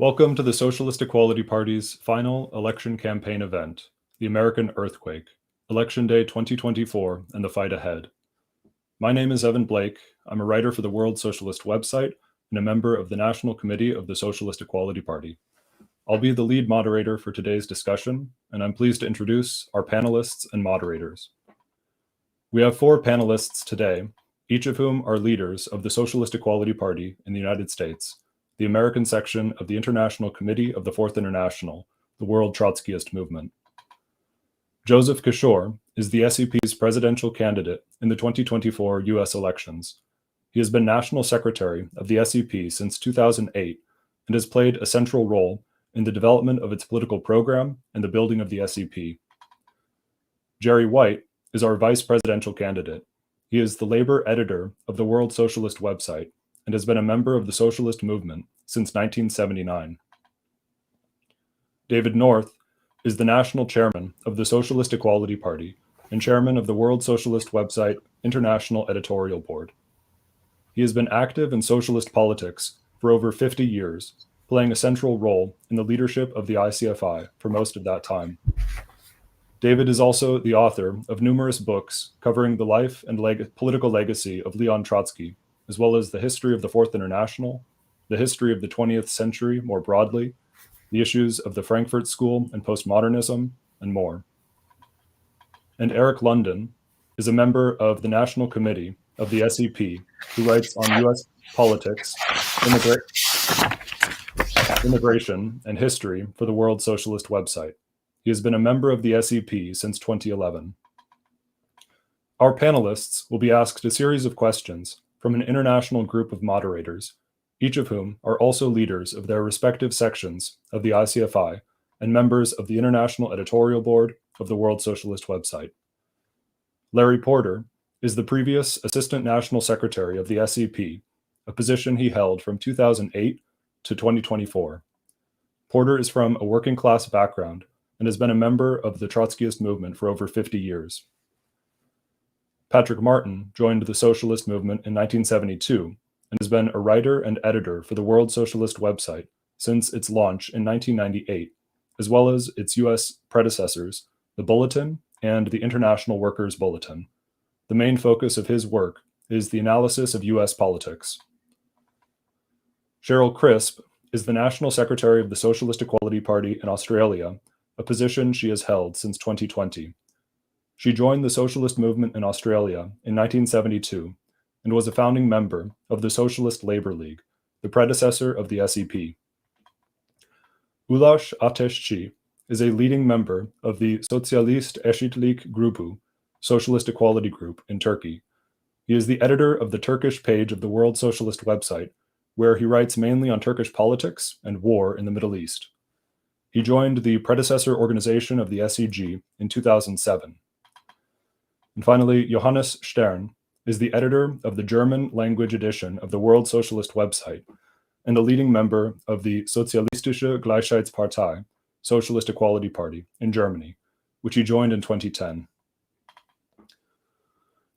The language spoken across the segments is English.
Welcome to the Socialist Equality Party's final election campaign event, the American Earthquake, Election Day 2024 and the Fight Ahead. My name is Evan Blake. I'm a writer for the World Socialist website and a member of the National Committee of the Socialist Equality Party. I'll be the lead moderator for today's discussion, and I'm pleased to introduce our panelists and moderators. We have four panelists today, each of whom are leaders of the Socialist Equality Party in the United States, the American section of the International Committee of the Fourth International, the World Trotskyist Movement. Joseph Kishore is the SEP's presidential candidate in the 2024 US elections. He has been National Secretary of the SEP since 2008 and has played a central role in the development of its political program and the building of the SEP. Jerry White is our vice presidential candidate. He is the labor editor of the World Socialist website and has been a member of the socialist movement since 1979. David North is the national chairman of the Socialist Equality Party and chairman of the World Socialist website International Editorial Board. He has been active in socialist politics for over 50 years, playing a central role in the leadership of the ICFI for most of that time. David is also the author of numerous books covering the life and political legacy of Leon Trotsky, as well as the history of the Fourth International, the history of the 20th century more broadly, the issues of the Frankfurt School and postmodernism, and more. And Eric London is a member of the National Committee of the SEP, who writes on US politics, immigration, and history for the World Socialist website. He has been a member of the SEP since 2011. Our panelists will be asked a series of questions from an international group of moderators, each of whom are also leaders of their respective sections of the ICFI and members of the International Editorial Board of the World Socialist website. Larry Porter is the previous Assistant National Secretary of the SEP, a position he held from 2008 to 2024. Porter is from a working-class background and has been a member of the Trotskyist movement for over 50 years. Patrick Martin joined the socialist movement in 1972 and has been a writer and editor for the World Socialist website since its launch in 1998, as well as its US predecessors, the Bulletin and the International Workers' Bulletin. The main focus of his work is the analysis of US politics. Cheryl Crisp is the National Secretary of the Socialist Equality Party in Australia, a position she has held since 2020. She joined the socialist movement in Australia in 1972 and was a founding member of the Socialist Labour League, the predecessor of the SEP. Ulaş Ateşçi is a leading member of the Socialist Eşitlik Grubu, Socialist Equality Group in Turkey. He is the editor of the Turkish page of the World Socialist website, where he writes mainly on Turkish politics and war in the Middle East. He joined the predecessor organization of the SEG in 2007. And finally, Johannes Stern is the editor of the German language edition of the World Socialist website and a leading member of the Sozialistische Gleichheitspartei, Socialist Equality Party in Germany, which he joined in 2010.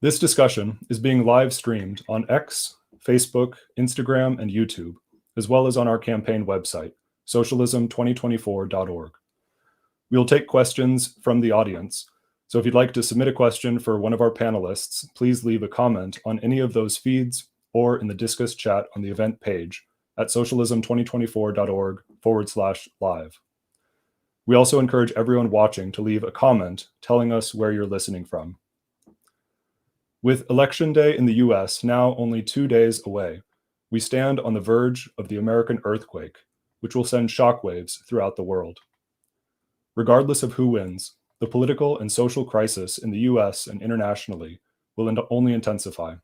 This discussion is being live streamed on X, Facebook, Instagram, and YouTube, as well as on our campaign website, socialism2024.org. We will take questions from the audience, so if you'd like to submit a question for one of our panelists, please leave a comment on any of those feeds or in the Discuss chat on the event page at socialism2024.org/live. We also encourage everyone watching to leave a comment telling us where you're listening from. With Election Day in the US now only 2 days away, we stand on the verge of the American earthquake, which will send shockwaves throughout the world. Regardless of who wins, the political and social crisis in the US and internationally will only intensify.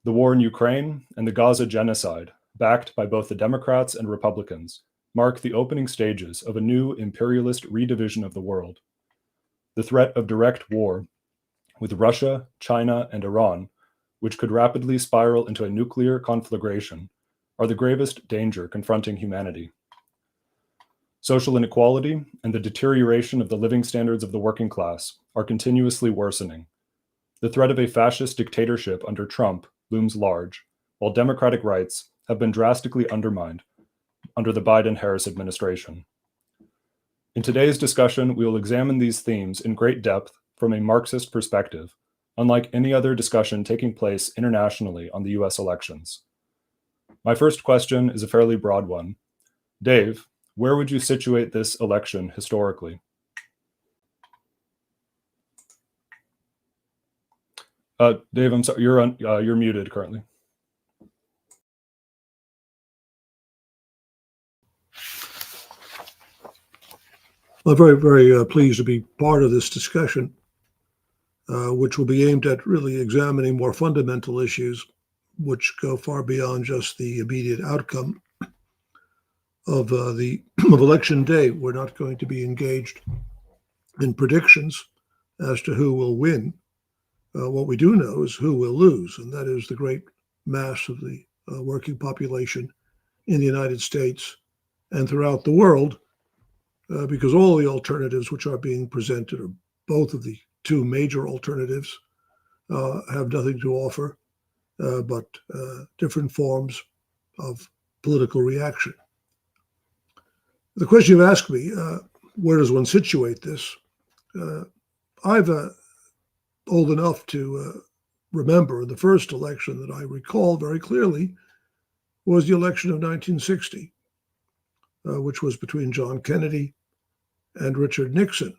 The war in Ukraine and the Gaza genocide, backed by both the Democrats and Republicans, mark the opening stages of a new imperialist redivision of the world. The threat of direct war with Russia, China, and Iran, which could rapidly spiral into a nuclear conflagration, are the gravest danger confronting humanity. Social inequality and the deterioration of the living standards of the working class are continuously worsening. The threat of a fascist dictatorship under Trump looms large, while democratic rights have been drastically undermined under the Biden-Harris administration. In today's discussion, we will examine these themes in great depth from a Marxist perspective, unlike any other discussion taking place internationally on the US elections. My first question is a fairly broad one. Dave, where would you situate this election historically? Dave, I'm sorry, you're muted currently. I'm very, very pleased to be part of this discussion, which will be aimed at really examining more fundamental issues, which go far beyond just the immediate outcome of election day. We're not going to be engaged in predictions as to who will win. What we do know is who will lose, and that is the great mass of the working population in the United States and throughout the world, because all the alternatives which are being presented, or both of the two major alternatives, have nothing to offer but different forms of political reaction. The question you've asked me, where does one situate this? I've old enough to remember the first election that I recall very clearly was the election of 1960, which was between John Kennedy and Richard Nixon.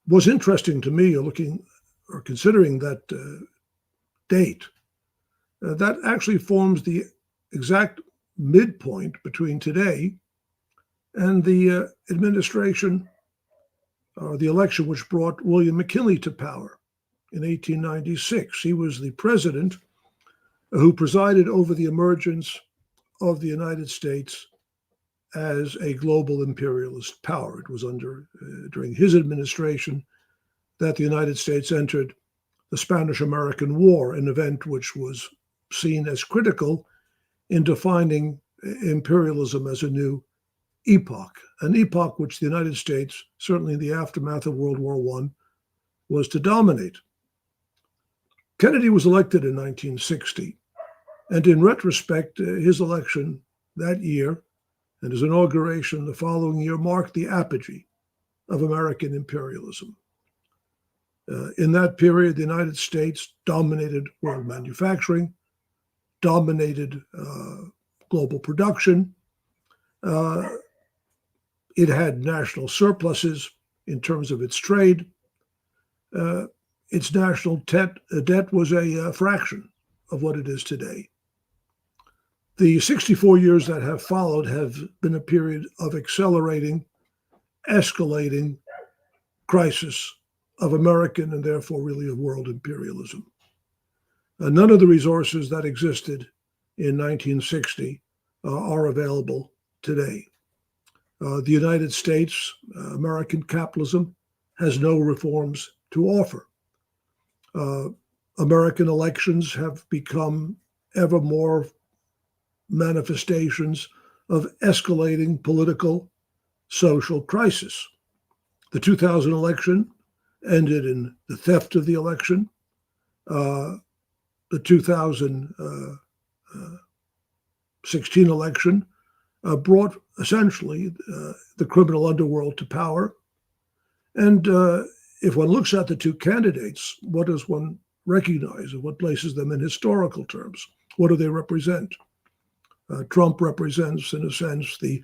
Was interesting to me, looking or considering that date, that actually forms the exact midpoint between today and the administration, the election which brought William McKinley to power in 1896. He was the president who presided over the emergence of the United States as a global imperialist power. It was during his administration that the United States entered the Spanish-American War, an event which was seen as critical in defining imperialism as a new epoch, an epoch which the United States, certainly in the aftermath of World War I, was to dominate. Kennedy was elected in 1960, and in retrospect, his election that year and his inauguration the following year marked the apogee of American imperialism. In that period, the United States dominated world manufacturing, dominated global production. It had national surpluses in terms of its trade. Its national debt was a fraction of what it is today. The 64 years that have followed have been a period of accelerating, escalating crisis of American and therefore really of world imperialism. None of the resources that existed in 1960 are available today. The United States, American capitalism, has no reforms to offer. American elections have become ever more manifestations of escalating political, social crisis. The 2000 election ended in the theft of the election. The 2016 election brought essentially the criminal underworld to power. And if one looks at the two candidates, what does one recognize and what places them in historical terms? What do they represent? Trump represents, in a sense, the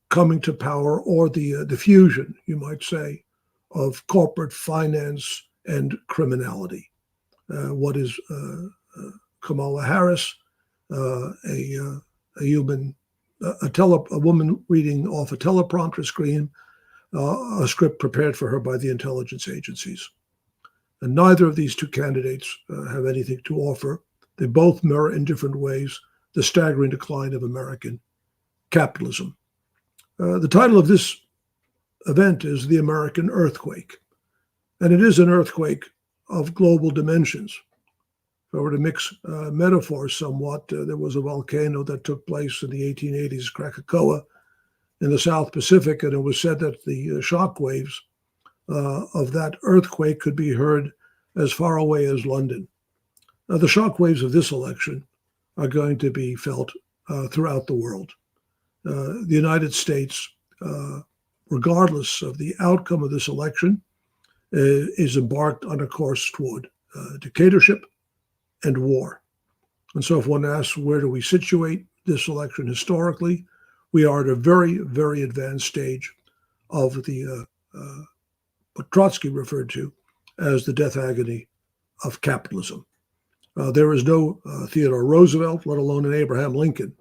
coming to power or the fusion, you might say, of corporate finance and criminality. What is Kamala Harris? A woman reading off a teleprompter screen, a script prepared for her by the intelligence agencies. And neither of these two candidates have anything to offer. They both mirror in different ways the staggering decline of American capitalism. The title of this event is The American Earthquake, and it is an earthquake of global dimensions. If I were to mix metaphors somewhat, there was a volcano that took place in the 1880s, Krakatoa, in the South Pacific, and it was said that the shock waves of that earthquake could be heard as far away as London. The shock waves of this election are going to be felt throughout the world. The United States, regardless of the outcome of this election, is embarked on a course toward dictatorship and war. And so if one asks, where do we situate this election historically, we are at a very, very advanced stage of the what Trotsky referred to as the death agony of capitalism. There is no Theodore Roosevelt, let alone an Abraham Lincoln,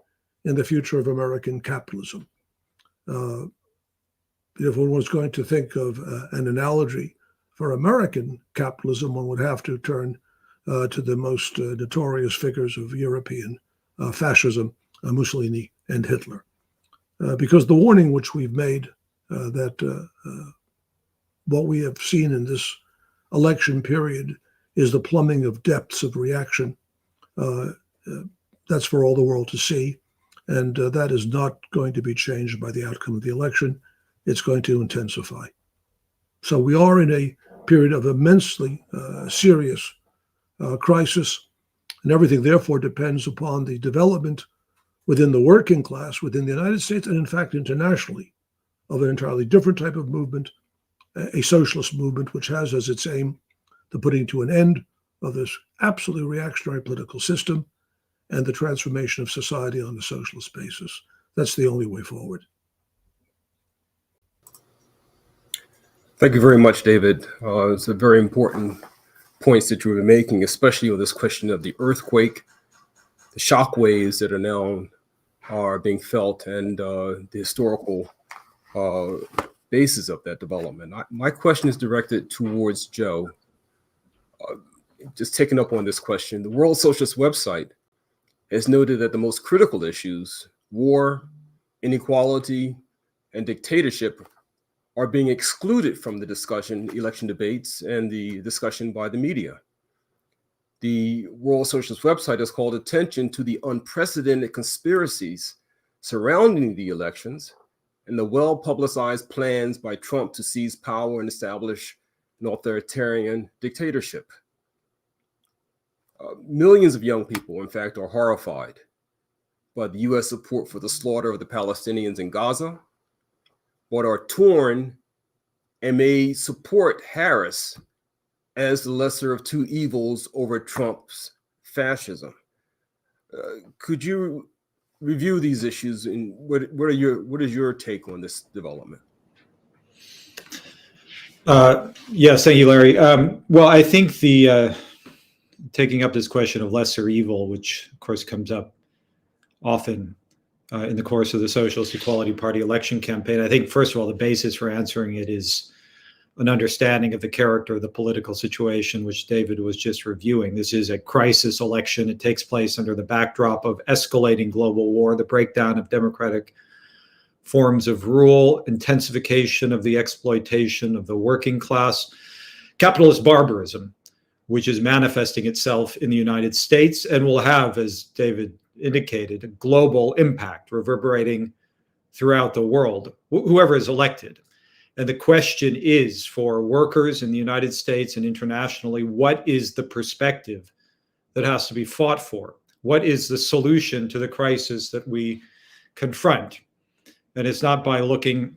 in the future of American capitalism. If one was going to think of an analogy for American capitalism, one would have to turn to the most notorious figures of European fascism, Mussolini and Hitler. Because the warning which we've made that what we have seen in this election period is the plumbing of depths of reaction. That's for all the world to see. And that is not going to be changed by the outcome of the election. It's going to intensify. So we are in a period of immensely serious crisis, and everything therefore depends upon the development within the working class, within the United States, and in fact internationally, of an entirely different type of movement, a socialist movement, which has as its aim the putting to an end of this absolutely reactionary political system and the transformation of society on a socialist basis. That's the only way forward. Thank you very much, David. It's a very important points that you were making, especially on this question of the earthquake, the shock waves that are being felt, and the historical basis of that development. My question is directed towards Joe. Just taking up on this question, the World Socialist website has noted that the most critical issues, war, inequality, and dictatorship, are being excluded from the discussion, election debates, and the discussion by the media. The World Socialist website has called attention to the unprecedented conspiracies surrounding the elections and the well-publicized plans by Trump to seize power and establish an authoritarian dictatorship. Millions of young people, in fact, are horrified by the US support for the slaughter of the Palestinians in Gaza, but are torn and may support Harris as the lesser of two evils over Trump's fascism. Could you review these issues, and what is your take on this development? Yes, thank you, Larry. Well, I think the taking up this question of lesser evil, which of course comes up often in the course of the Socialist Equality Party election campaign, I think, first of all, the basis for answering it is an understanding of the character of the political situation, which David was just reviewing. This is a crisis election. It takes place under the backdrop of escalating global war, the breakdown of democratic forms of rule, intensification of the exploitation of the working class, capitalist barbarism, which is manifesting itself in the United States and will have, as David indicated, a global impact reverberating throughout the world, whoever is elected. And the question is, for workers in the United States and internationally, what is the perspective that has to be fought for? What is the solution to the crisis that we confront? And it's not by looking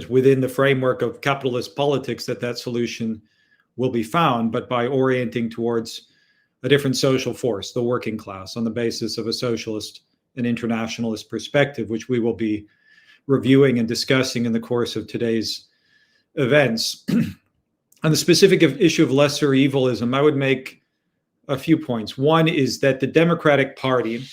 within the framework of capitalist politics that solution will be found, but by orienting towards a different social force, the working class, on the basis of a socialist and internationalist perspective, which we will be reviewing and discussing in the course of today's events. On the specific issue of lesser evilism, I would make a few points. One is that the Democratic Party,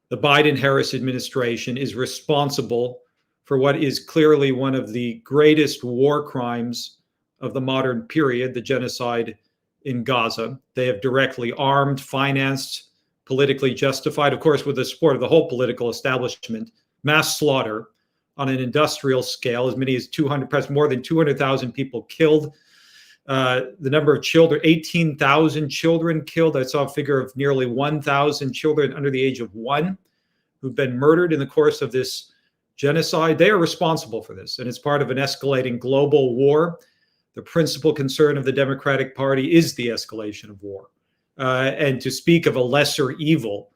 the Biden-Harris administration, is responsible for what is clearly one of the greatest war crimes of the modern period, the genocide in Gaza. They have directly armed, financed, politically justified, of course, with the support of the whole political establishment, mass slaughter on an industrial scale, as many as 200, perhaps more than 200,000 people killed. The number of children, 18,000 children killed. I saw a figure of nearly 1,000 children under the age of 1 who've been murdered in the course of this genocide. They are responsible for this, and it's part of an escalating global war. The principal concern of the Democratic Party is the escalation of war. And to speak of a lesser evil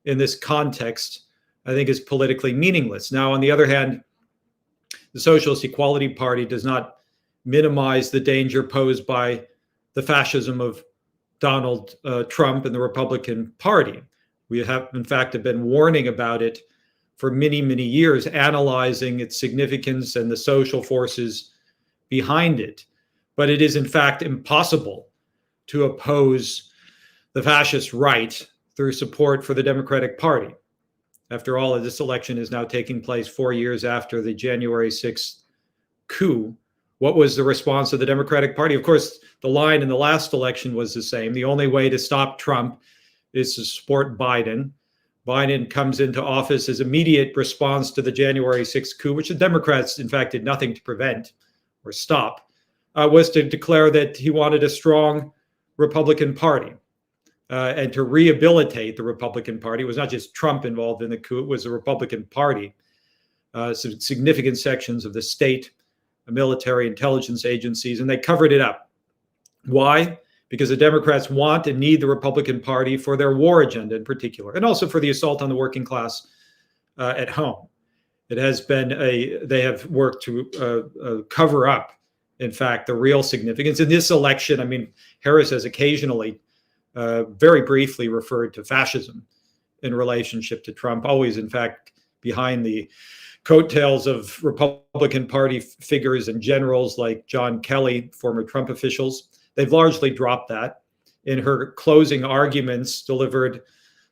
in this context I think is politically meaningless. Now, on the other hand, the Socialist Equality Party does not minimize the danger posed by the fascism of Donald Trump and the Republican Party. We have, in fact, have been warning about it for many, many years, analyzing its significance and the social forces behind it. But it is, in fact, impossible to oppose the fascist right through support for the Democratic Party. After all, this election is now taking place 4 years after the January 6th coup. What was the response of the Democratic Party? Of course, the line in the last election was the same. The only way to stop Trump is to support Biden. Biden comes into office as immediate response to the January 6th coup, which the Democrats, in fact, did nothing to prevent or stop, was to declare that he wanted a strong Republican Party and to rehabilitate the Republican Party. It was not just Trump involved in the coup, it was the Republican Party. Some significant sections of the state, military intelligence agencies, and they covered it up. Why? Because the Democrats want and need the Republican Party for their war agenda in particular, and also for the assault on the working class at home. It has been they have worked to cover up, in fact, the real significance. In this election, I mean, Harris has occasionally, very briefly referred to fascism in relationship to Trump, always, in fact, behind the coattails of Republican Party figures and generals like John Kelly, former Trump officials. They've largely dropped that. In her closing arguments delivered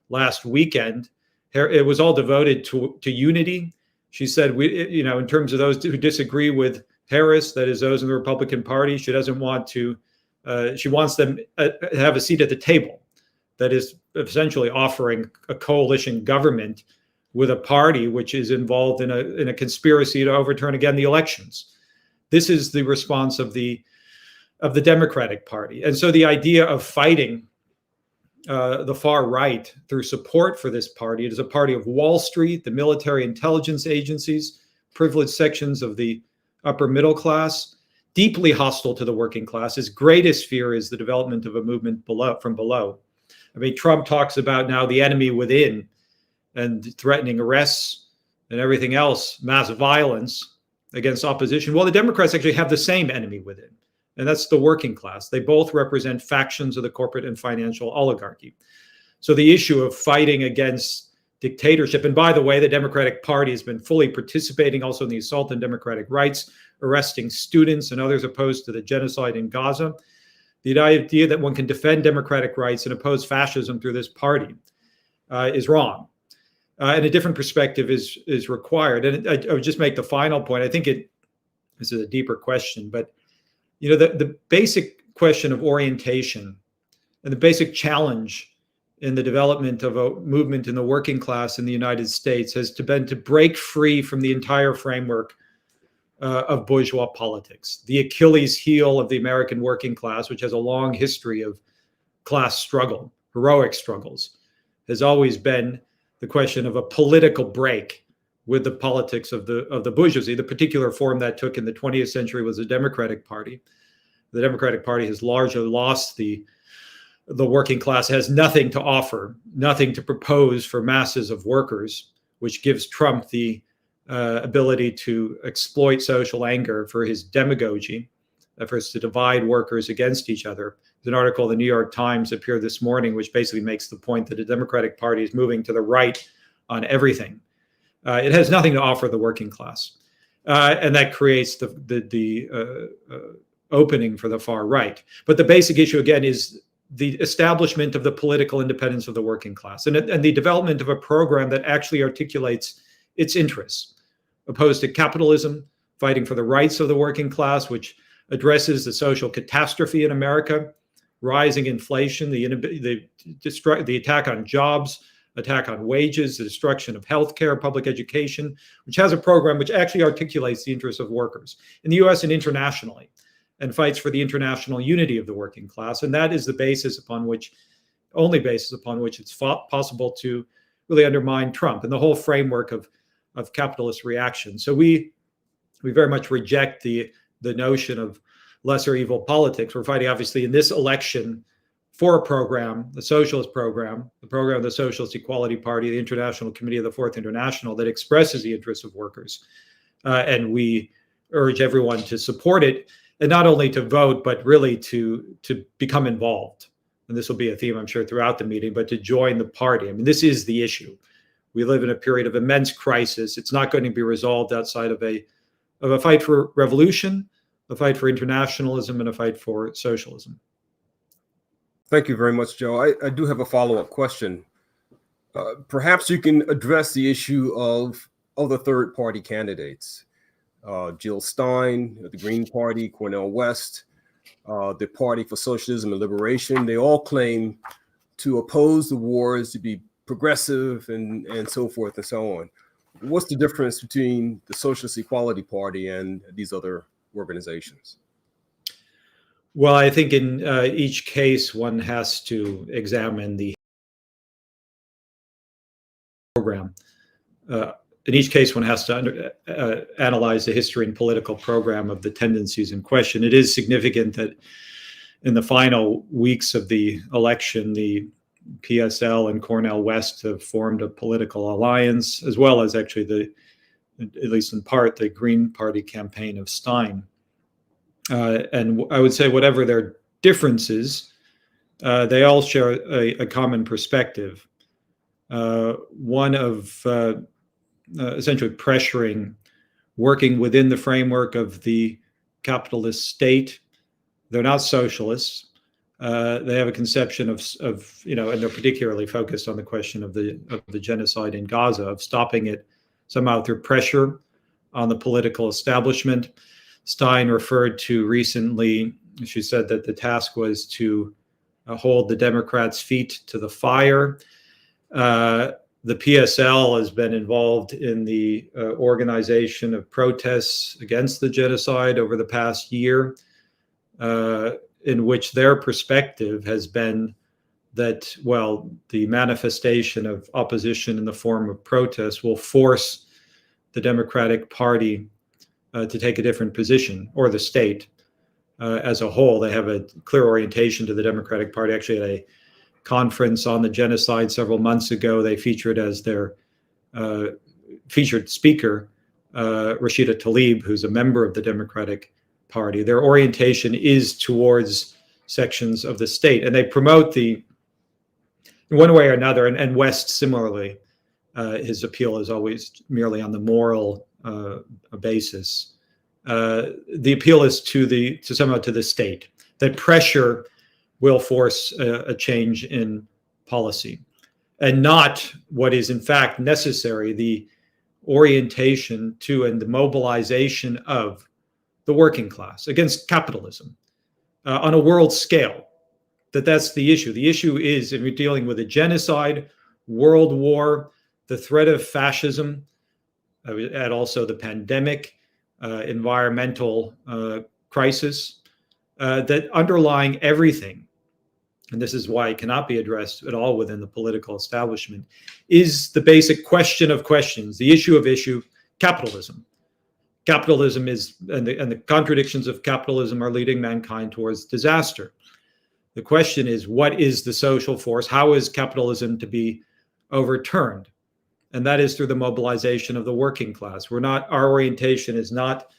last weekend, it was all devoted to unity. She said, in terms of those who disagree with Harris, that is those in the Republican Party, she doesn't want to, she wants them to have a seat at the table. That is essentially offering a coalition government with a party which is involved in a conspiracy to overturn again the elections. This is the response of the Democratic Party. And so the idea of fighting the far right through support for this party, it is a party of Wall Street, the military intelligence agencies, privileged sections of the upper middle class, deeply hostile to the working class. His greatest fear is the development of a movement from below. I mean, Trump talks about now the enemy within and threatening arrests and everything else, mass violence against opposition. Well, the Democrats actually have the same enemy within, and that's the working class. They both represent factions of the corporate and financial oligarchy. So the issue of fighting against dictatorship, and by the way, the Democratic Party has been fully participating also in the assault on democratic rights, arresting students and others opposed to the genocide in Gaza. The idea that one can defend democratic rights and oppose fascism through this party is wrong. And a different perspective is required. And I would just make the final point. I think this is a deeper question, but the basic question of orientation and the basic challenge in the development of a movement in the working class in the United States has been to break free from the entire framework of bourgeois politics. The Achilles heel of the American working class, which has a long history of class struggle, heroic struggles, has always been the question of a political break with the politics of the bourgeoisie. The particular form that took in the 20th century was the Democratic Party. The Democratic Party has largely lost the working class, has nothing to offer, nothing to propose for masses of workers, which gives Trump the ability to exploit social anger for his demagogy, efforts to divide workers against each other. There's an article in the New York Times appeared this morning, which basically makes the point that the Democratic Party is moving to the right on everything. It has nothing to offer the working class. And that creates the opening for the far right. But the basic issue, again, is the establishment of the political independence of the working class and the development of a program that actually articulates its interests, opposed to capitalism, fighting for the rights of the working class, which addresses the social catastrophe in America, rising inflation, the attack on jobs, attack on wages, the destruction of healthcare, public education, which has a program which actually articulates the interests of workers in the US and internationally, and fights for the international unity of the working class. And that is the only basis upon which it's possible to really undermine Trump and the whole framework of capitalist reaction. So we very much reject the notion of lesser evil politics. We're fighting, obviously, in this election for a program, the socialist program, the program of the Socialist Equality Party, the International Committee of the Fourth International, that expresses the interests of workers. And we urge everyone to support it, and not only to vote, but really to become involved. And this will be a theme, I'm sure, throughout the meeting, but to join the party. I mean, this is the issue. We live in a period of immense crisis. It's not going to be resolved outside of a fight for revolution, a fight for internationalism, and a fight for socialism. Thank you very much, Joe. I do have a follow-up question. Perhaps you can address the issue of the third-party candidates. Jill Stein, the Green Party, Cornel West, the Party for Socialism and Liberation. They all claim to oppose the wars, to be progressive, and so forth and so on. What's the difference between the Socialist Equality Party and these other organizations? Well, I think in each case, one has to examine the program. In each case, one has to analyze the history and political program of the tendencies in question. It is significant that in the final weeks of the election, the PSL and Cornel West have formed a political alliance, as well as actually at least in part, the Green Party campaign of Stein. And I would say whatever their differences, they all share a common perspective. One of essentially pressuring, working within the framework of the capitalist state. They're not socialists. They have a conception of and they're particularly focused on the question of the genocide in Gaza, of stopping it somehow through pressure on the political establishment. Stein referred to recently, she said that the task was to hold the Democrats' feet to the fire. The PSL has been involved in the organization of protests against the genocide over the past year, in which their perspective has been that, well, the manifestation of opposition in the form of protest will force the Democratic Party to take a different position, or the state as a whole. They have a clear orientation to the Democratic Party. Actually, at a conference on the genocide several months ago, they featured as their featured speaker Rashida Tlaib, who's a member of the Democratic Party. Their orientation is towards sections of the state, and they promote in one way or another, and West similarly, his appeal is always merely on the moral basis. The appeal is somehow to the state, that pressure will force a change in policy, and not what is in fact necessary, the orientation to and the mobilization of the working class against capitalism on a world scale. That's the issue. The issue is, if we're dealing with a genocide, world war, the threat of fascism, and also the pandemic, environmental crisis, that underlying everything, and this is why it cannot be addressed at all within the political establishment, is the basic question of questions, the issue of capitalism. Capitalism is, and the contradictions of capitalism are leading mankind towards disaster. The question is, what is the social force? How is capitalism to be overturned? And that is through the mobilization of the working class. Our orientation is not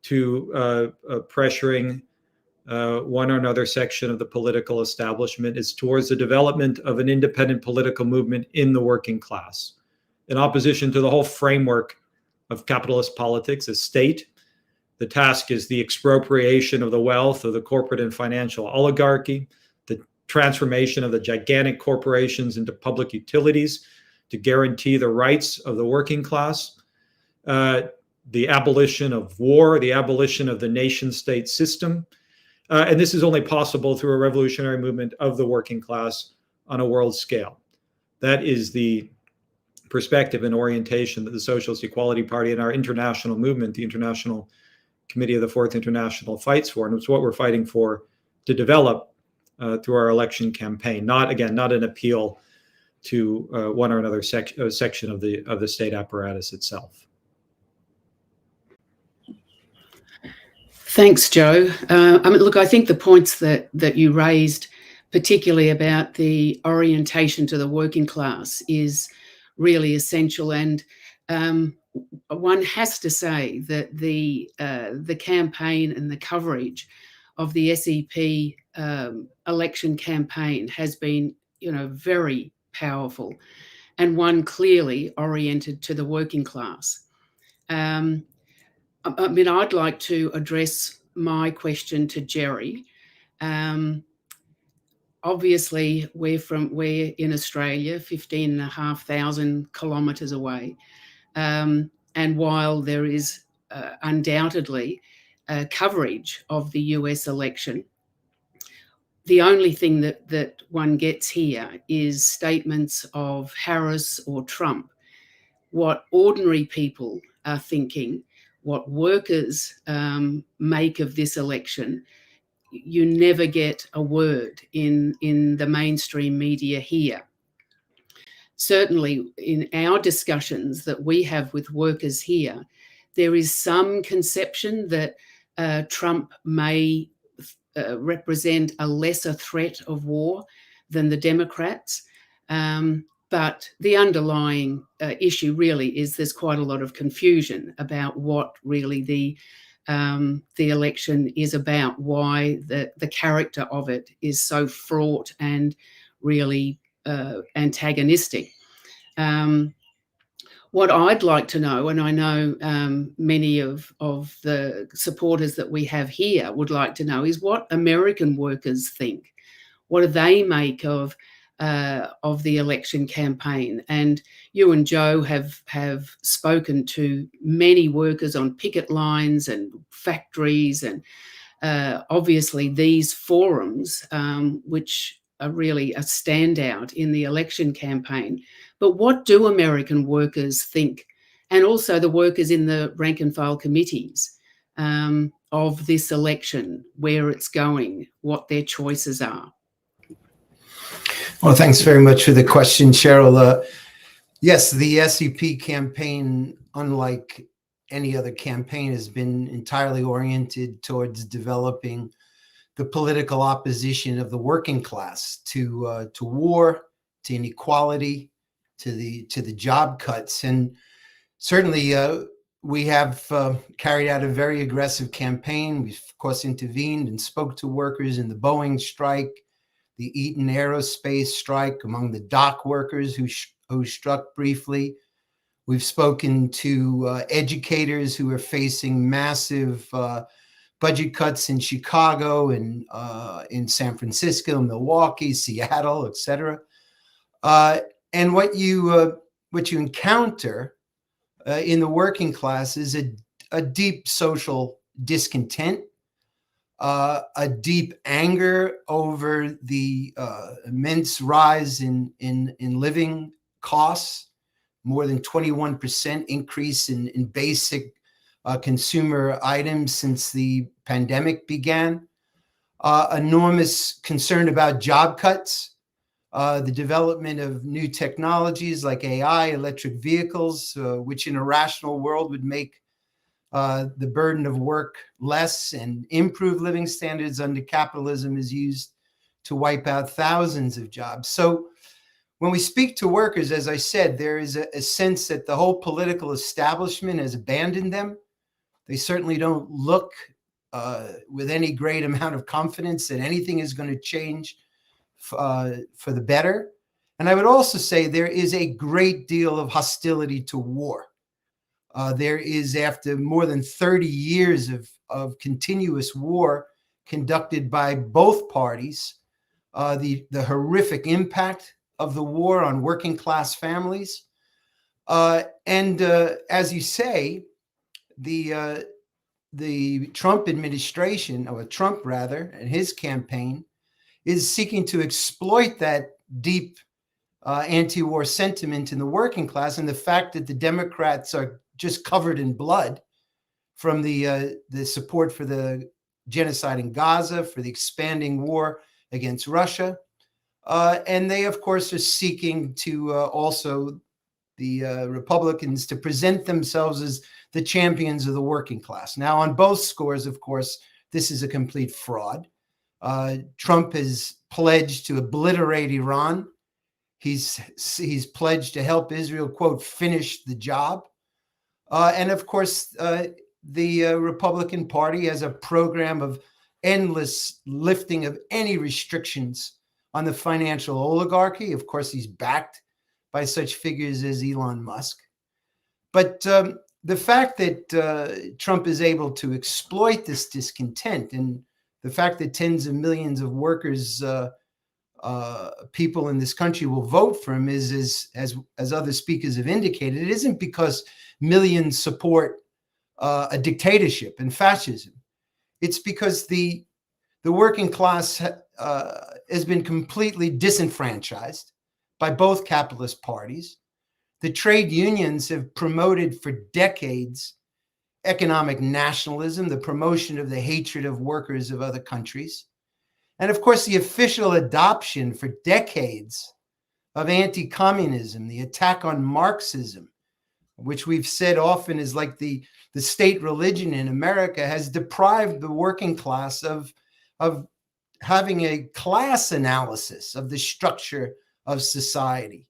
to pressuring one or another section of the political establishment. It's towards the development of an independent political movement in the working class, in opposition to the whole framework of capitalist politics, a state. The task is the expropriation of the wealth of the corporate and financial oligarchy, the transformation of the gigantic corporations into public utilities to guarantee the rights of the working class, the abolition of war, the abolition of the nation-state system. And this is only possible through a revolutionary movement of the working class on a world scale. That is the perspective and orientation that the Socialist Equality Party and our international movement, the International Committee of the Fourth International, fights for, and it's what we're fighting for to develop through our election campaign. Not an appeal to one or another section of the state apparatus itself. Thanks, Joe. Look, I think the points that you raised particularly about the orientation to the working class, is really essential. And one has to say that the campaign and the coverage of the SEP election campaign has been, very powerful, and one clearly oriented to the working class. I mean, I'd like to address my question to Jerry. Obviously, we're in Australia, 15,500 kilometres away. And while there is undoubtedly coverage of the US election, the only thing that one gets here is statements of Harris or Trump. What ordinary people are thinking, what workers make of this election, you never get a word in the mainstream media here. Certainly in our discussions that we have with workers here, there is some conception that Trump may represent a lesser threat of war than the Democrats. But the underlying issue really is there's quite a lot of confusion about what really the election is about, why the character of it is so fraught and really antagonistic. What I'd like to know, and I know many of the supporters that we have here would like to know, is what American workers think. What do they make of the election campaign? And you and Joe have spoken to many workers on picket lines and factories, and obviously these forums, which are really a standout in the election campaign. But what do American workers think, and also the workers in the rank and file committees, of this election, where it's going, what their choices are? Well, thanks very much for the question, Cheryl. Yes, the SEP campaign, unlike any other campaign, has been entirely oriented towards developing the political opposition of the working class to war, to inequality, to the job cuts. And certainly we have carried out a very aggressive campaign. We've, of course, intervened and spoke to workers in the Boeing strike, the Eaton Aerospace strike, among the dock workers who struck briefly. We've spoken to educators who are facing massive budget cuts in Chicago and in San Francisco, Milwaukee, Seattle, etc. And what you encounter in the working class is a deep social discontent, a deep anger over the immense rise in living costs, more than 21% increase in basic consumer items since the pandemic began, enormous concern about job cuts, the development of new technologies like AI, electric vehicles, which in a rational world would make the burden of work less and improve living standards. Under capitalism is used to wipe out thousands of jobs. So when we speak to workers, as I said, there is a sense that the whole political establishment has abandoned them. They certainly don't look with any great amount of confidence that anything is going to change for the better. And I would also say there is a great deal of hostility to war. There is, after more than 30 years of continuous war conducted by both parties, the horrific impact of the war on working class families. And as you say, the Trump administration, or Trump rather, and his campaign is seeking to exploit that deep anti-war sentiment in the working class, and the fact that the Democrats are just covered in blood from the support for the genocide in Gaza, for the expanding war against Russia. And they, of course, are seeking to also, the Republicans, to present themselves as the champions of the working class. Now, on both scores, of course, this is a complete fraud. Trump has pledged to obliterate Iran. He's pledged to help Israel, quote, finish the job. And of course, the Republican Party has a program of endless lifting of any restrictions on the financial oligarchy. Of course, he's backed by such figures as Elon Musk. But the fact that Trump is able to exploit this discontent, and the fact that tens of millions of workers, people in this country will vote for him is as other speakers have indicated, it isn't because millions support a dictatorship and fascism. It's because the working class has been completely disenfranchised by both capitalist parties. The trade unions have promoted for decades economic nationalism, the promotion of the hatred of workers of other countries. And of course, the official adoption for decades of anti-communism, the attack on Marxism, which we've said often is like the state religion in America, has deprived the working class of having a class analysis of the structure of society,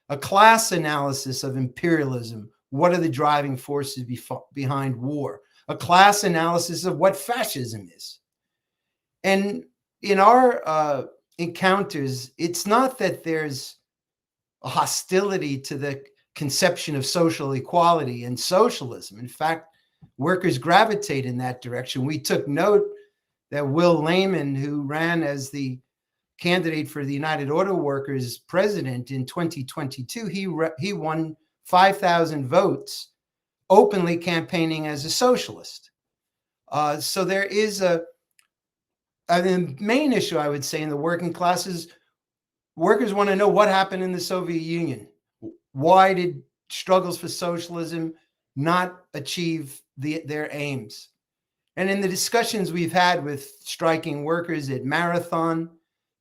a class analysis of imperialism. What are the driving forces behind war? A class analysis of what fascism is. And in our encounters, it's not that there's a hostility to the conception of social equality and socialism. In fact, workers gravitate in that direction. We took note that Will Lehman, who ran as the candidate for the United Auto Workers president in 2022, he won 5,000 votes openly campaigning as a socialist. So there is the main issue, I would say, in the working classes, workers want to know what happened in the Soviet Union. Why did struggles for socialism not achieve their aims? And in the discussions we've had with striking workers at Marathon,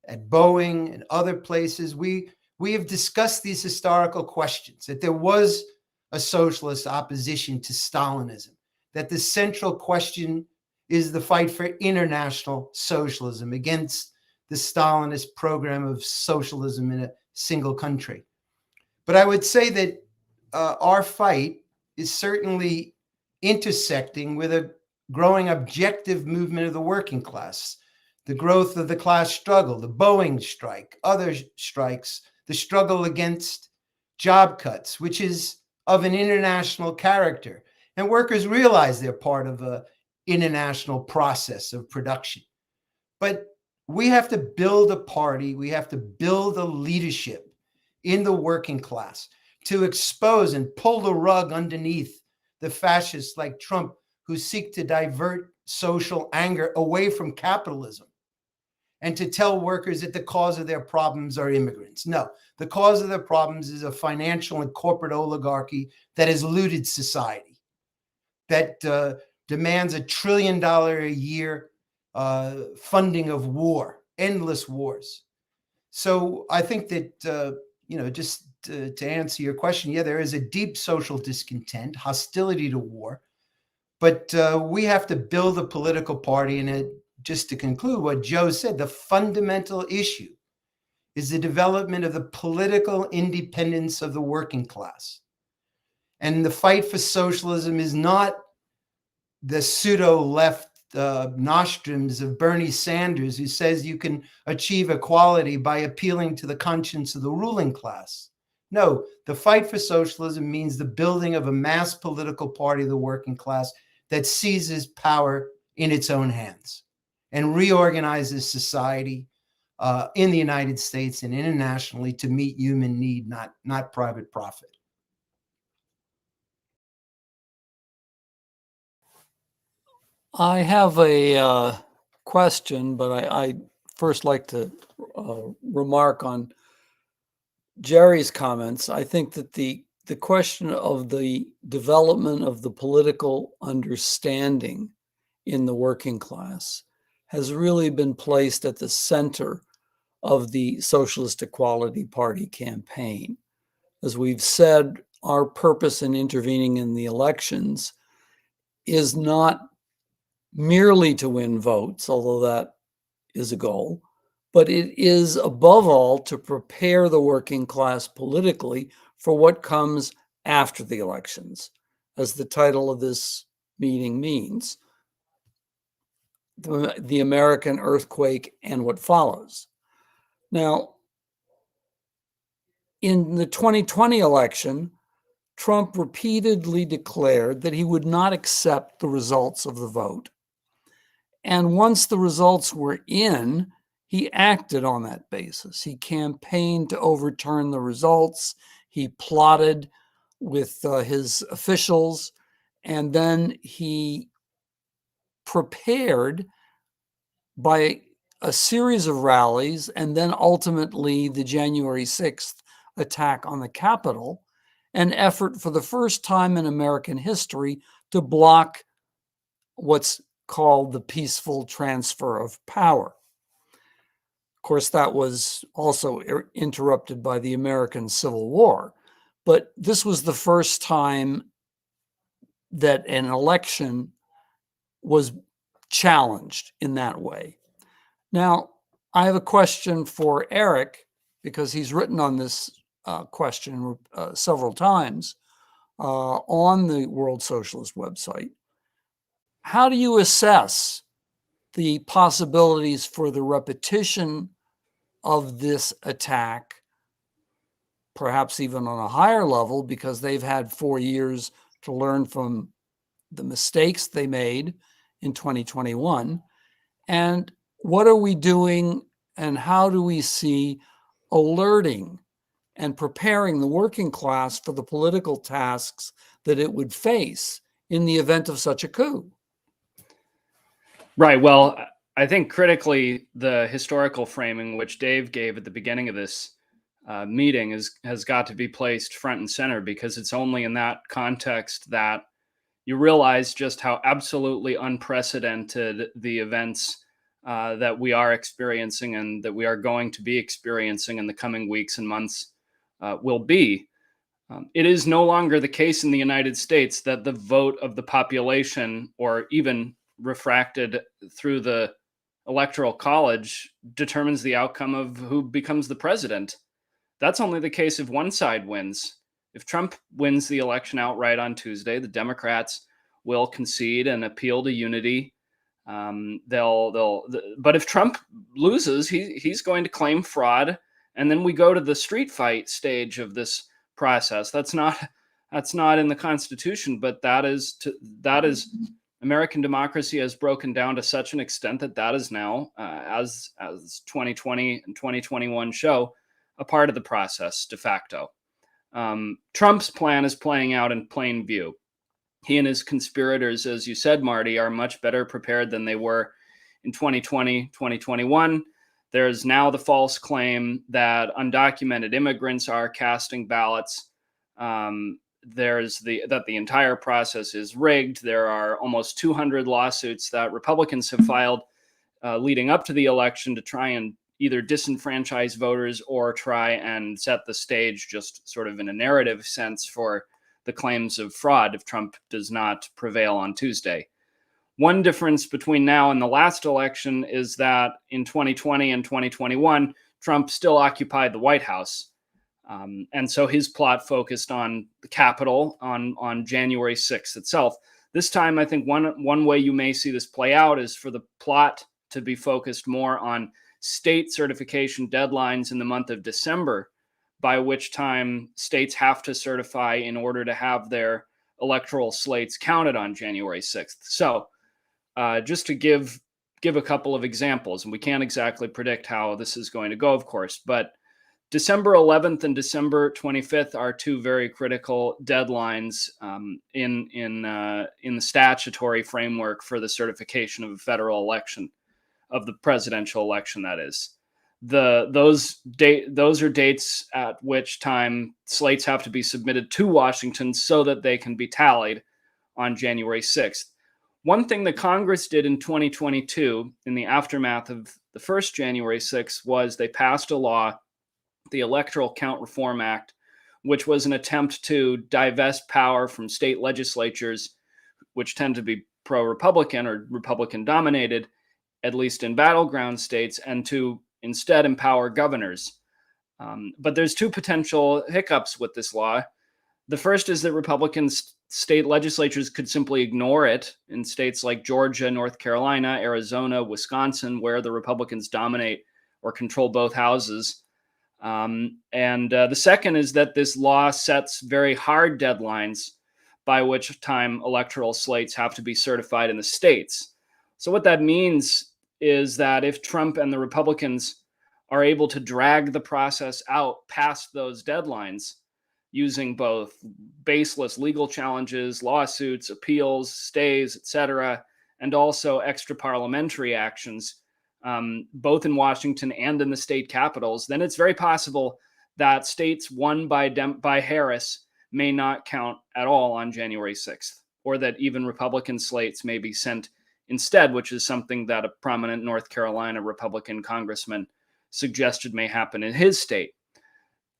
at Boeing, and other places, we have discussed these historical questions, that there was a socialist opposition to Stalinism, that the central question is the fight for international socialism against the Stalinist program of socialism in a single country. But I would say that our fight is certainly intersecting with a growing objective movement of the working class, the growth of the class struggle, the Boeing strike, other strikes, the struggle against job cuts, which is of an international character. And workers realize they're part of an international process of production. But we have to build a party, we have to build a leadership in the working class to expose and pull the rug underneath the fascists like Trump, who seek to divert social anger away from capitalism, and to tell workers that the cause of their problems are immigrants. No, the cause of their problems is a financial and corporate oligarchy that has looted society, that demands $1 trillion a year funding of war, endless wars. So I think that, just to answer your question, yeah, there is a deep social discontent, hostility to war, but we have to build a political party. And just to conclude what Joe said, the fundamental issue is the development of the political independence of the working class. And the fight for socialism is not the pseudo-left nostrums of Bernie Sanders, who says you can achieve equality by appealing to the conscience of the ruling class. No, the fight for socialism means the building of a mass political party of the working class that seizes power in its own hands and reorganizes society in the United States and internationally to meet human need, not private profit. I have a question, but I first like to remark on Jerry's comments. I think that the question of the development of the political understanding in the working class has really been placed at the center of the Socialist Equality Party campaign. As we've said, our purpose in intervening in the elections is not merely to win votes, although that is a goal, but it is above all to prepare the working class politically for what comes after the elections, as the title of this meeting means, the American earthquake and what follows. Now, in the 2020 election, Trump repeatedly declared that he would not accept the results of the vote. And once the results were in, he acted on that basis. He campaigned to overturn the results. He plotted with his officials, and then he prepared by a series of rallies, and then ultimately the January 6th attack on the Capitol, an effort for the first time in American history to block what's called the peaceful transfer of power. Of course, that was also interrupted by the American Civil War, but this was the first time that an election was challenged in that way. Now, I have a question for Eric, because he's written on this question several times on the World Socialist website. How do you assess the possibilities for the repetition of this attack, perhaps even on a higher level, because they've had 4 years to learn from the mistakes they made in 2021? And what are we doing, and how do we see alerting and preparing the working class for the political tasks that it would face in the event of such a coup? Right. Well, I think critically, the historical framing which Dave gave at the beginning of this meeting has got to be placed front and center, because it's only in that context that you realize just how absolutely unprecedented the events that we are experiencing and that we are going to be experiencing in the coming weeks and months will be. It is no longer the case in the United States that the vote of the population, or even refracted through the electoral college, determines the outcome of who becomes the president. That's only the case if one side wins. If Trump wins the election outright on Tuesday, the Democrats will concede and appeal to unity. But if Trump loses, he's going to claim fraud, and then we go to the street fight stage of this process. That's not in the Constitution, but that is American democracy has broken down to such an extent that is now, as 2020 and 2021 show, a part of the process de facto. Trump's plan is playing out in plain view. He and his conspirators, as you said, Marty, are much better prepared than they were in 2020, 2021. There's now the false claim that undocumented immigrants are casting ballots. That the entire process is rigged. There are almost 200 lawsuits that Republicans have filed leading up to the election to try and either disenfranchise voters or try and set the stage, just sort of in a narrative sense, for the claims of fraud if Trump does not prevail on Tuesday. One difference between now and the last election is that in 2020 and 2021, Trump still occupied the White House. And so his plot focused on the Capitol on January 6th itself. This time, I think one way you may see this play out is for the plot to be focused more on state certification deadlines in the month of December, by which time states have to certify in order to have their electoral slates counted on January 6th. So just to give a couple of examples, and we can't exactly predict how this is going to go, of course, but December 11th and December 25th are two very critical deadlines in the statutory framework for the certification of a federal election, of the presidential election, that is. Those are dates at which time slates have to be submitted to Washington so that they can be tallied on January 6th. One thing that Congress did in 2022, in the aftermath of the first January 6th, was they passed a law, the Electoral Count Reform Act, which was an attempt to divest power from state legislatures, which tend to be pro-Republican or Republican dominated, at least in battleground states, and to instead empower governors. But there's two potential hiccups with this law. The first is that Republican state legislatures could simply ignore it in states like Georgia, North Carolina, Arizona, Wisconsin, where the Republicans dominate or control both houses. The second is that this law sets very hard deadlines by which time electoral slates have to be certified in the states. So what that means is that if Trump and the Republicans are able to drag the process out past those deadlines, using both baseless legal challenges, lawsuits, appeals, stays, etc., and also extra parliamentary actions, both in Washington and in the state capitals, then it's very possible that states won by Harris may not count at all on January 6th, or that even Republican slates may be sent instead, which is something that a prominent North Carolina Republican congressman suggested may happen in his state.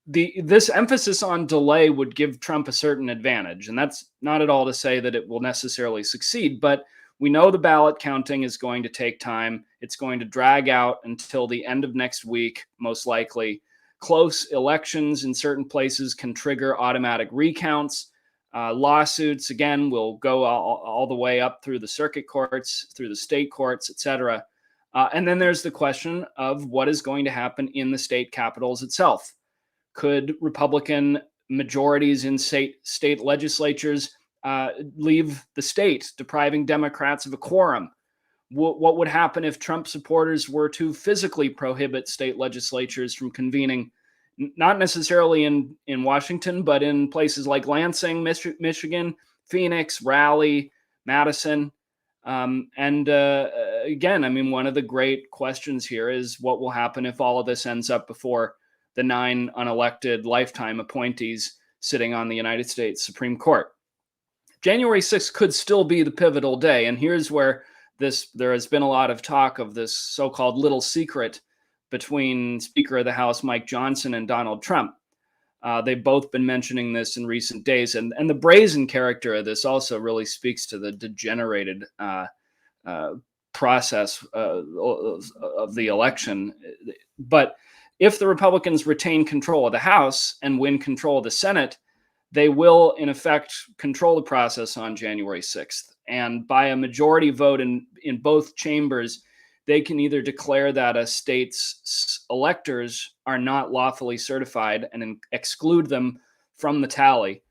This emphasis on delay would give Trump a certain advantage, and that's not at all to say that it will necessarily succeed, but we know the ballot counting is going to take time. It's going to drag out until the end of next week, most likely. Close elections in certain places can trigger automatic recounts. Lawsuits, again, will go all the way up through the circuit courts, through the state courts, etc. And then there's the question of what is going to happen in the state capitals itself. Could Republican majorities in state legislatures leave the state, depriving Democrats of a quorum? What would happen if Trump supporters were to physically prohibit state legislatures from convening, not necessarily in Washington, but in places like Lansing, Michigan, Phoenix, Raleigh, Madison? Again, I mean, one of the great questions here is what will happen if all of this ends up before the 9 unelected lifetime appointees sitting on the United States Supreme Court. January 6th could still be the pivotal day, and here's where there has been a lot of talk of this so-called little secret between Speaker of the House Mike Johnson and Donald Trump. They've both been mentioning this in recent days, and the brazen character of this also really speaks to the degenerated process of the election. But if the Republicans retain control of the House and win control of the Senate, they will, in effect, control the process on January 6th. And by a majority vote in both chambers, they can either declare that a state's electors are not lawfully certified and exclude them from the tally,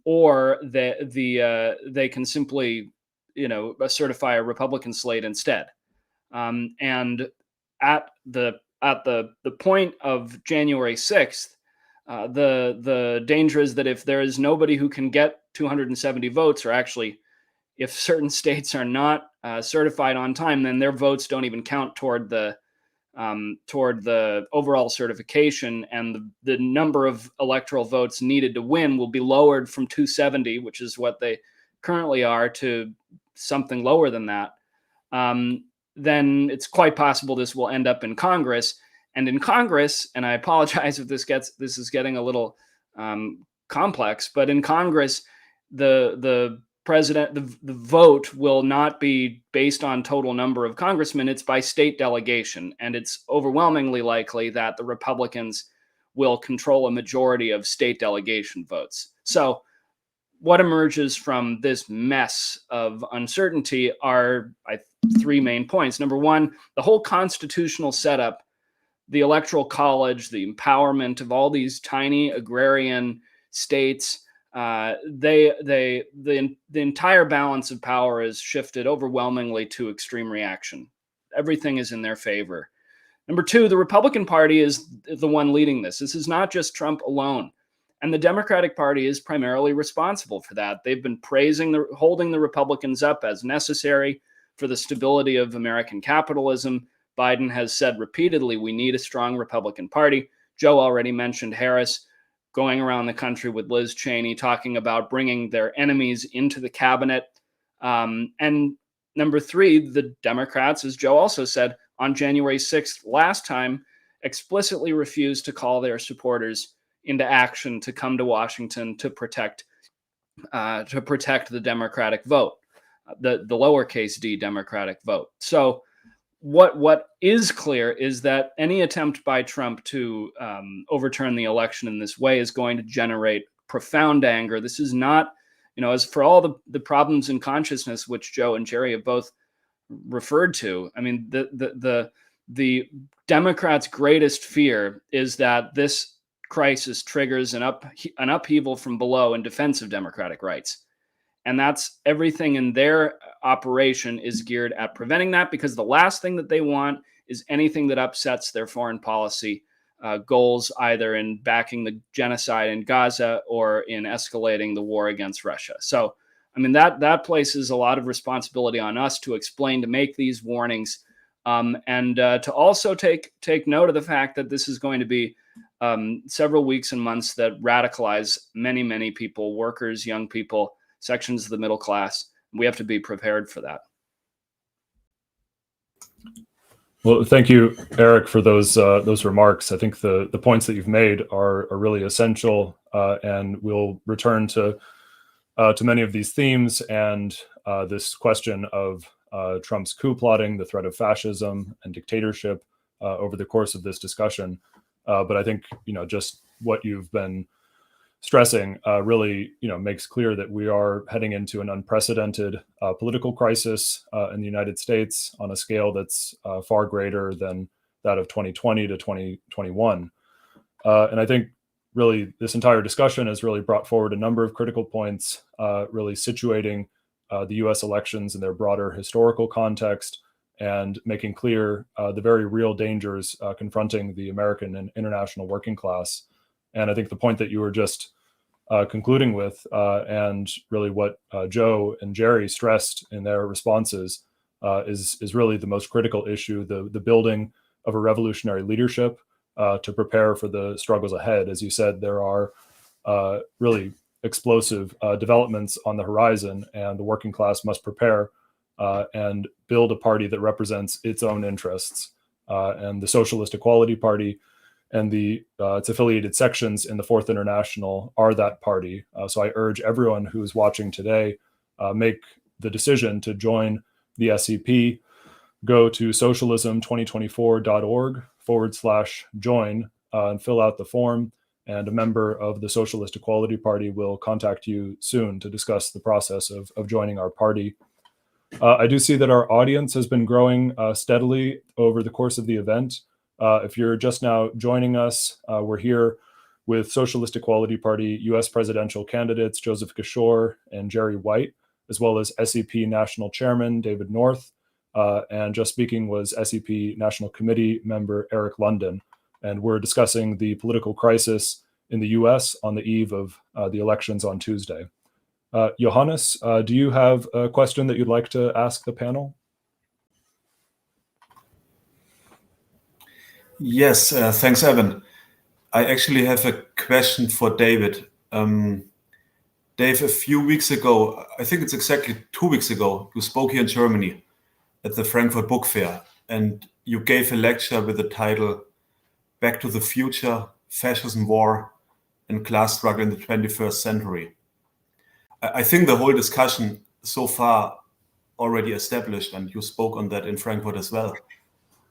or they can simply, certify a Republican slate instead. And at the point of January 6th, the danger is that if there is nobody who can get 270 votes, or actually if certain states are not certified on time, then their votes don't even count toward the overall certification, and the number of electoral votes needed to win will be lowered from 270, which is what they currently are, to something lower than that. Then it's quite possible this will end up in Congress. And in Congress, and I apologize if this is getting a little complex, but in Congress, the vote will not be based on total number of congressmen. It's by state delegation, and it's overwhelmingly likely that the Republicans will control a majority of state delegation votes. So what emerges from this mess of uncertainty are 3 main points. Number one, the whole constitutional setup, the Electoral College, the empowerment of all these tiny agrarian states, the entire balance of power is shifted overwhelmingly to extreme reaction. Everything is in their favor. Number two, the Republican Party is the one leading this. This is not just Trump alone. And the Democratic Party is primarily responsible for that. They've been holding the Republicans up as necessary for the stability of American capitalism. Biden has said repeatedly, we need a strong Republican Party. Joe already mentioned Harris going around the country with Liz Cheney, talking about bringing their enemies into the cabinet. And number three, the Democrats, as Joe also said, on January 6th last time, explicitly refused to call their supporters into action to come to Washington to protect the Democratic vote, the lowercase d Democratic vote. So what is clear is that any attempt by Trump to overturn the election in this way is going to generate profound anger. This is not, as for all the problems in consciousness, which Joe and Jerry have both referred to. I mean, the Democrats' greatest fear is that this crisis triggers an upheaval from below in defense of democratic rights. And that's everything in their operation is geared at preventing that, because the last thing that they want is anything that upsets their foreign policy goals, either in backing the genocide in Gaza or in escalating the war against Russia. So, I mean, that places a lot of responsibility on us to explain, to make these warnings, and to also take note of the fact that this is going to be several weeks and months that radicalize many, many people, workers, young people, sections of the middle class. We have to be prepared for that. Well, thank you, Eric, for those remarks. I think the points that you've made are really essential, and we'll return to many of these themes and this question of Trump's coup plotting, the threat of fascism and dictatorship over the course of this discussion. But I think just what you've been stressing really makes clear that we are heading into an unprecedented political crisis in the United States on a scale that's far greater than that of 2020 to 2021. And I think really this entire discussion has really brought forward a number of critical points, really situating the US elections in their broader historical context and making clear the very real dangers confronting the American and international working class. And I think the point that you were just concluding with, and really what Joe and Jerry stressed in their responses, is really the most critical issue, the building of a revolutionary leadership to prepare for the struggles ahead. As you said, there are really explosive developments on the horizon, and the working class must prepare and build a party that represents its own interests. And the Socialist Equality Party and its affiliated sections in the Fourth International are that party. So I urge everyone who is watching today, make the decision to join the SEP. Go to socialism2024.org/join and fill out the form. And a member of the Socialist Equality Party will contact you soon to discuss the process of joining our party. I do see that our audience has been growing steadily over the course of the event. If you're just now joining us, we're here with Socialist Equality Party US presidential candidates Joseph Kishore and Jerry White, as well as SEP National Chairman David North, and just speaking was SEP National Committee member Eric London. And we're discussing the political crisis in the US on the eve of the elections on Tuesday. Johannes, do you have a question that you'd like to ask the panel? Yes, thanks, Evan. I actually have a question for David. Dave, a few weeks ago, I think it's exactly 2 weeks ago, you spoke here in Germany at the Frankfurt Book Fair, and you gave a lecture with the title Back to the Future, Fascism, War, and Class Struggle in the 21st Century. I think the whole discussion so far already established, and you spoke on that in Frankfurt as well,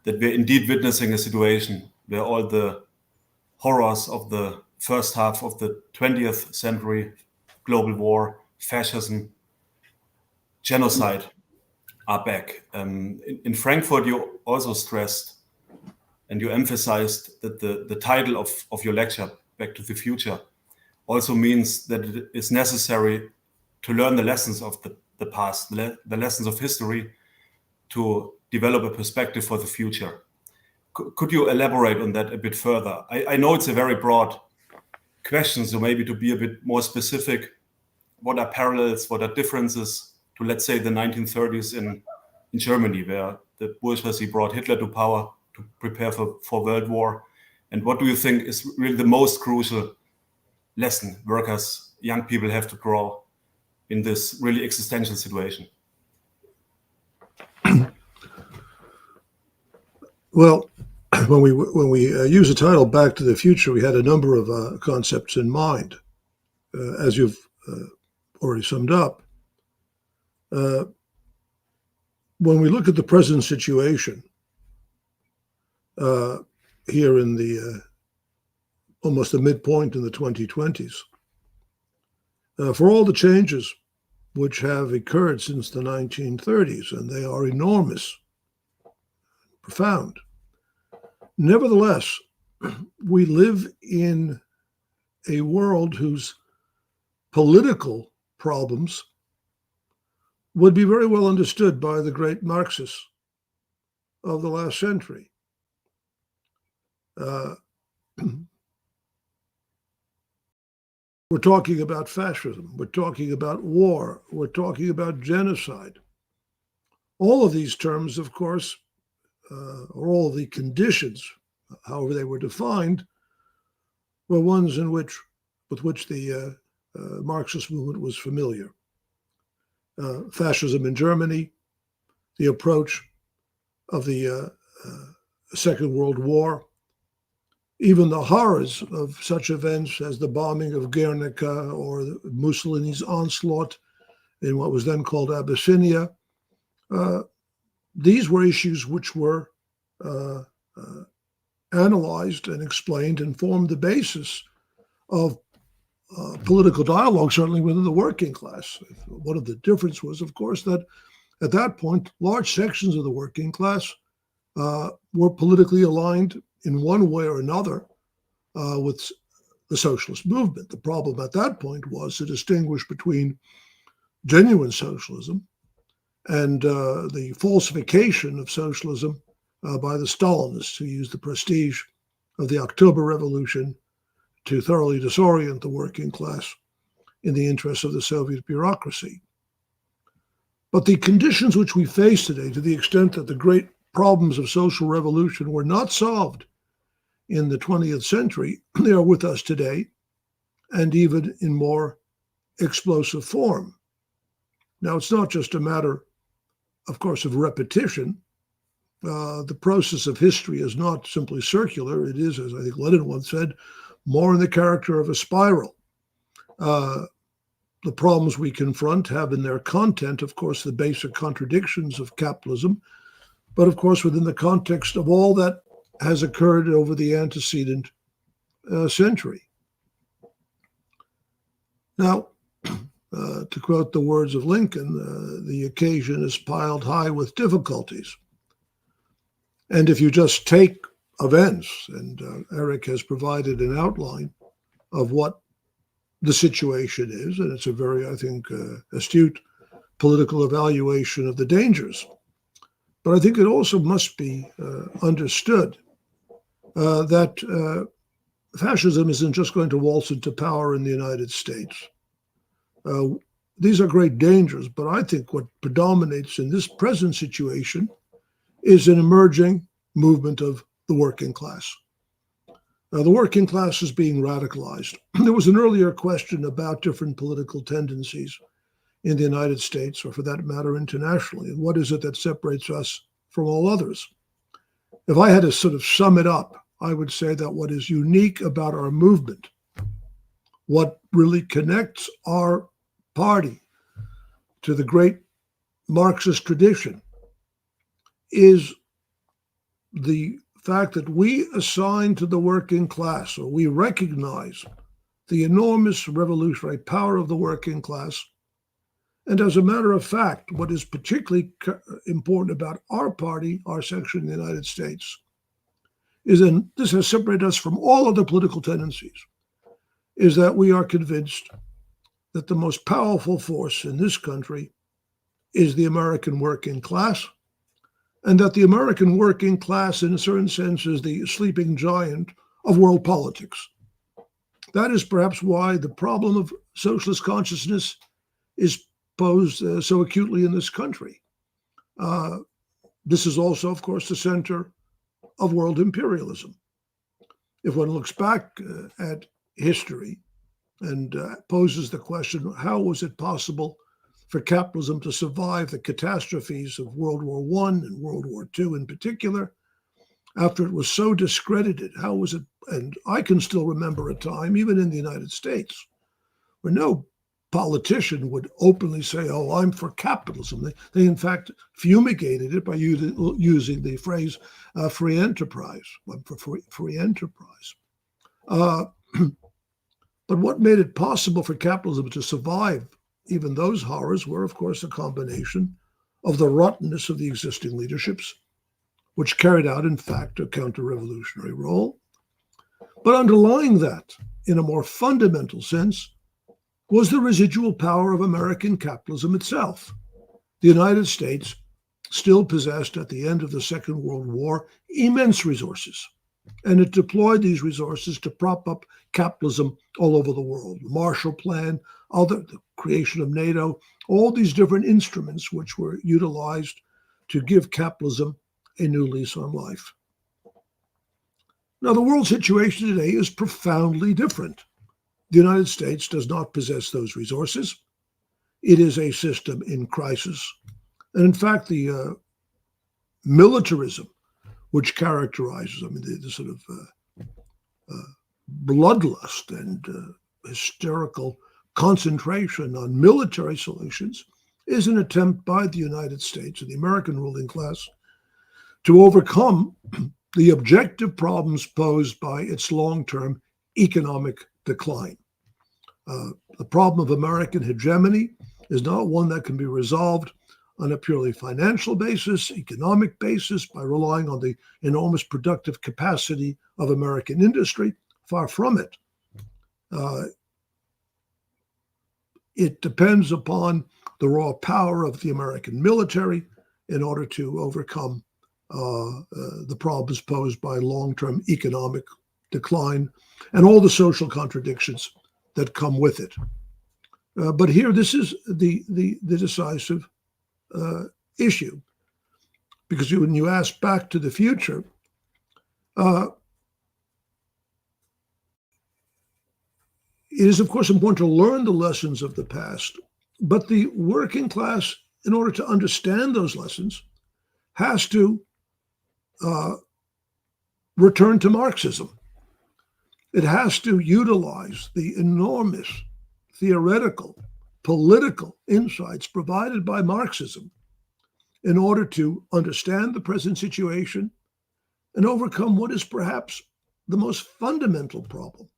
that we're indeed witnessing a situation where all the horrors of the first half of the 20th century, global war, fascism, genocide, are back. In Frankfurt, you also stressed and you emphasized that the title of your lecture, Back to the Future, also means that it is necessary to learn the lessons of the past, the lessons of history, to develop a perspective for the future. Could you elaborate on that a bit further? I know it's a very broad question, so maybe to be a bit more specific, what are parallels, what are differences to, let's say, the 1930s in Germany, where the bourgeoisie brought Hitler to power to prepare for World War? And what do you think is really the most crucial lesson workers, young people have to draw in this really existential situation? Well, when we use the title "Back to the Future," we had a number of concepts in mind, as you've already summed up. When we look at the present situation, here in the almost the midpoint in the 2020s. For all the changes which have occurred since the 1930s, and they are enormous, profound. Nevertheless, we live in a world whose political problems would be very well understood by the great Marxists of the last century. We're talking about fascism. We're talking about war. We're talking about genocide. All of these terms, of course, or all the conditions, however they were defined, were ones with which the Marxist movement was familiar. Fascism in Germany, the approach of the Second World War, even the horrors of such events as the bombing of Guernica or Mussolini's onslaught in what was then called Abyssinia. These were issues which were analyzed and explained and formed the basis of political dialogue, certainly within the working class. One of the differences was, of course, that at that point, large sections of the working class were politically aligned in one way or another with the socialist movement. The problem at that point was to distinguish between genuine socialism and the falsification of socialism by the Stalinists, who used the prestige of the October Revolution to thoroughly disorient the working class in the interests of the Soviet bureaucracy. But the conditions which we face today, to the extent that the great problems of social revolution were not solved in the 20th century, they are with us today, and even in more explosive form. Now, it's not just a matter, of course, of repetition. The process of history is not simply circular. It is, as I think Lenin once said, more in the character of a spiral. The problems we confront have in their content, of course, the basic contradictions of capitalism, but of course, within the context of all that has occurred over the antecedent century. Now, to quote the words of Lincoln, the occasion is piled high with difficulties. And if you just take events, and Eric has provided an outline of what the situation is, and it's a very, I think, astute political evaluation of the dangers. But I think it also must be understood that fascism isn't just going to waltz into power in the United States. These are great dangers, but I think what predominates in this present situation is an emerging movement of the working class. The working class is being radicalized. There was an earlier question about different political tendencies in the United States, or for that matter, internationally, and what is it that separates us from all others? If I had to sort of sum it up, I would say that what is unique about our movement, what really connects our party to the great Marxist tradition, is the fact that we assign to the working class, or we recognize the enormous revolutionary power of the working class. And as a matter of fact, what is particularly important about our party, our section in the United States, is, and this has separated us from all other political tendencies, is that we are convinced that the most powerful force in this country is the American working class, and that the American working class, in a certain sense, is the sleeping giant of world politics. That is perhaps why the problem of socialist consciousness is posed so acutely in this country. This is also, of course, the center of world imperialism. If one looks back at history and poses the question, how was it possible for capitalism to survive the catastrophes of World War I and World War II in particular, after it was so discredited? How was it? And I can still remember a time, even in the United States, where no politician would openly say, "Oh, I'm for capitalism." They in fact fumigated it by using the phrase "free enterprise." I'm for free enterprise. But what made it possible for capitalism to survive even those horrors were, of course, a combination of the rottenness of the existing leaderships, which carried out, in fact, a counter-revolutionary role. But underlying that, in a more fundamental sense, was the residual power of American capitalism itself. The United States still possessed, at the end of the Second World War, immense resources, and it deployed these resources to prop up capitalism all over the world. The Marshall Plan, the creation of NATO, all these different instruments which were utilized to give capitalism a new lease on life. Now, the world situation today is profoundly different. The United States does not possess those resources. It is a system in crisis. And in fact, the militarism which characterizes, the sort of bloodlust and hysterical concentration on military solutions is an attempt by the United States and the American ruling class to overcome the objective problems posed by its long-term economic decline. The problem of American hegemony is not one that can be resolved on a purely financial basis, economic basis, by relying on the enormous productive capacity of American industry. Far from it. It depends upon the raw power of the American military in order to overcome the problems posed by long-term economic decline and all the social contradictions that come with it. But here, this is the decisive issue, because when you ask back to the future, it is, of course, important to learn the lessons of the past, but the working class, in order to understand those lessons, has to return to Marxism. It has to utilize the enormous theoretical, political insights provided by Marxism in order to understand the present situation and overcome what is perhaps the most fundamental problem.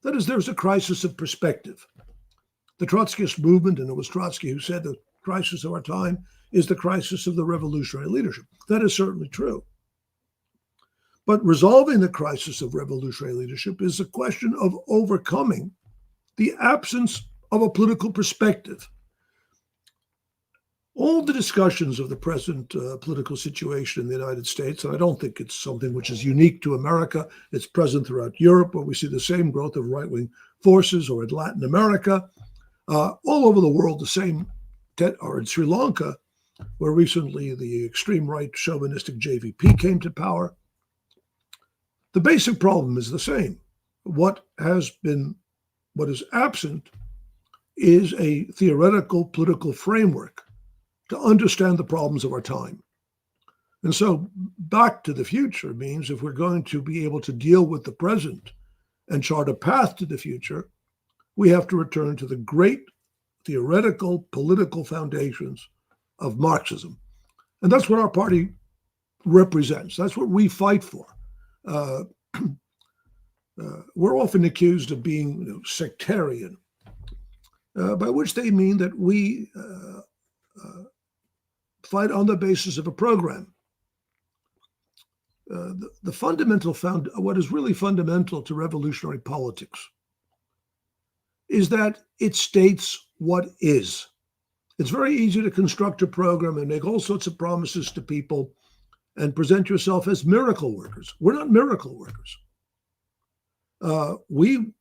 That is, there's a crisis of perspective. The Trotskyist movement, and it was Trotsky who said the crisis of our time is the crisis of the revolutionary leadership. That is certainly true. But resolving the crisis of revolutionary leadership is a question of overcoming the absence of a political perspective. All the discussions of the present political situation in the United States, and I don't think it's something which is unique to America, it's present throughout Europe, where we see the same growth of right-wing forces, or in Latin America, all over the world, the same, or in Sri Lanka, where recently the extreme right chauvinistic JVP came to power. The basic problem is the same. What is absent is a theoretical political framework to understand the problems of our time. And so back to the future means, if we're going to be able to deal with the present and chart a path to the future, we have to return to the great theoretical political foundations of Marxism. And that's what our party represents. That's what we fight for. We're often accused of being sectarian, by which they mean that we fight on the basis of a program. The fundamental what is really fundamental to revolutionary politics is that it states what is. It's very easy to construct a program and make all sorts of promises to people and present yourself as miracle workers. We're not miracle workers. We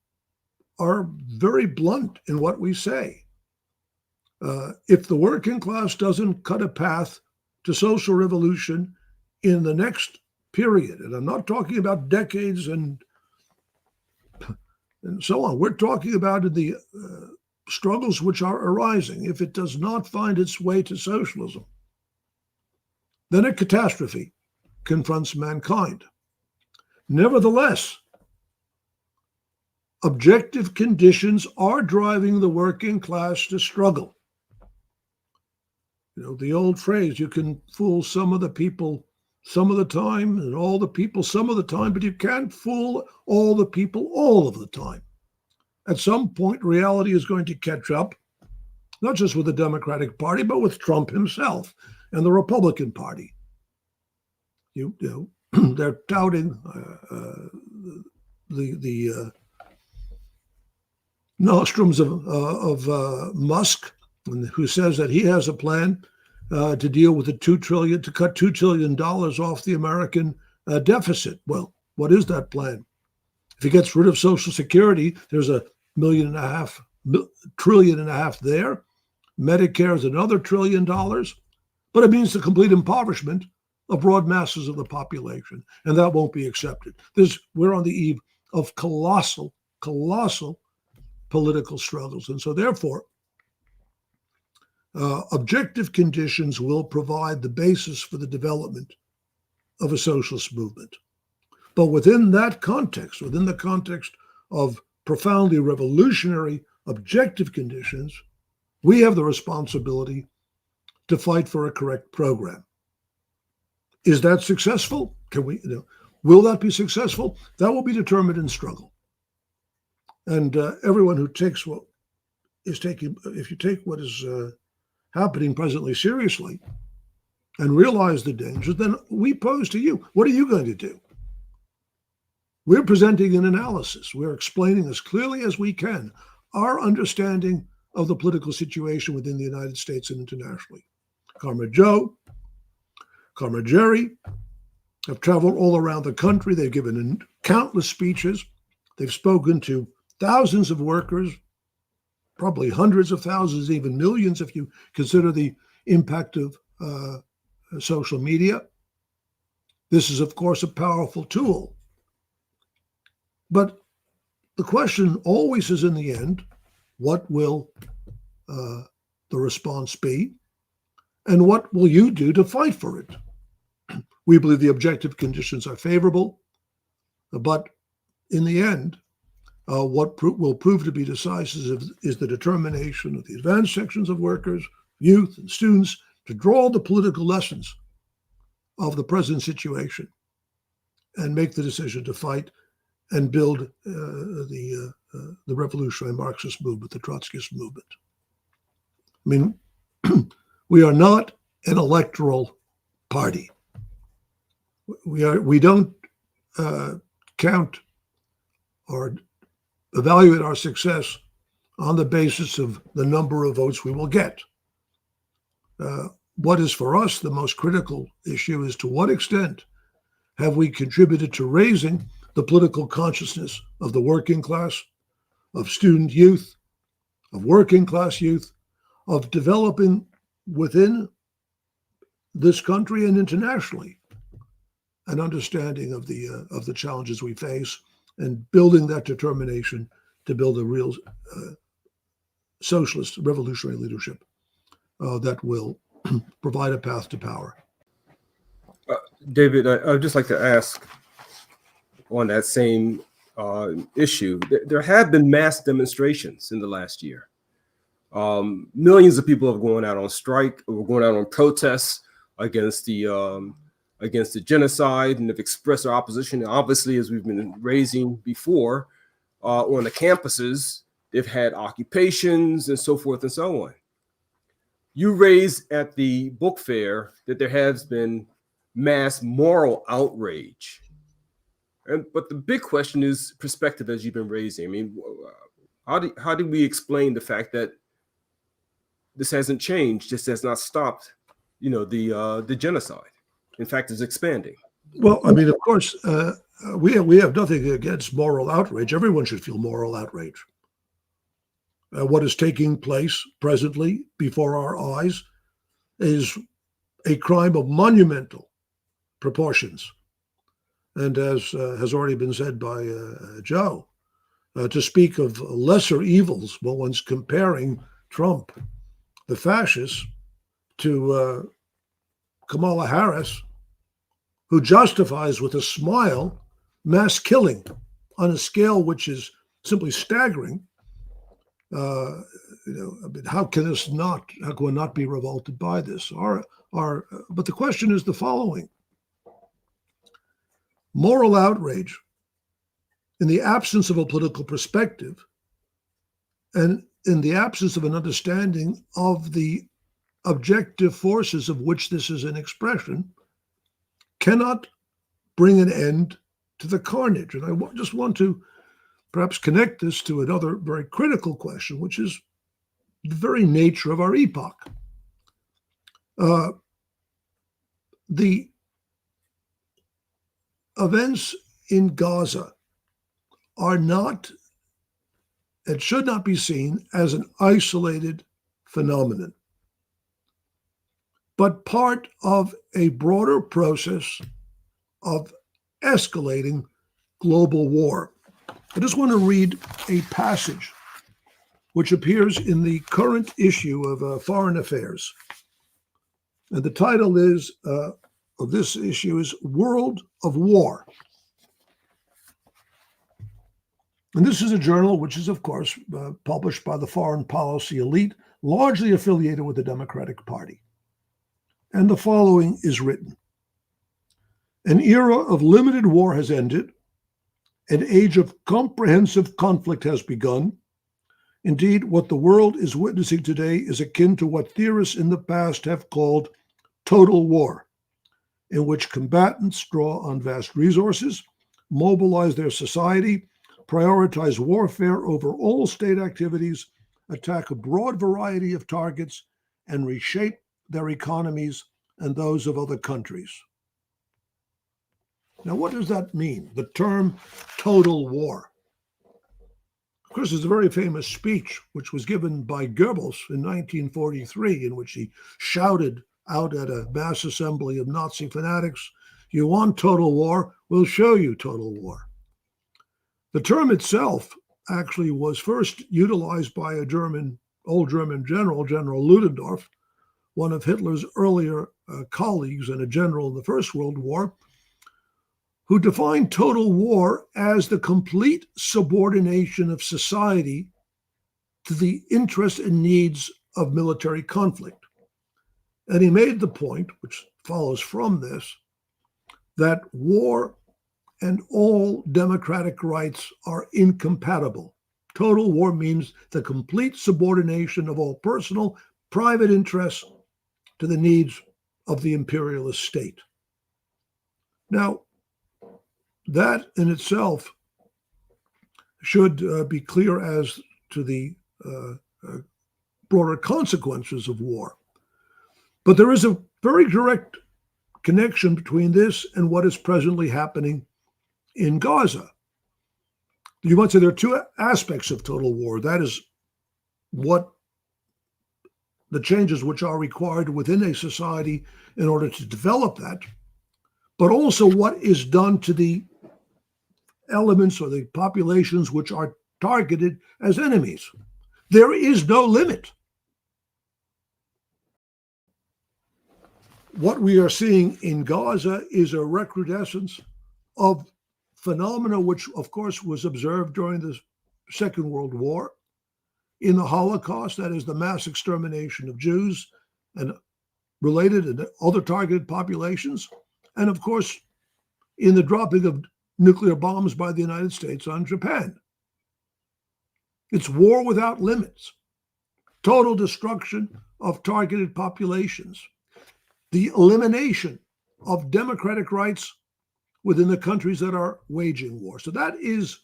are very blunt in what we say. If the working class doesn't cut a path to social revolution in the next period, and I'm not talking about decades and so on, we're talking about the struggles which are arising. If it does not find its way to socialism, then a catastrophe confronts mankind. Nevertheless, objective conditions are driving the working class to struggle. You know, the old phrase, you can fool some of the people some of the time and all the people some of the time, but you can't fool all the people all of the time. At some point, reality is going to catch up, not just with the Democratic Party, but with Trump himself and the Republican Party. You know, they're touting the nostrums of Musk, who says that he has a plan to deal with the to cut $2 trillion off the American deficit. Well, what is that plan? If he gets rid of Social Security, there's $1.5 trillion there. Medicare is another $1 trillion, but it means the complete impoverishment of broad masses of the population, and that won't be accepted. We're on the eve of colossal political struggles, and so therefore, objective conditions will provide the basis for the development of a socialist movement. But within that context, within the context of profoundly revolutionary objective conditions, we have the responsibility to fight for a correct program. Is that successful? Will that be successful? That will be determined in struggle. And everyone who takes if you take what is happening presently seriously and realize the dangers, then we pose to you, what are you going to do? We're presenting an analysis. We're explaining as clearly as we can our understanding of the political situation within the United States and internationally. Comrade Joe, Comrade Jerry have traveled all around the country. They've given countless speeches. They've spoken to thousands of workers, probably hundreds of thousands, even millions if you consider the impact of social media. This is, of course, a powerful tool. But the question always is, in the end, what will the response be? And what will you do to fight for it? We believe the objective conditions are favorable, but in the end, what will prove to be decisive is the determination of the advanced sections of workers, youth, and students to draw the political lessons of the present situation and make the decision to fight and build the revolutionary Marxist movement, the Trotskyist movement. I mean, we are not an electoral party. We don't count or evaluate our success on the basis of the number of votes we will get. What is for us the most critical issue is to what extent have we contributed to raising the political consciousness of the working class, of student youth, of working class youth, of developing within this country and internationally an understanding of the challenges we face and building that determination to build a real socialist revolutionary leadership that will provide a path to power. David, I'd just like to ask on that same issue. There have been mass demonstrations in the last year. Millions of people have gone out on strike, or going out on protests against the genocide, and have expressed their opposition. Obviously, as we've been raising before, on the campuses, they've had occupations and so forth and so on. You raised at the book fair that there has been mass moral outrage. But the big question is perspective, as you've been raising. I mean, how do we explain the fact that this hasn't changed, this has not stopped, the genocide? In fact, it's expanding. Well, I mean, of course, we have nothing against moral outrage. Everyone should feel moral outrage. What is taking place presently before our eyes is a crime of monumental proportions. And as has already been said by Joe, to speak of lesser evils, well, one's comparing Trump, the fascist, to Kamala Harris, who justifies with a smile mass killing on a scale which is simply staggering. How can one not be revolted by this? But the question is the following: moral outrage in the absence of a political perspective and in the absence of an understanding of the objective forces of which this is an expression cannot bring an end to the carnage. And I just want to perhaps connect this to another very critical question, which is the very nature of our epoch. The events in Gaza are not and should not be seen as an isolated phenomenon, but part of a broader process of escalating global war. I just want to read a passage which appears in the current issue of Foreign Affairs. And the title of this issue is World of War. And this is a journal which is, of course, published by the foreign policy elite, largely affiliated with the Democratic Party. And the following is written: an era of limited war has ended. An age of comprehensive conflict has begun. Indeed, what the world is witnessing today is akin to what theorists in the past have called total war, in which combatants draw on vast resources, mobilize their society, prioritize warfare over all state activities, attack a broad variety of targets, and reshape their economies and those of other countries. Now, what does that mean, the term total war? Of course, there's a very famous speech which was given by Goebbels in 1943, in which he shouted out at a mass assembly of Nazi fanatics, "You want total war? We'll show you total war." The term itself actually was first utilized by a old German general, General Ludendorff, one of Hitler's earlier colleagues and a general in the First World War, who defined total war as the complete subordination of society to the interests and needs of military conflict. And he made the point, which follows from this, that war and all democratic rights are incompatible. Total war means the complete subordination of all personal, private interests to the needs of the imperialist state. Now, that in itself should be clear as to the broader consequences of war. But there is a very direct connection between this and what is presently happening in Gaza. You might say there are two aspects of total war. That is what the changes which are required within a society in order to develop that, but also what is done to the elements or the populations which are targeted as enemies. There is no limit. What we are seeing in Gaza is a recrudescence of phenomena which, of course, was observed during the Second World War, in the Holocaust, that is the mass extermination of Jews and related and other targeted populations, and of course, in the dropping of nuclear bombs by the United States on Japan. It's war without limits, total destruction of targeted populations, the elimination of democratic rights within the countries that are waging war. So that is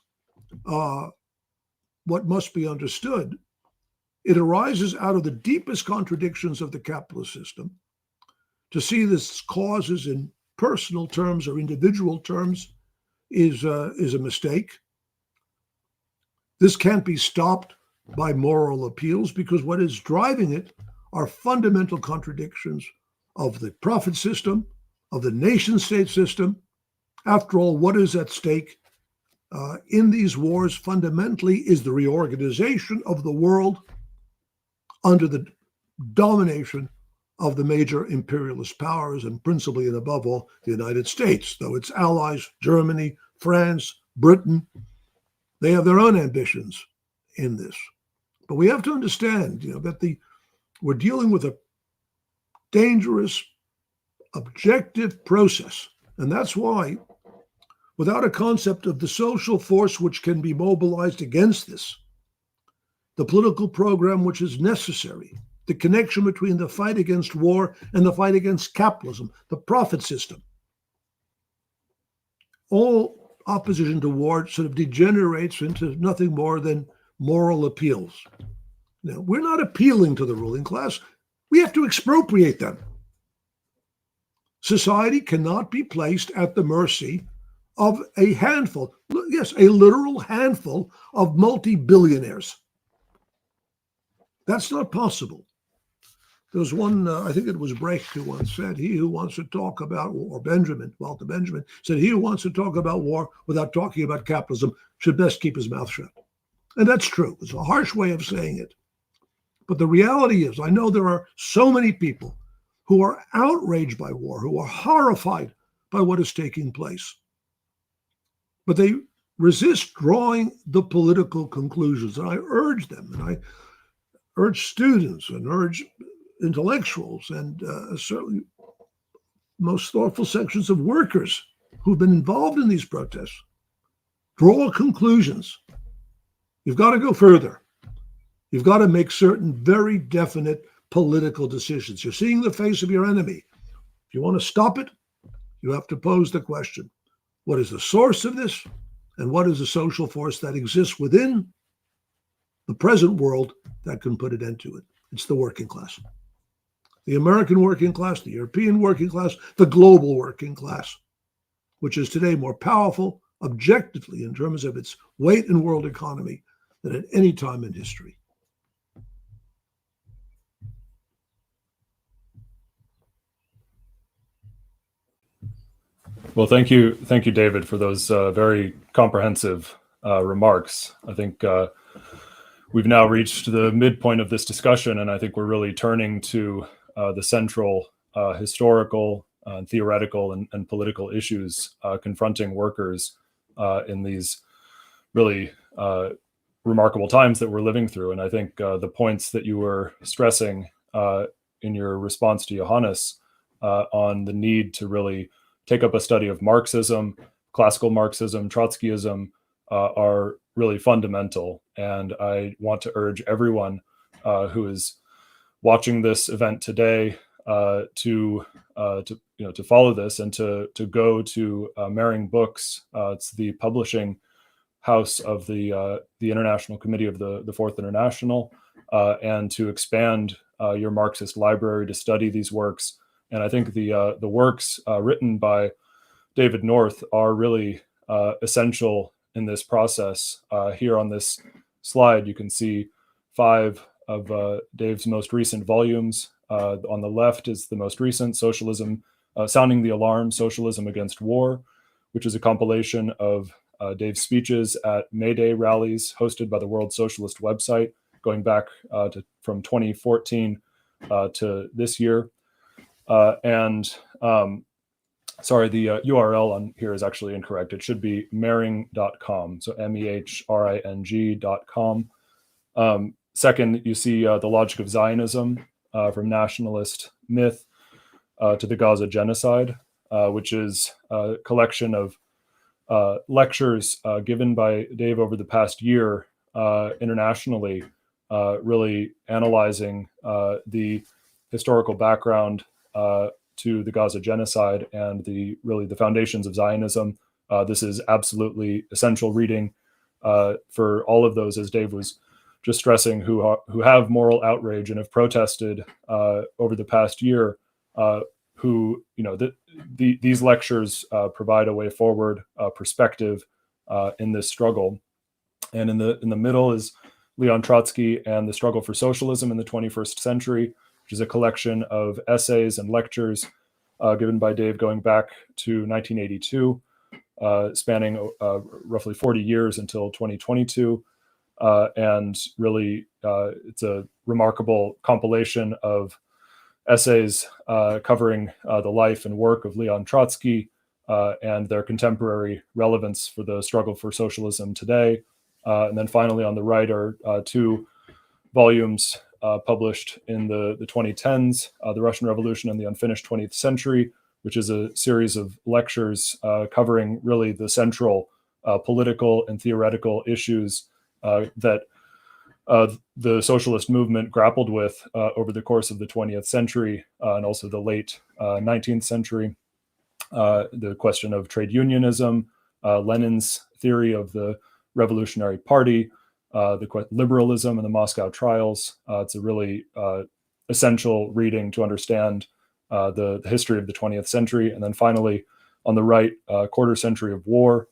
what must be understood. It arises out of the deepest contradictions of the capitalist system. To see this causes in personal terms or individual terms is a mistake. This can't be stopped by moral appeals, because what is driving it are fundamental contradictions of the profit system, of the nation state system. After all, what is at stake in these wars fundamentally is the reorganization of the world under the domination of the major imperialist powers, and principally and above all, the United States, though its allies, Germany, France, Britain, They have their own ambitions in this. But we have to understand, that we're dealing with a dangerous, objective process. And that's why, without a concept of the social force which can be mobilized against this, the political program which is necessary, the connection between the fight against war and the fight against capitalism, the profit system, all opposition to war sort of degenerates into nothing more than moral appeals. Now, we're not appealing to the ruling class. We have to expropriate them. Society cannot be placed at the mercy of a handful, yes, a literal handful of multi-billionaires. That's not possible. There was one, I think it was Brink, who once said, he who wants to talk about, or Walter Benjamin, said, he who wants to talk about war without talking about capitalism should best keep his mouth shut. And that's true. It's a harsh way of saying it. But the reality is, I know there are so many people who are outraged by war, who are horrified by what is taking place. But they resist drawing the political conclusions. And I urge them, and I urge students and urge intellectuals and certainly most thoughtful sections of workers who've been involved in these protests, draw conclusions. You've got to go further. You've got to make certain very definite political decisions. You're seeing the face of your enemy. If you want to stop it, you have to pose the question, what is the source of this? And what is the social force that exists within the present world that can put an end to it? It's the working class. The American working class, the European working class, the global working class, which is today more powerful objectively in terms of its weight in world economy than at any time in history. Well, thank you, David, for those very comprehensive remarks. I think we've now reached the midpoint of this discussion, and I think we're really turning to the central historical, theoretical, and political issues confronting workers in these really remarkable times that we're living through. And I think the points that you were stressing in your response to Johannes on the need to really take up a study of Marxism, classical Marxism, Trotskyism are really fundamental. And I want to urge everyone who is watching this event today to follow this and to go to Mering Books. It's the publishing house of the International Committee of the Fourth International, and to expand your Marxist library to study these works. And I think the works written by David North are really essential in this process. Here on this slide, you can see 5 of Dave's most recent volumes. On the left is the most recent, Socialism, Sounding the Alarm, Socialism Against War, which is a compilation of Dave's speeches at May Day rallies hosted by the World Socialist website, going back from 2014 to this year. Sorry, the URL on here is actually incorrect. It should be mehring.com. So mehring.com. Second, you see the logic of Zionism, from nationalist myth to the Gaza genocide, which is a collection of lectures given by Dave over the past year internationally, really analyzing the historical background to the Gaza genocide and the foundations of Zionism. This is absolutely essential reading for all of those, as Dave was just stressing, who have moral outrage and have protested over the past year. These lectures provide a way forward, perspective in this struggle. And in the middle is Leon Trotsky and the Struggle for Socialism in the 21st Century, which is a collection of essays and lectures given by Dave going back to 1982, spanning roughly 40 years until 2022. And really, it's a remarkable compilation of essays covering the life and work of Leon Trotsky and their contemporary relevance for the struggle for socialism today. And then finally on the right are two volumes published in the 2010s, The Russian Revolution and the Unfinished 20th Century, which is a series of lectures covering really the central political and theoretical issues that the socialist movement grappled with over the course of the 20th century and also the late 19th century. The question of trade unionism, Lenin's theory of the Revolutionary Party, the liberalism and the Moscow trials. It's a really essential reading to understand the history of the 20th century. And then finally, on the right, Quarter Century of War,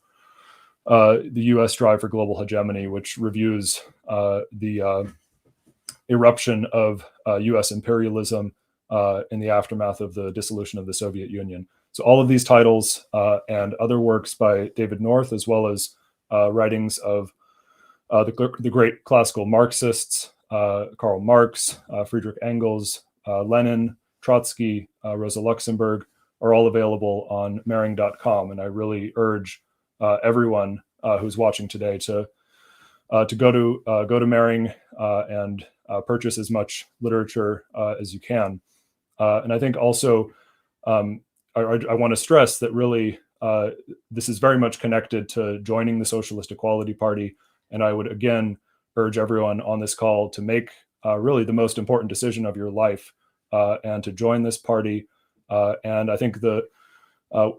the US Drive for Global Hegemony, which reviews the eruption of US imperialism in the aftermath of the dissolution of the Soviet Union. So all of these titles and other works by David North, as well as writings of the great classical Marxists, Karl Marx, Friedrich Engels, Lenin, Trotsky, Rosa Luxemburg, are all available on Mehring.com. And I really urge everyone who's watching today to go to Mehring and purchase as much literature as you can. And I think also I want to stress that really this is very much connected to joining the Socialist Equality Party. And I would again urge everyone on this call to make really the most important decision of your life and to join this party. And I think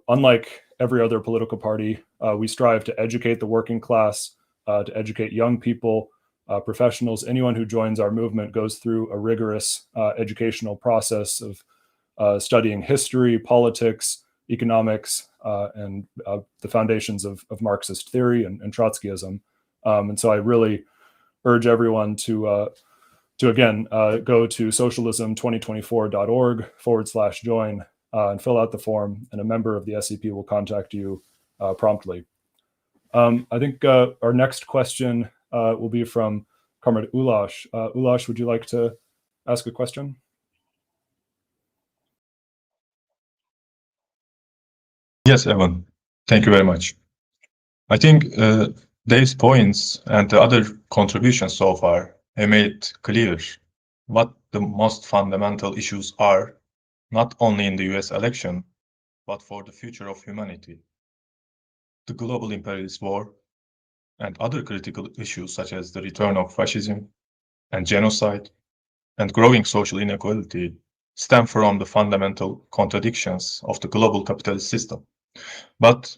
unlike every other political party, we strive to educate the working class, to educate young people, professionals. Anyone who joins our movement goes through a rigorous educational process of studying history, politics, economics, and the foundations of Marxist theory and Trotskyism. And so I really urge everyone to again, go to socialism2024.org/join and fill out the form, and a member of the SEP will contact you promptly. I think our next question will be from Comrade Ulash. Ulash, would you like to ask a question? Yes, Evan. Thank you very much. I think Dave's points and the other contributions so far have made clear what the most fundamental issues are, not only in the US election, but for the future of humanity. The global imperialist war and other critical issues such as the return of fascism and genocide and growing social inequality stem from the fundamental contradictions of the global capitalist system. But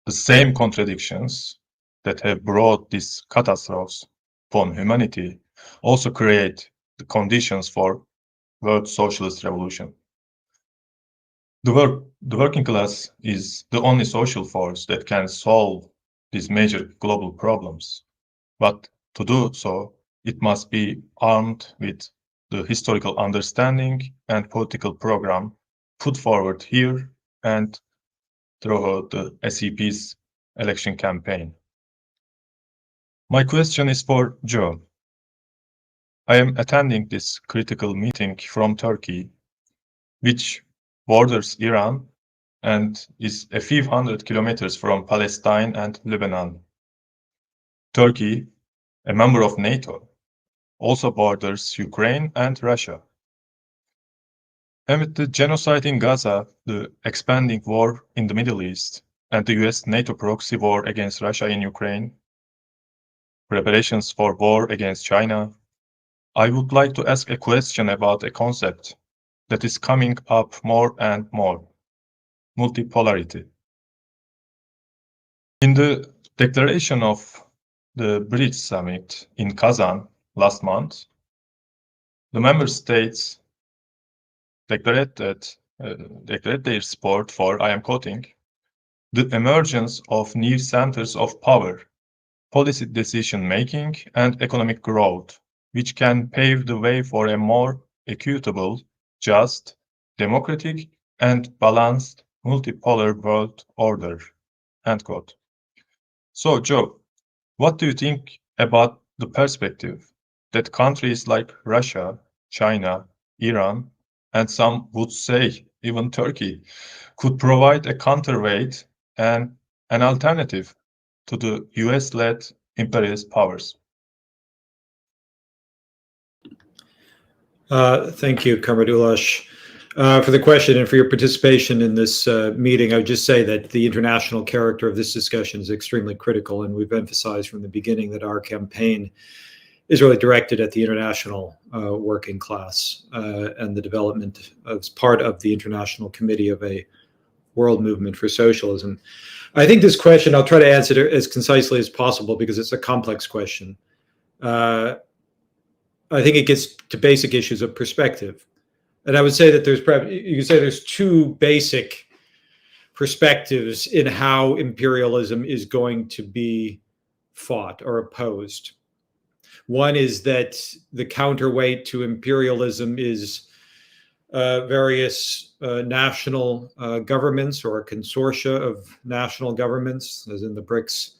the same contradictions that have brought these catastrophes upon humanity also create the conditions for world socialist revolution. The working class is the only social force that can solve these major global problems. But to do so, it must be armed with the historical understanding and political program put forward here and throughout the SEP's election campaign. My question is for Joe. I am attending this critical meeting from Turkey, which borders Iran and is a few hundred kilometers from Palestine and Lebanon. Turkey, a member of NATO, also borders Ukraine and Russia. Amid the genocide in Gaza, the expanding war in the Middle East, and the US-NATO proxy war against Russia in Ukraine, preparations for war against China, I would like to ask a question about a concept that is coming up more and more: multipolarity. In the declaration of the Bridge Summit in Kazan last month, the member states declared their support for, I am quoting, the emergence of new centers of power, policy decision-making, and economic growth, which can pave the way for a more equitable, just, democratic, and balanced multipolar world order, end quote. So, Joe, what do you think about the perspective that countries like Russia, China, Iran, and some would say even Turkey could provide a counterweight and an alternative to the US-led imperialist powers? Thank you, Comrade Ulash, for the question and for your participation in this meeting. I would just say that the international character of this discussion is extremely critical, and we've emphasized from the beginning that our campaign is really directed at the international working class and the development as part of the International Committee of a World Movement for Socialism. I think this question, I'll try to answer it as concisely as possible because it's a complex question. I think it gets to basic issues of perspective. And I would say that you could say there's two basic perspectives in how imperialism is going to be fought or opposed. One is that the counterweight to imperialism is various national governments or a consortia of national governments, as in the BRICS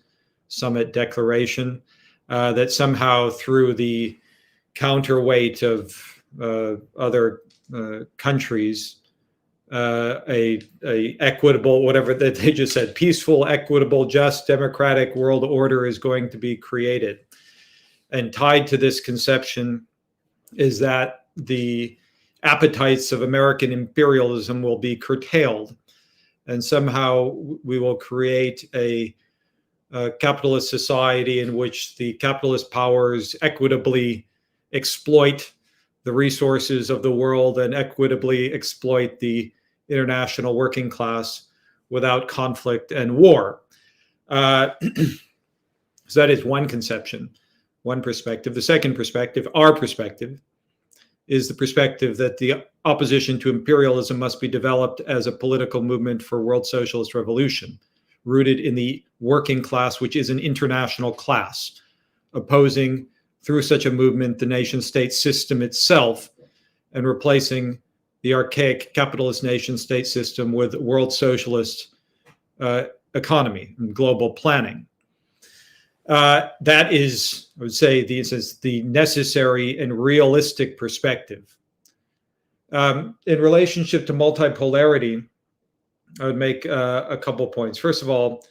Summit Declaration, that somehow through the counterweight of other countries, a equitable, whatever that they just said, peaceful, equitable, just, democratic world order is going to be created. And tied to this conception is that the appetites of American imperialism will be curtailed, and somehow we will create a capitalist society in which the capitalist powers equitably exploit the resources of the world and equitably exploit the international working class without conflict and war. So that is one conception, one perspective. The second perspective, our perspective, is the perspective that the opposition to imperialism must be developed as a political movement for world socialist revolution, rooted in the working class, which is an international class, opposing through such a movement the nation-state system itself and replacing the archaic capitalist nation-state system with world socialist economy and global planning. That is, I would say, the necessary and realistic perspective. In relationship to multipolarity, I would make a couple points. First of all,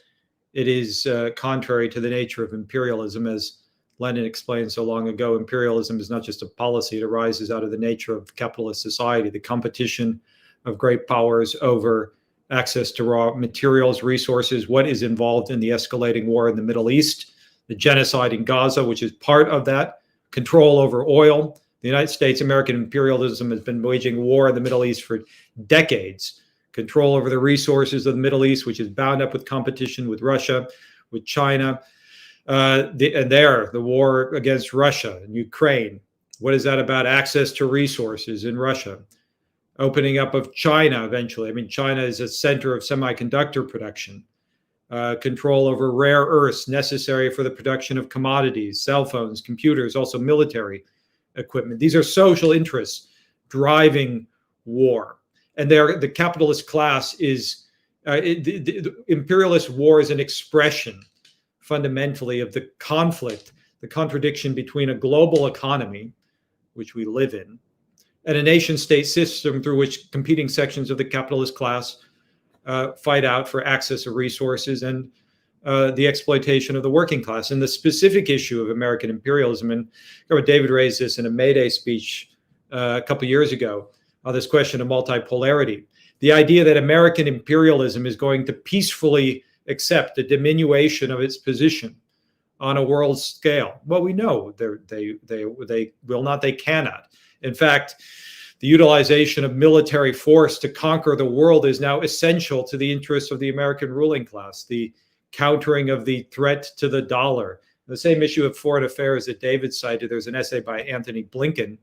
it is contrary to the nature of imperialism. As Lenin explained so long ago, imperialism is not just a policy, it arises out of the nature of capitalist society, the competition of great powers over access to raw materials, resources, what is involved in the escalating war in the Middle East, the genocide in Gaza, which is part of that, control over oil. The United States, American imperialism has been waging war in the Middle East for decades. Control over the resources of the Middle East, which is bound up with competition with Russia, with China, and the war against Russia and Ukraine. What is that about? Access to resources in Russia. Opening up of China eventually. I mean, China is a center of semiconductor production. Control over rare earths necessary for the production of commodities, cell phones, computers, also military equipment. These are social interests driving war. And the capitalist class is, the imperialist war is an expression fundamentally of the conflict, the contradiction between a global economy, which we live in, and a nation-state system through which competing sections of the capitalist class fight out for access to resources and the exploitation of the working class. And the specific issue of American imperialism, and David raised this in a May Day speech a couple of years ago, this question of multipolarity. The idea that American imperialism is going to peacefully accept the diminution of its position on a world scale. Well, we know they will not, they cannot. In fact, the utilization of military force to conquer the world is now essential to the interests of the American ruling class, the countering of the threat to the dollar. The same issue of foreign affairs that David cited, there's an essay by Antony Blinken,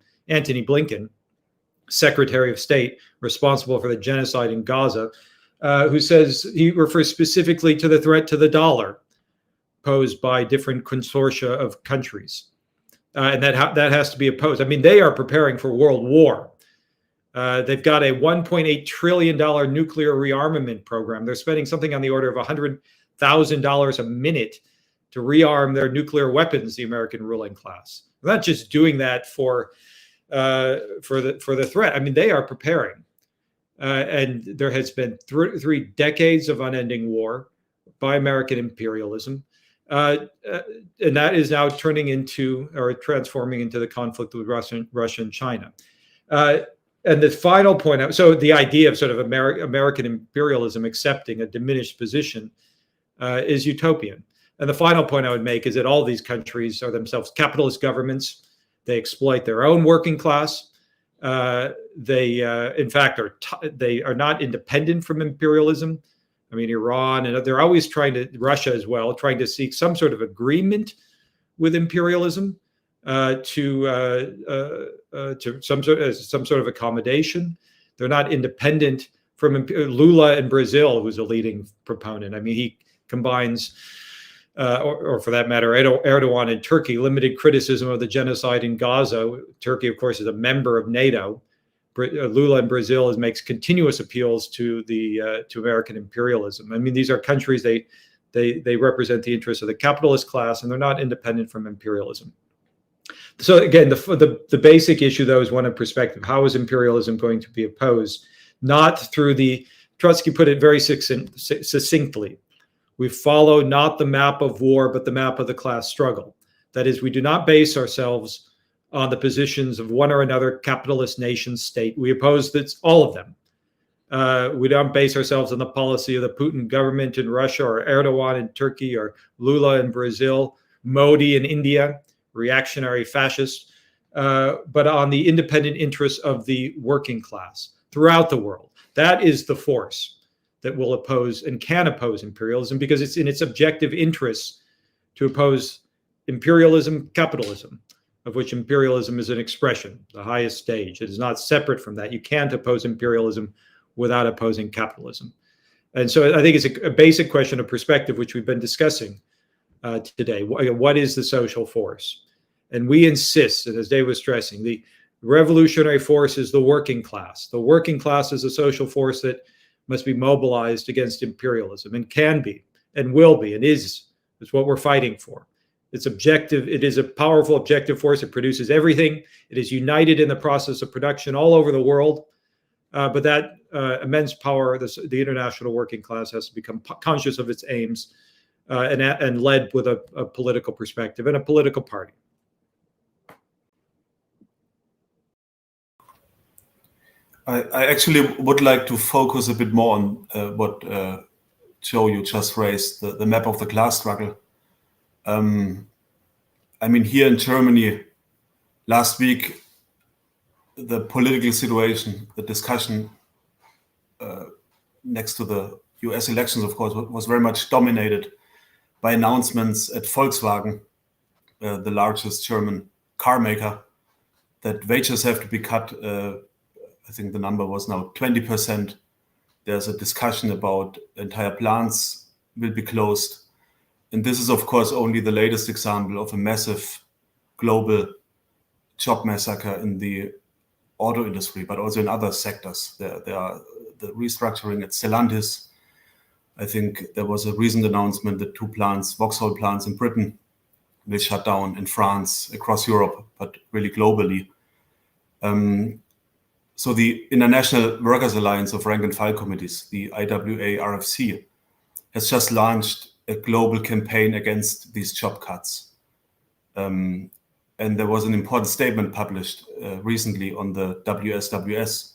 Secretary of State responsible for the genocide in Gaza, who says he refers specifically to the threat to the dollar posed by different consortia of countries. And that has to be opposed. I mean, they are preparing for world war. They've got a $1.8 trillion nuclear rearmament program. They're spending something on the order of $100,000 a minute to rearm their nuclear weapons, the American ruling class. They're not just doing that for the threat. I mean, they are preparing. And there has been three decades of unending war by American imperialism. And that is now turning into or transforming into the conflict with Russia and China. And the final point, so the idea of sort of American imperialism accepting a diminished position is utopian. And the final point I would make is that all these countries are themselves capitalist governments. They exploit their own working class. They, in fact, they are not independent from imperialism. I mean, Iran, and they're always trying to, Russia as well, trying to seek some sort of agreement with imperialism to some sort of accommodation. They're not independent from Lula in Brazil, who's a leading proponent. I mean, he combines, or for that matter, Erdogan in Turkey, limited criticism of the genocide in Gaza. Turkey, of course, is a member of NATO. Lula in Brazil makes continuous appeals to American imperialism. I mean, these are countries, they represent the interests of the capitalist class, and they're not independent from imperialism. So again, the basic issue, though, is one of perspective. How is imperialism going to be opposed? Not through Trotsky put it very succinctly. We follow not the map of war, but the map of the class struggle. That is, we do not base ourselves on the positions of one or another capitalist nation state. We oppose all of them. We don't base ourselves on the policy of the Putin government in Russia, or Erdogan in Turkey, or Lula in Brazil, Modi in India, reactionary fascist, but on the independent interests of the working class throughout the world. That is the force that will oppose and can oppose imperialism, because it's in its objective interests to oppose imperialism, capitalism, of which imperialism is an expression, the highest stage. It is not separate from that. You can't oppose imperialism without opposing capitalism. And so I think it's a basic question of perspective, which we've been discussing today. What is the social force? And we insist, and as Dave was stressing, the revolutionary force is the working class. The working class is a social force that must be mobilized against imperialism, and can be, and will be, and is what we're fighting for. It's objective. It is a powerful objective force. It produces everything. It is united in the process of production all over the world. But that immense power, the international working class, has to become conscious of its aims and led with a political perspective and a political party. I actually would like to focus a bit more on what Joe, you just raised, the map of the class struggle. I mean, here in Germany, last week, the political situation, the discussion next to the US elections, of course, was very much dominated by announcements at Volkswagen, the largest German car maker, that wages have to be cut. I think the number was now 20%. There's a discussion about entire plants will be closed. And this is, of course, only the latest example of a massive global job massacre in the auto industry, but also in other sectors. There are the restructuring at Stellantis. I think there was a recent announcement that 2 plants, Vauxhall plants in Britain, will shut down, in France, across Europe, but really globally. So the International Workers' Alliance of Rank and File Committees, the IWA-RFC, has just launched a global campaign against these job cuts. And there was an important statement published recently on the WSWS,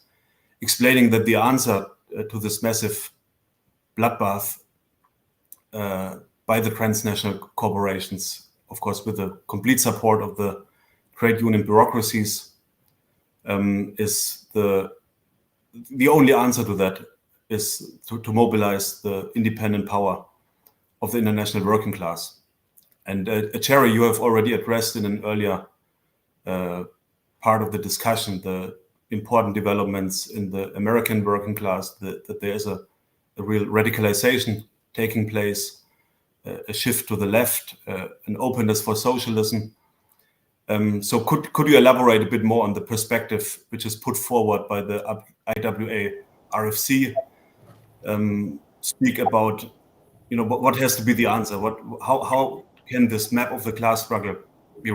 explaining that the answer to this massive bloodbath by the transnational corporations, of course, with the complete support of the trade union bureaucracies, is the only answer to that is to mobilize the independent power of the international working class. And Jerry, you have already addressed in an earlier part of the discussion the important developments in the American working class, that there is a real radicalization taking place, a shift to the left, an openness for socialism. So could you elaborate a bit more on the perspective which is put forward by the IWA-RFC? Speak about, what has to be the answer? How can this map of the class struggle be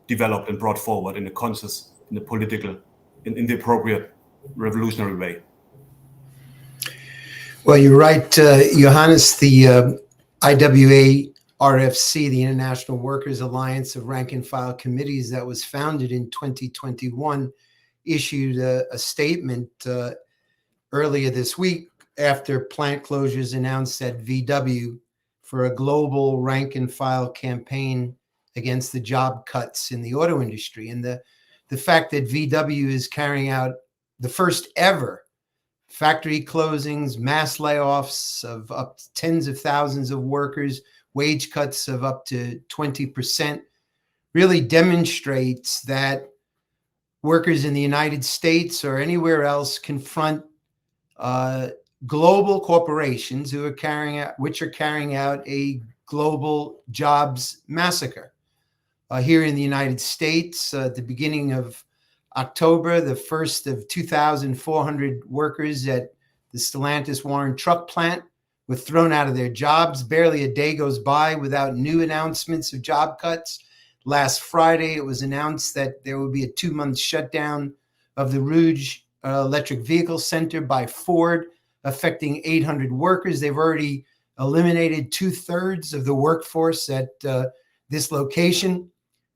developed and brought forward in a conscious, in a political, in the appropriate revolutionary way? Well, you're right, Johannes. The IWA RFC, the International Workers Alliance of Rank and File Committees, that was founded in 2021, issued a statement earlier this week after plant closures announced at VW for a global rank and file campaign against the job cuts in the auto industry. And the fact that VW is carrying out the first ever factory closings, mass layoffs of up to tens of thousands of workers, wage cuts of up to 20%, really demonstrates that workers in the United States or anywhere else confront global corporations which are carrying out a global jobs massacre. Here in the United States, at the beginning of October, the first of 2,400 workers at the Stellantis Warren truck plant were thrown out of their jobs. Barely a day goes by without new announcements of job cuts. Last Friday, it was announced that there would be a 2-month shutdown of the Rouge Electric Vehicle Center by Ford, affecting 800 workers. They've already eliminated 2/3 of the workforce at this location.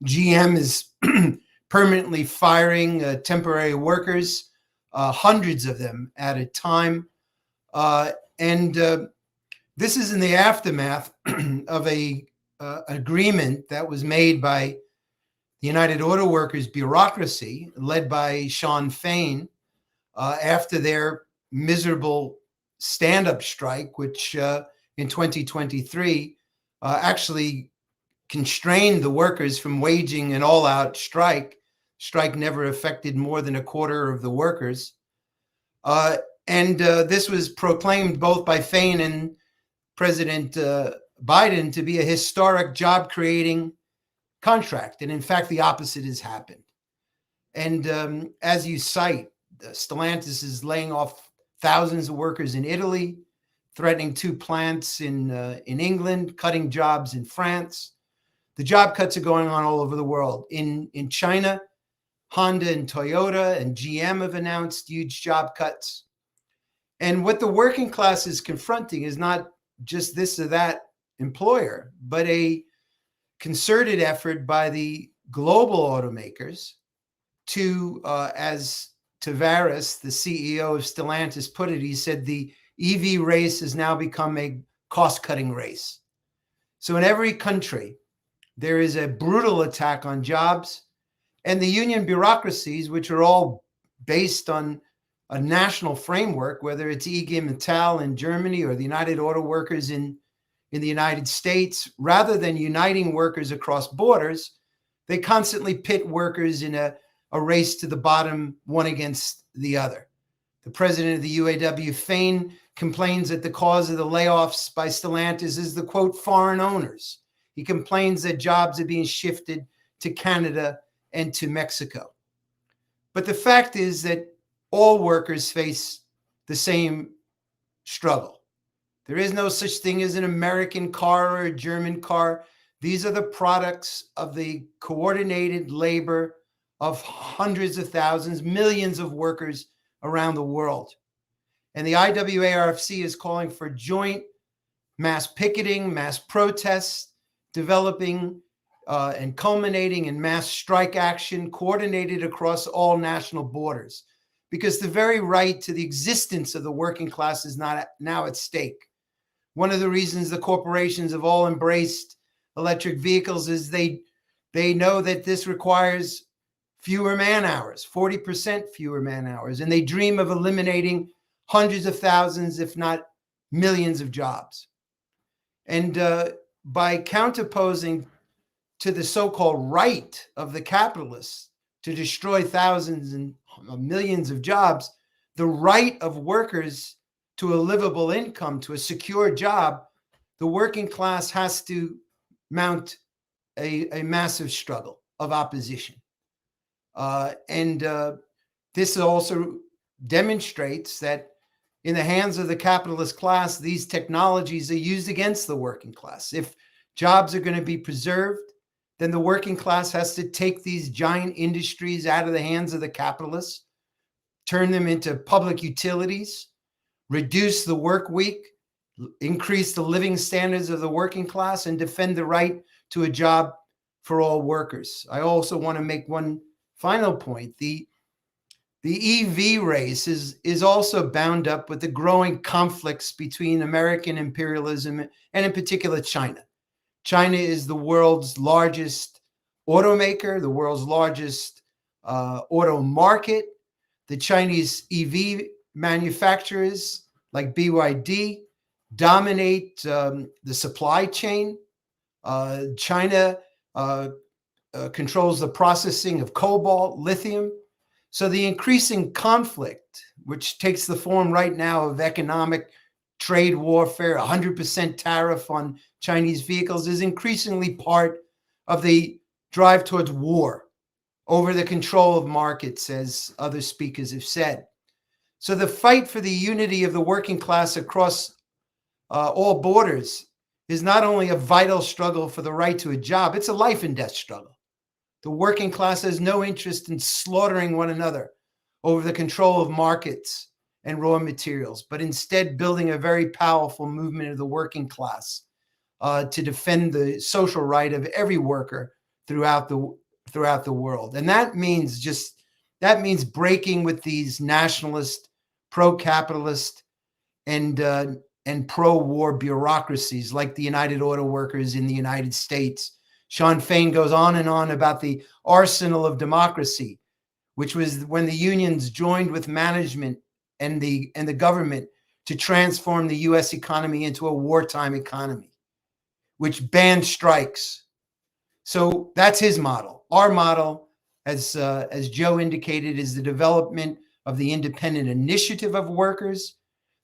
GM is permanently firing temporary workers, hundreds of them at a time. And this is in the aftermath of a agreement that was made by the United Auto Workers bureaucracy, led by Sean Fain, after their miserable stand-up strike, which in 2023 actually constrained the workers from waging an all-out strike. Strike never affected more than a quarter of the workers. And this was proclaimed both by Fain and President Biden to be a historic job-creating contract. And in fact, the opposite has happened. And as you cite, Stellantis is laying off thousands of workers in Italy, threatening 2 plants in England, cutting jobs in France. The job cuts are going on all over the world. In China, Honda and Toyota and GM have announced huge job cuts. And what the working class is confronting is not just this or that employer, but a concerted effort by the global automakers to, as Tavares, the CEO of Stellantis, put it, he said, the EV race has now become a cost-cutting race. So in every country, there is a brutal attack on jobs, and the union bureaucracies, which are all based on a national framework, whether it's IG Metall in Germany or the United Auto Workers in the United States, rather than uniting workers across borders, they constantly pit workers in a race to the bottom, one against the other. The president of the UAW, Fain, complains that the cause of the layoffs by Stellantis is the, quote, foreign owners. He complains that jobs are being shifted to Canada and to Mexico. But the fact is that all workers face the same struggle. There is no such thing as an American car or a German car. These are the products of the coordinated labor of hundreds of thousands, millions of workers around the world. And the IWARFC is calling for joint mass picketing, mass protests, developing and culminating in mass strike action coordinated across all national borders, because the very right to the existence of the working class is not now at stake. One of the reasons the corporations have all embraced electric vehicles is they know that this requires fewer man hours, 40% fewer man hours, and they dream of eliminating hundreds of thousands, if not millions of jobs. And by counterposing to the so-called right of the capitalists to destroy thousands and millions of jobs, the right of workers to a livable income, to a secure job, the working class has to mount a massive struggle of opposition. This also demonstrates that in the hands of the capitalist class, these technologies are used against the working class. If jobs are going to be preserved, then the working class has to take these giant industries out of the hands of the capitalists, turn them into public utilities, reduce the work week, increase the living standards of the working class, and defend the right to a job for all workers. I also want to make one final point. The EV race is also bound up with the growing conflicts between American imperialism and in particular China. China is the world's largest automaker, the world's largest auto market. The Chinese EV manufacturers like BYD dominate the supply chain. China controls the processing of cobalt, lithium. So the increasing conflict, which takes the form right now of economic trade warfare, 100% tariff on Chinese vehicles, is increasingly part of the drive towards war over the control of markets, as other speakers have said. So the fight for the unity of the working class across all borders is not only a vital struggle for the right to a job, it's a life and death struggle. The working class has no interest in slaughtering one another over the control of markets and raw materials, but instead building a very powerful movement of the working class to defend the social right of every worker throughout the world. And that means breaking with these nationalist, pro-capitalist, and pro-war bureaucracies like the United Auto Workers in the United States. Sean Fain goes on and on about the arsenal of democracy, which was when the unions joined with management and the government to transform the US economy into a wartime economy, which banned strikes. So that's his model. Our model, as Joe indicated, is the development of the independent initiative of workers,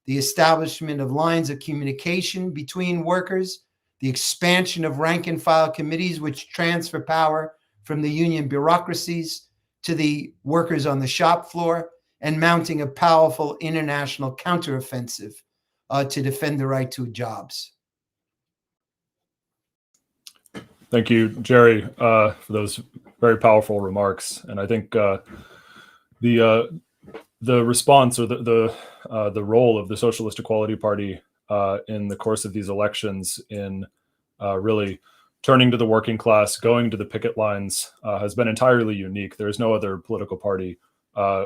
the establishment of lines of communication between workers, the expansion of rank and file committees, which transfer power from the union bureaucracies to the workers on the shop floor, and mounting a powerful international counteroffensive to defend the right to jobs. Thank you, Jerry, for those very powerful remarks. And I think the response or the role of the Socialist Equality Party in the course of these elections in really turning to the working class, going to the picket lines, has been entirely unique. There is no other political party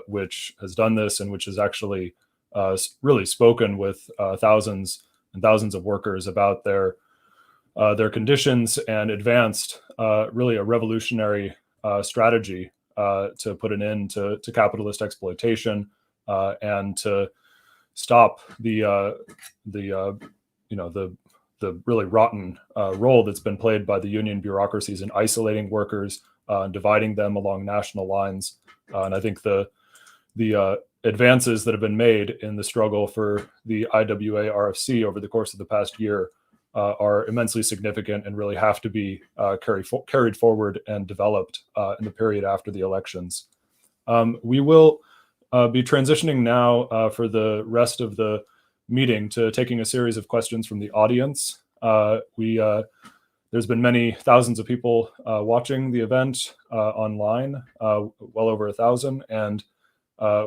which has done this and which has actually really spoken with thousands and thousands of workers about their conditions and advanced really a revolutionary strategy to put an end to capitalist exploitation and to stop the really rotten role that's been played by the union bureaucracies in isolating workers and dividing them along national lines. And I think the advances that have been made in the struggle for the IWA RFC over the course of the past year are immensely significant and really have to be carried forward and developed in the period after the elections. We will be transitioning now for the rest of the meeting to taking a series of questions from the audience. There's been many thousands of people watching the event online, well over 1,000, and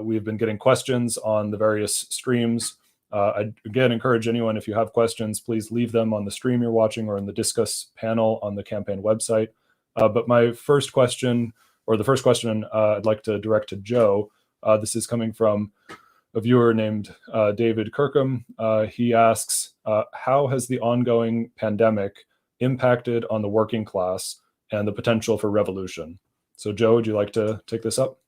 we've been getting questions on the various streams. I again encourage anyone, if you have questions, please leave them on the stream you're watching or in the discuss panel on the campaign website. But my first question, or the first question I'd like to direct to Joe. This is coming from a viewer named David Kirkham. He asks, how has the ongoing pandemic impacted on the working class and the potential for revolution? So Joe, would you like to take this up?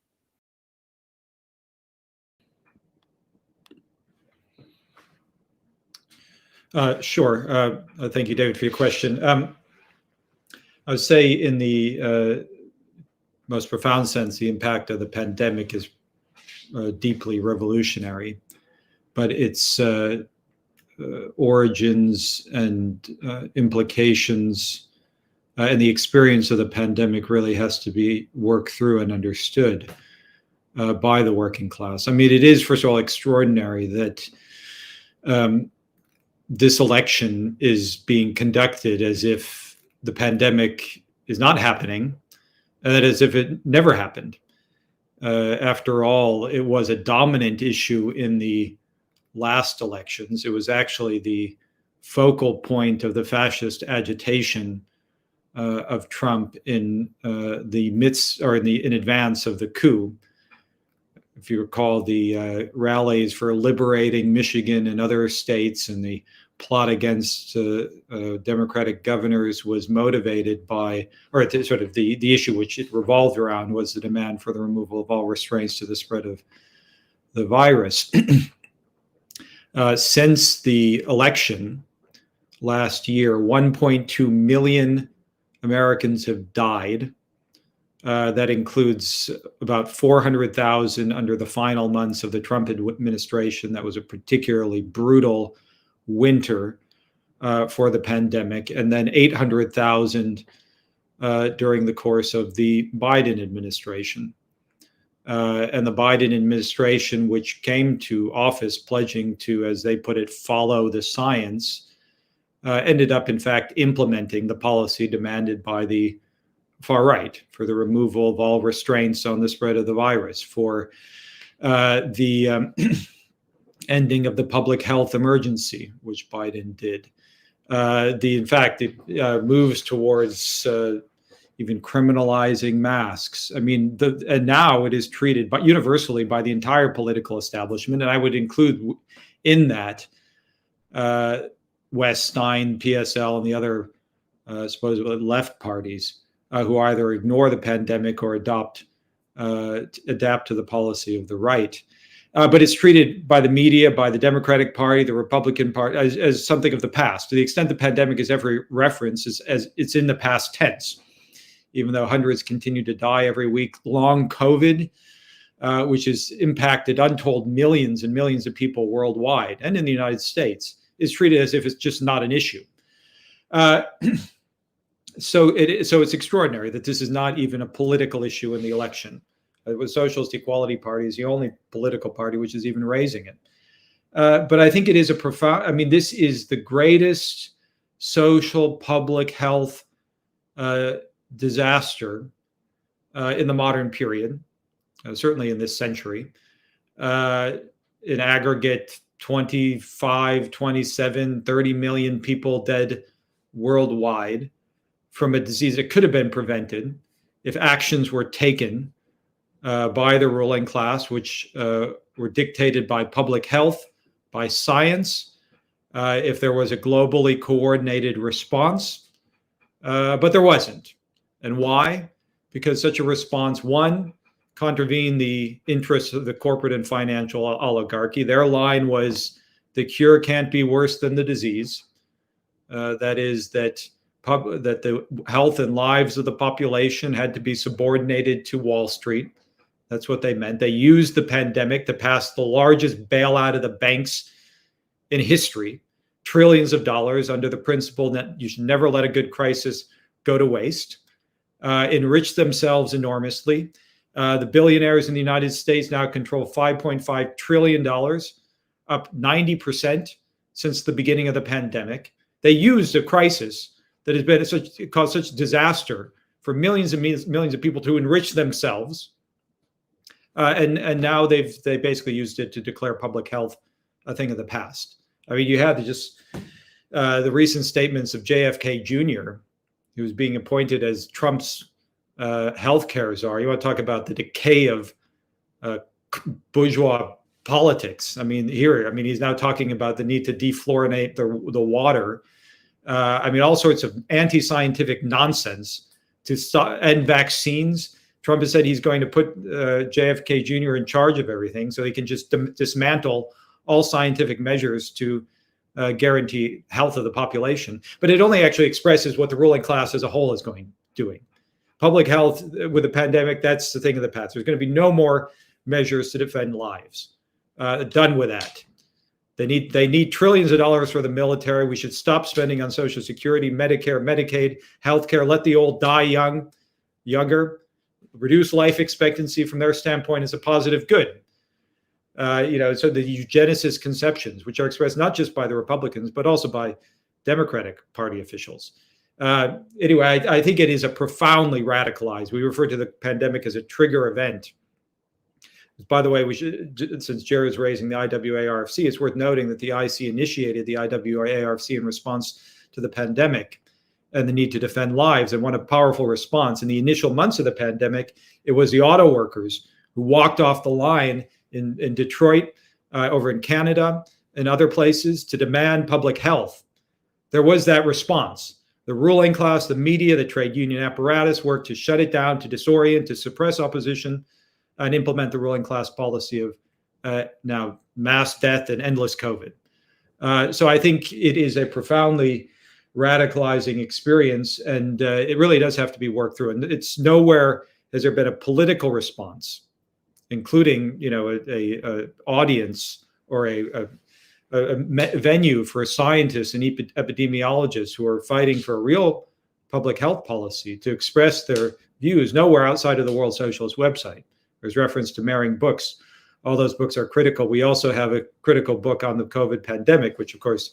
Sure. Thank you, David, for your question. I would say in the most profound sense, the impact of the pandemic is deeply revolutionary, but its origins and implications and the experience of the pandemic really has to be worked through and understood by the working class. I mean, it is, first of all, extraordinary that this election is being conducted as if the pandemic is not happening, and as if it never happened. After all, it was a dominant issue in the last elections. It was actually the focal point of the fascist agitation of Trump in the midst or in advance of the coup. If you recall, the rallies for liberating Michigan and other states and the plot against Democratic governors was motivated by, or sort of the issue which it revolved around was the demand for the removal of all restraints to the spread of the virus. Since the election last year, 1.2 million Americans have died. That includes about 400,000 under the final months of the Trump administration. That was a particularly brutal winter for the pandemic, and then 800,000 during the course of the Biden administration. And the Biden administration, which came to office pledging to, as they put it, follow the science, ended up, in fact, implementing the policy demanded by the far right for the removal of all restraints on the spread of the virus, for the ending of the public health emergency, which Biden did. In fact, it moves towards even criminalizing masks. I mean, and now it is treated universally by the entire political establishment, and I would include in that West, Stein, PSL, and the other supposedly left parties who either ignore the pandemic or adapt to the policy of the right. But it's treated by the media, by the Democratic Party, the Republican Party, as something of the past. To the extent the pandemic is ever referenced, as it's in the past tense, even though hundreds continue to die every week. Long COVID, which has impacted untold millions and millions of people worldwide and in the United States, is treated as if it's just not an issue. So it's extraordinary that this is not even a political issue in the election. The Socialist Equality Party is the only political party which is even raising it. But I think it is a profound, I mean, this is the greatest social public health disaster in the modern period, certainly in this century. In aggregate, 25, 27, 30 million people dead worldwide from a disease that could have been prevented if actions were taken by the ruling class, which were dictated by public health, by science, if there was a globally coordinated response. But there wasn't. And why? Because such a response, one, contravened the interests of the corporate and financial oligarchy. Their line was, the cure can't be worse than the disease. That is that the health and lives of the population had to be subordinated to Wall Street. That's what they meant. They used the pandemic to pass the largest bailout of the banks in history, trillions of dollars under the principle that you should never let a good crisis go to waste, enrich themselves enormously. The billionaires in the United States now control $5.5 trillion, up 90% since the beginning of the pandemic. They used a crisis that has been caused such disaster for millions and millions of people to enrich themselves. And now they basically used it to declare public health a thing of the past. I mean, you had the recent statements of JFK Jr., who was being appointed as Trump's healthcare czar. You want to talk about the decay of bourgeois politics? I mean, he's now talking about the need to defluorinate the water. I mean, all sorts of anti-scientific nonsense to end vaccines. Trump has said he's going to put JFK Jr. in charge of everything so he can just dismantle all scientific measures to guarantee health of the population. But it only actually expresses what the ruling class as a whole is doing. Public health with the pandemic, that's the thing of the past. There's going to be no more measures to defend lives. Done with that. They need trillions of dollars for the military. We should stop spending on Social Security, Medicare, Medicaid, healthcare. Let the old die younger. Reduce life expectancy from their standpoint is a positive good. So the eugenicist conceptions, which are expressed not just by the Republicans, but also by Democratic Party officials. Anyway, I think it is a profoundly radicalized. We refer to the pandemic as a trigger event. By the way, we should, since Jerry is raising the IWARFC, it's worth noting that the IC initiated the IWARFC in response to the pandemic and the need to defend lives. And what a powerful response. In the initial months of the pandemic, it was the auto workers who walked off the line in Detroit, over in Canada, and other places to demand public health. There was that response. The ruling class, the media, the trade union apparatus worked to shut it down, to disorient, to suppress opposition, and implement the ruling class policy of now mass death and endless COVID. So I think it is a profoundly radicalizing experience, and it really does have to be worked through. And it's nowhere has there been a political response, including, you know, a audience or a venue for scientists and epidemiologists who are fighting for a real public health policy to express their views. Nowhere outside of the World Socialist website. There's reference to Maring books. All those books are critical. We also have a critical book on the COVID pandemic, which, of course,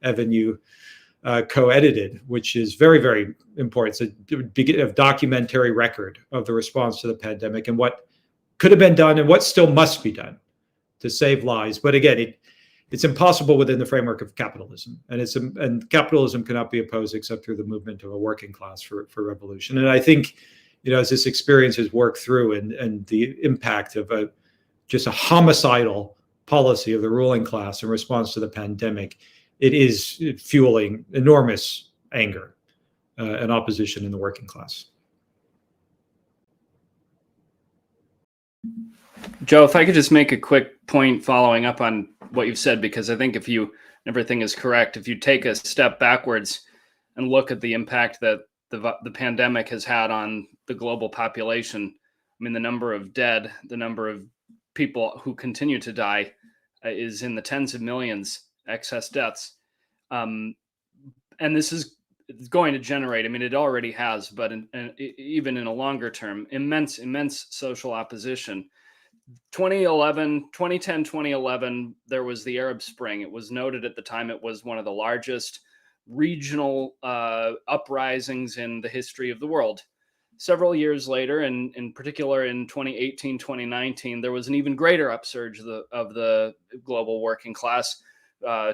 Evan, you co-edited, which is very, very important. It's a documentary record of the response to the pandemic and what could have been done and what still must be done to save lives. But again, it's impossible within the framework of capitalism, and capitalism cannot be opposed except through the movement of a working class for revolution. And I think, you know, as this experience has worked through and the impact of just a homicidal policy of the ruling class in response to the pandemic, it is fueling enormous anger and opposition in the working class. Joe, if I could just make a quick point following up on what you've said, because I think everything is correct. If you take a step backwards and look at the impact that the pandemic has had on the global population, I mean, the number of dead, the number of people who continue to die is in the tens of millions, excess deaths. And this is going to generate, I mean, it already has, but even in a longer term, immense social opposition. 2010, 2011, there was the Arab Spring. It was noted at the time it was one of the largest regional uprisings in the history of the world. Several years later, and in particular in 2018, 2019, there was an even greater upsurge of the global working class.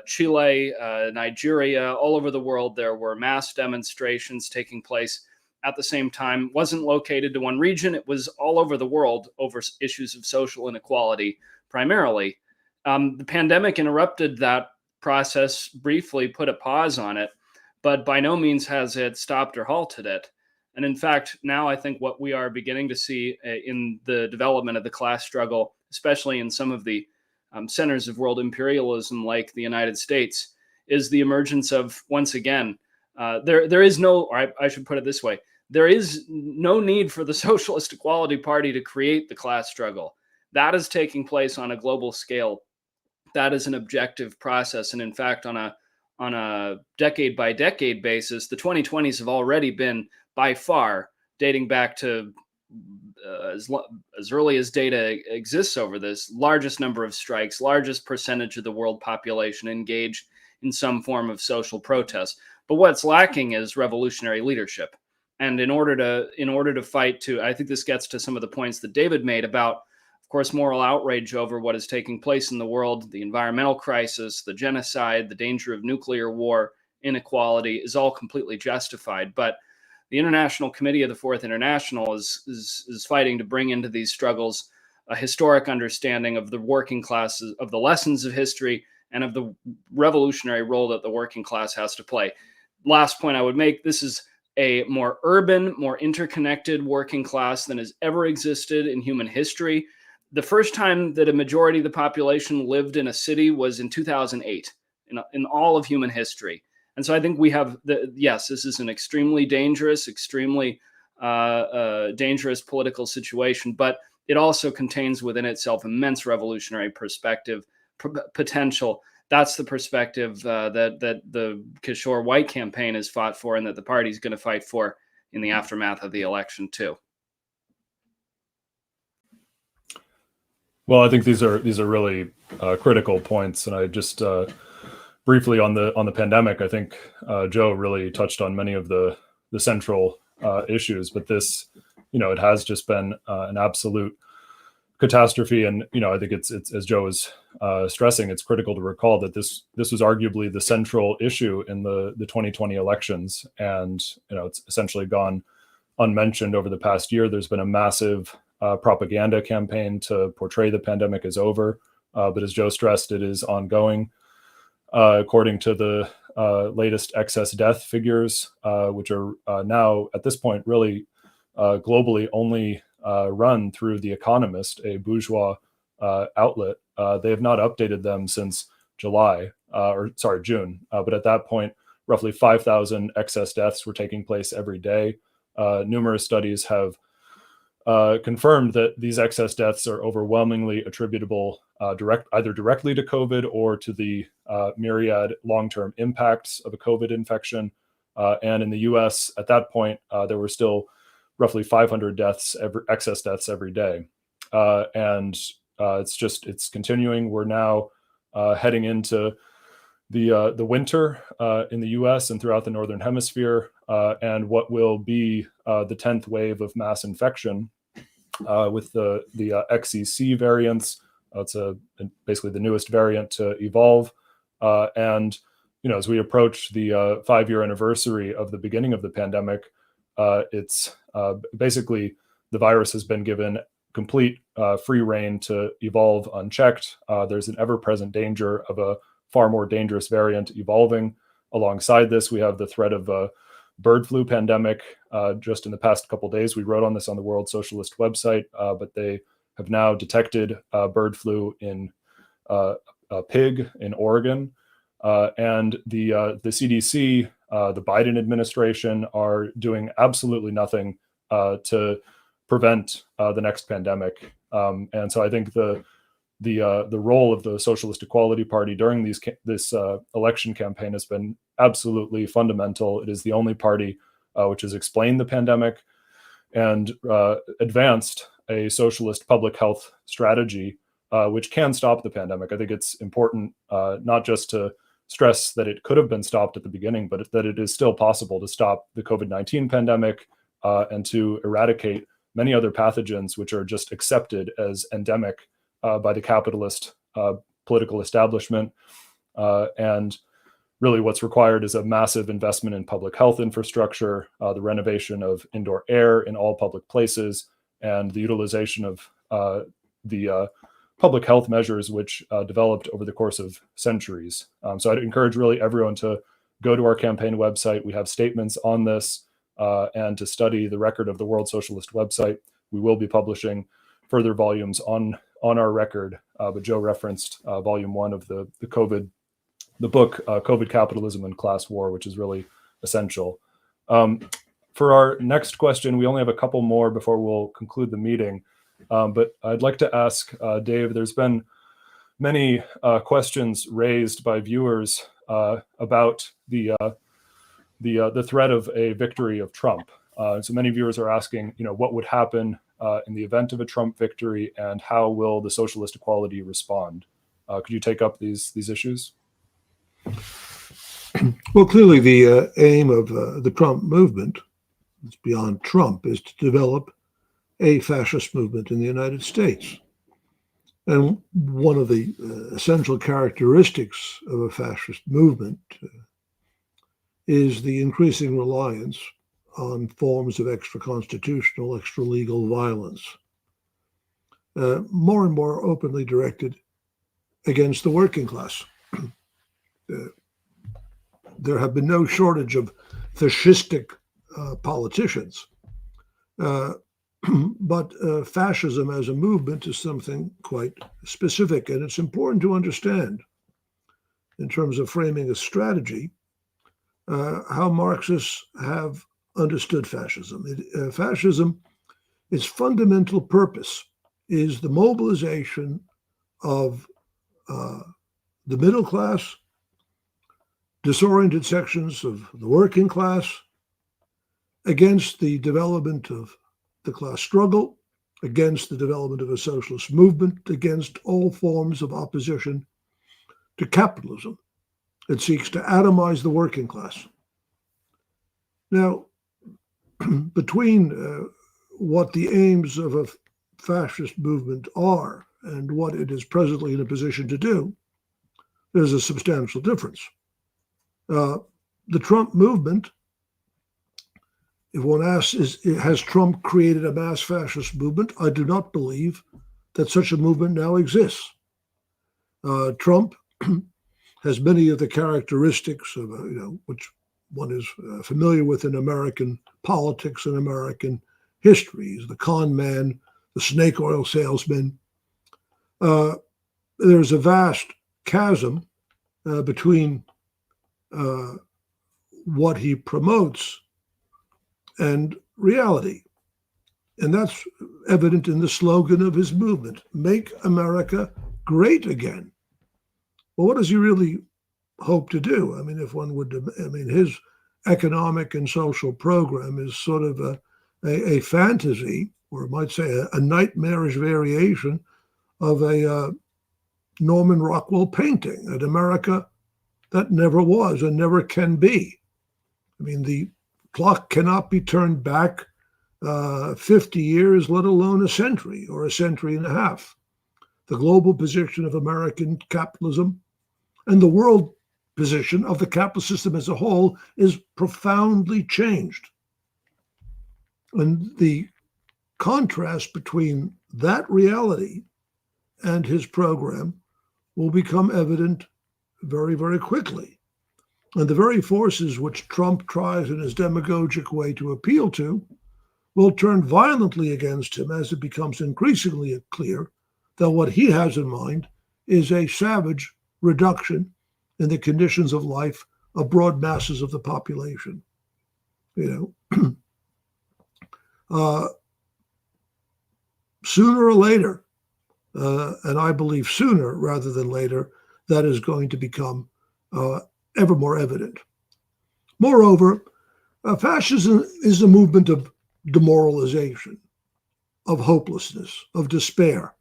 Chile, Nigeria, all over the world, there were mass demonstrations taking place at the same time. Wasn't located to one region. It was all over the world over issues of social inequality, primarily. The pandemic interrupted that process briefly, put a pause on it, but by no means has it stopped or halted it. And in fact, now I think what we are beginning to see in the development of the class struggle, especially in some of the centers of world imperialism like the United States, is the emergence of, once again, there is no, or I should put it this way, there is no need for the Socialist Equality Party to create the class struggle. That is taking place on a global scale. That is an objective process. And in fact, on a decade by decade basis, the 2020s have already been by far, dating back to as early as data exists over this, largest number of strikes, largest percentage of the world population engaged in some form of social protest. But what's lacking is revolutionary leadership. And in order to fight to, I think this gets to some of the points that David made about, of course, moral outrage over what is taking place in the world, the environmental crisis, the genocide, the danger of nuclear war, inequality is all completely justified. But the International Committee of the Fourth International is fighting to bring into these struggles a historic understanding of the working classes, of the lessons of history, and of the revolutionary role that the working class has to play. Last point I would make, this is a more urban, more interconnected working class than has ever existed in human history. The first time that a majority of the population lived in a city was in 2008, in all of human history. And so I think we have, yes, this is an extremely dangerous political situation, but it also contains within itself immense revolutionary perspective, potential. That's the perspective that the Kishore White campaign has fought for, and that the party is going to fight for in the aftermath of the election too. Well, I think these are really critical points, and I just briefly on the pandemic. I think Joe really touched on many of the central issues, but this, it has just been an absolute catastrophe. And I think it's as Joe was stressing, it's critical to recall that this was arguably the central issue in the 2020 elections, and it's essentially gone unmentioned over the past year. There's been a massive propaganda campaign to portray the pandemic as over, but as Joe stressed, it is ongoing. According to the latest excess death figures, which are now at this point really globally only run through The Economist, a bourgeois outlet. They have not updated them since June. But at that point, roughly 5,000 excess deaths were taking place every day. Numerous studies have confirmed that these excess deaths are overwhelmingly attributable either directly to COVID or to the myriad long-term impacts of a COVID infection. And in the US, at that point, there were still roughly 500 excess deaths every day. And it's continuing. We're now heading into the winter in the US and throughout the Northern Hemisphere, and what will be the 10th wave of mass infection with the XEC variants. It's basically the newest variant to evolve. And as we approach the 5-year anniversary of the beginning of the pandemic, it's basically the virus has been given complete free rein to evolve unchecked. There's an ever-present danger of a far more dangerous variant evolving. Alongside this, we have the threat of a bird flu pandemic. Just in the past couple of days, we wrote on this on the World Socialist website, but they have now detected bird flu in a pig in Oregon. And the CDC, the Biden administration are doing absolutely nothing to prevent the next pandemic. And so I think the role of the Socialist Equality Party during this election campaign has been absolutely fundamental. It is the only party which has explained the pandemic and advanced a socialist public health strategy which can stop the pandemic. I think it's important not just to stress that it could have been stopped at the beginning, but that it is still possible to stop the COVID-19 pandemic and to eradicate many other pathogens which are just accepted as endemic by the capitalist political establishment. And really what's required is a massive investment in public health infrastructure, the renovation of indoor air in all public places, and the utilization of the public health measures which developed over the course of centuries. So I'd encourage really everyone to go to our campaign website. We have statements on this and to study the record of the World Socialist website. We will be publishing further volumes on our record, but Joe referenced volume 1 of the book, COVID Capitalism and Class War, which is really essential. For our next question, we only have a couple more before we'll conclude the meeting. But I'd like to ask Dave, there's been many questions raised by viewers about the threat of a victory of Trump. So many viewers are asking, what would happen in the event of a Trump victory, and how will the Socialist Equality respond? Could you take up these issues? Well, clearly the aim of the Trump movement, it's beyond Trump, is to develop a fascist movement in the United States. And one of the essential characteristics of a fascist movement is the increasing reliance on forms of extra-constitutional, extra-legal violence, more and more openly directed against the working class. There have been no shortage of fascistic politicians, but fascism as a movement is something quite specific, and it's important to understand in terms of framing a strategy how Marxists have understood fascism. Fascism, its fundamental purpose is the mobilization of the middle class, disoriented sections of the working class against the development of the class struggle, against the development of a socialist movement, against all forms of opposition to capitalism. It seeks to atomize the working class. Now, between what the aims of a fascist movement are and what it is presently in a position to do, there's a substantial difference. The Trump movement, if one asks, has Trump created a mass fascist movement? I do not believe that such a movement now exists. Trump has many of the characteristics of, which one is familiar with in American politics and American history. He's the con man, the snake oil salesman. There's a vast chasm between what he promotes and reality. And that's evident in the slogan of his movement, Make America Great Again. Well, what does he really hope to do? I mean, if one would, his economic and social program is sort of a fantasy, or I might say a nightmarish variation of a Norman Rockwell painting, an America that never was and never can be. I mean, the clock cannot be turned back 50 years, let alone a century or a century and a half. The global position of American capitalism and the world position of the capitalist system as a whole is profoundly changed. And the contrast between that reality and his program will become evident very, very quickly. And the very forces which Trump tries in his demagogic way to appeal to will turn violently against him as it becomes increasingly clear that what he has in mind is a savage reduction in the conditions of life of broad masses of the population. Sooner or later, and I believe sooner rather than later, that is going to become ever more evident. Moreover, fascism is a movement of demoralization, of hopelessness, of despair.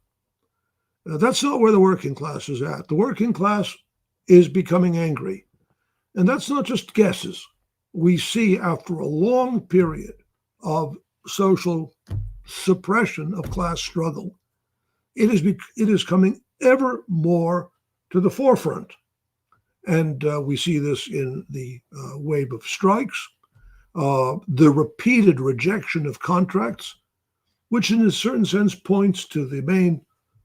That's not where the working class is at. The working class is becoming angry. And that's not just guesses. We see after a long period of social suppression of class struggle, it is coming ever more to the forefront. And we see this in the wave of strikes, the repeated rejection of contracts, which in a certain sense points to the main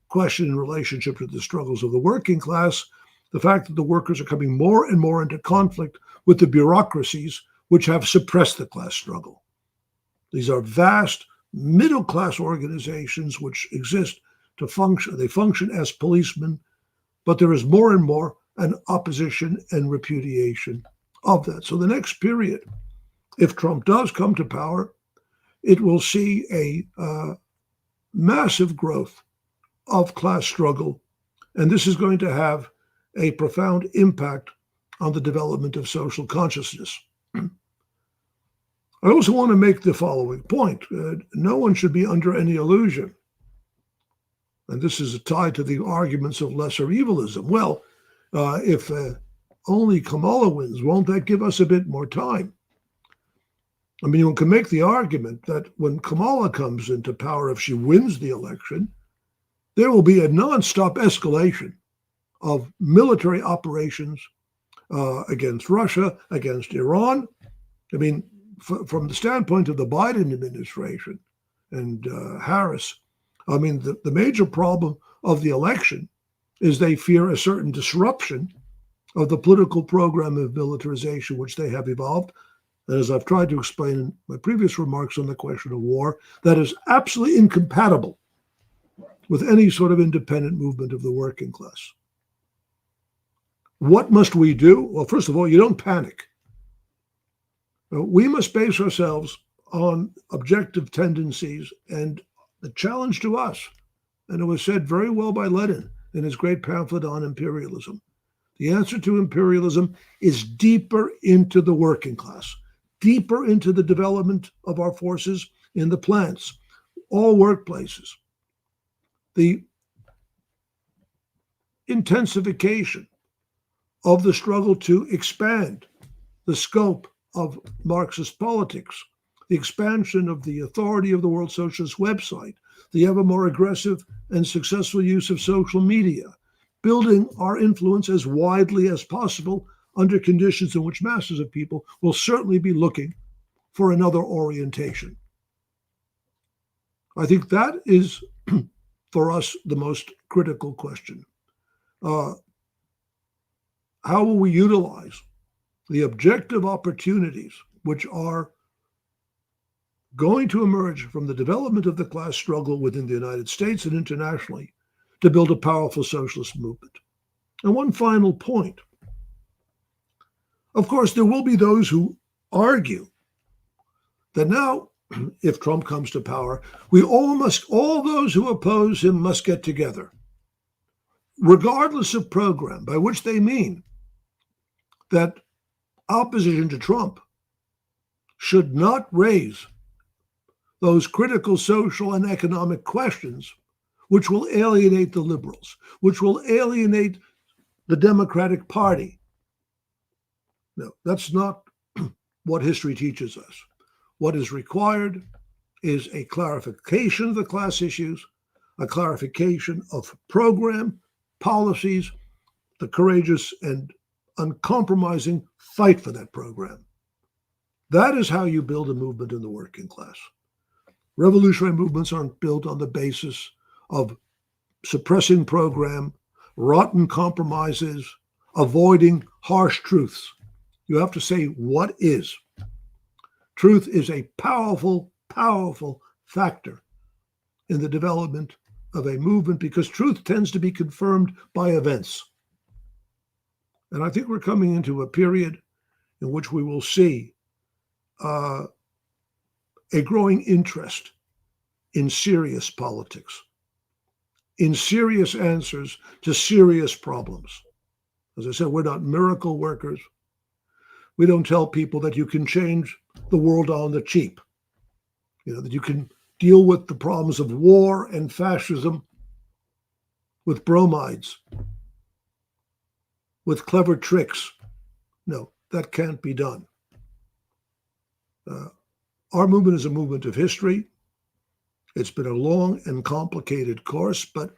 question in relationship to the struggles of the working class, the fact that the workers are coming more and more into conflict with the bureaucracies which have suppressed the class struggle. These are vast middle-class organizations which exist to function. They function as policemen, but there is more and more an opposition and repudiation of that. So the next period, if Trump does come to power, it will see a massive growth of class struggle, and this is going to have a profound impact on the development of social consciousness. I also want to make the following point. No one should be under any illusion, and this is tied to the arguments of lesser evilism. Well, if only Kamala wins, won't that give us a bit more time? I mean, one can make the argument that when Kamala comes into power, if she wins the election, there will be a nonstop escalation of military operations against Russia, against Iran. I mean, from the standpoint of the Biden administration and Harris, I mean, the major problem of the election is they fear a certain disruption of the political program of militarization which they have evolved. And as I've tried to explain in my previous remarks on the question of war, that is absolutely incompatible with any sort of independent movement of the working class. What must we do? Well, first of all, you don't panic. We must base ourselves on objective tendencies, and the challenge to us, and it was said very well by Lenin in his great pamphlet on imperialism, the answer to imperialism is deeper into the working class, deeper into the development of our forces in the plants, all workplaces. The intensification of the struggle to expand the scope of Marxist politics the expansion of the authority of the World Socialist website, the ever more aggressive and successful use of social media, building our influence as widely as possible under conditions in which masses of people will certainly be looking for another orientation. I think that is, for us, the most critical question. How will we utilize the objective opportunities which are going to emerge from the development of the class struggle within the United States and internationally to build a powerful socialist movement? And one final point. Of course, there will be those who argue that now, if Trump comes to power, all those who oppose him must get together, regardless of program, by which they mean that opposition to Trump should not raise those critical social and economic questions which will alienate the liberals, which will alienate the Democratic Party. No, that's not what history teaches us. What is required is a clarification of the class issues, a clarification of program, policies, the courageous and uncompromising fight for that program. That is how you build a movement in the working class. Revolutionary movements aren't built on the basis of suppressing program, rotten compromises, avoiding harsh truths. You have to say what is. Truth is a powerful, powerful factor in the development of a movement because truth tends to be confirmed by events. And I think we're coming into a period in which we will see a growing interest in serious politics, in serious answers to serious problems. As I said, we're not miracle workers. We don't tell people that you can change the world on the cheap, that you can deal with the problems of war and fascism with bromides, with clever tricks. No, that can't be done. Our movement is a movement of history. It's been a long and complicated course, but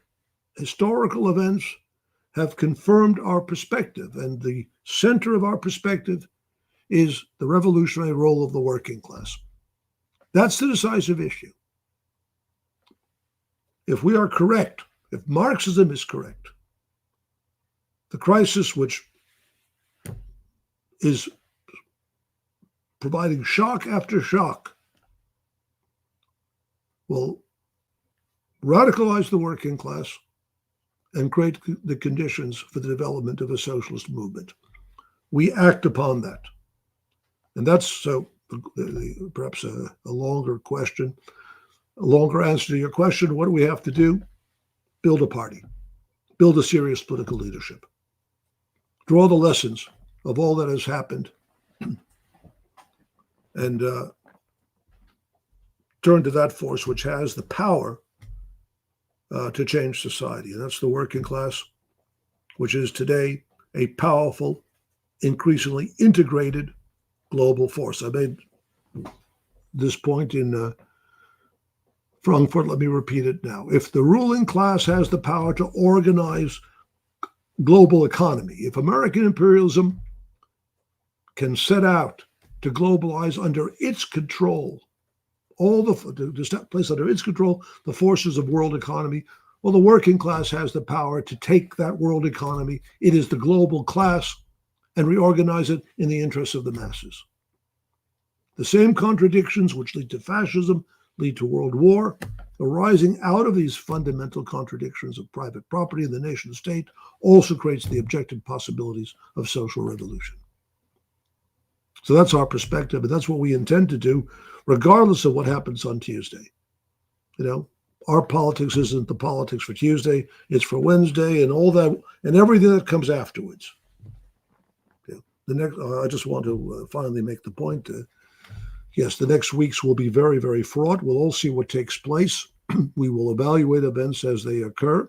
historical events have confirmed our perspective, and the center of our perspective is the revolutionary role of the working class. That's the decisive issue. If we are correct, if Marxism is correct, the crisis which is providing shock after shock will radicalize the working class and create the conditions for the development of a socialist movement. We act upon that. And that's so perhaps a longer question, a longer answer to your question. What do we have to do? Build a party, build a serious political leadership, draw the lessons of all that has happened, and turn to that force which has the power to change society. And that's the working class, which is today a powerful, increasingly integrated global force. I made this point in Frankfurt. Let me repeat it now. If the ruling class has the power to organize global economy, if American imperialism can set out to globalize under its control, to place under its control the forces of world economy, well, the working class has the power to take that world economy, it is the global class, and reorganize it in the interests of the masses. The same contradictions which lead to fascism, lead to world war, arising out of these fundamental contradictions of private property and the nation state also creates the objective possibilities of social revolution. So that's our perspective, and that's what we intend to do, regardless of what happens on Tuesday. Our politics isn't the politics for Tuesday, it's for Wednesday and all that, and everything that comes afterwards. I just want to finally make the point. Yes, the next weeks will be very, very fraught. We'll all see what takes place. We will evaluate events as they occur.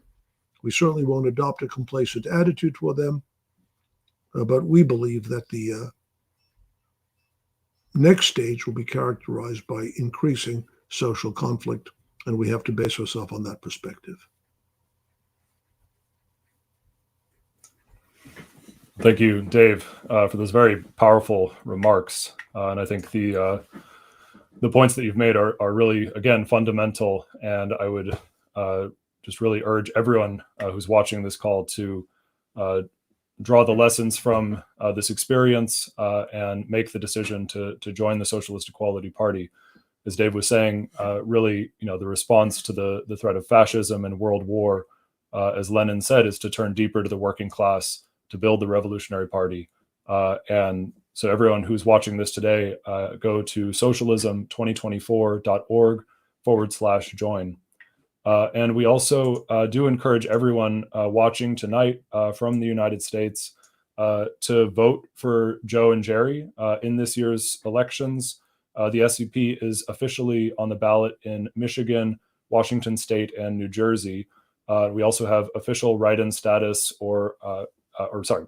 We certainly won't adopt a complacent attitude toward them, but we believe that the next stage will be characterized by increasing social conflict, and we have to base ourselves on that perspective. Thank you, Dave, for those very powerful remarks. And I think the points that you've made are really, again, fundamental. And I would just really urge everyone who's watching this call to draw the lessons from this experience and make the decision to join the Socialist Equality Party. As Dave was saying, really, the response to the threat of fascism and world war, as Lenin said, is to turn deeper to the working class, to build the Revolutionary Party. And so everyone who's watching this today, go to socialism2024.org/join. And we also do encourage everyone watching tonight from the United States to vote for Joe and Jerry in this year's elections. The SEP is officially on the ballot in Michigan, Washington State, and New Jersey. We also have official write-in status, we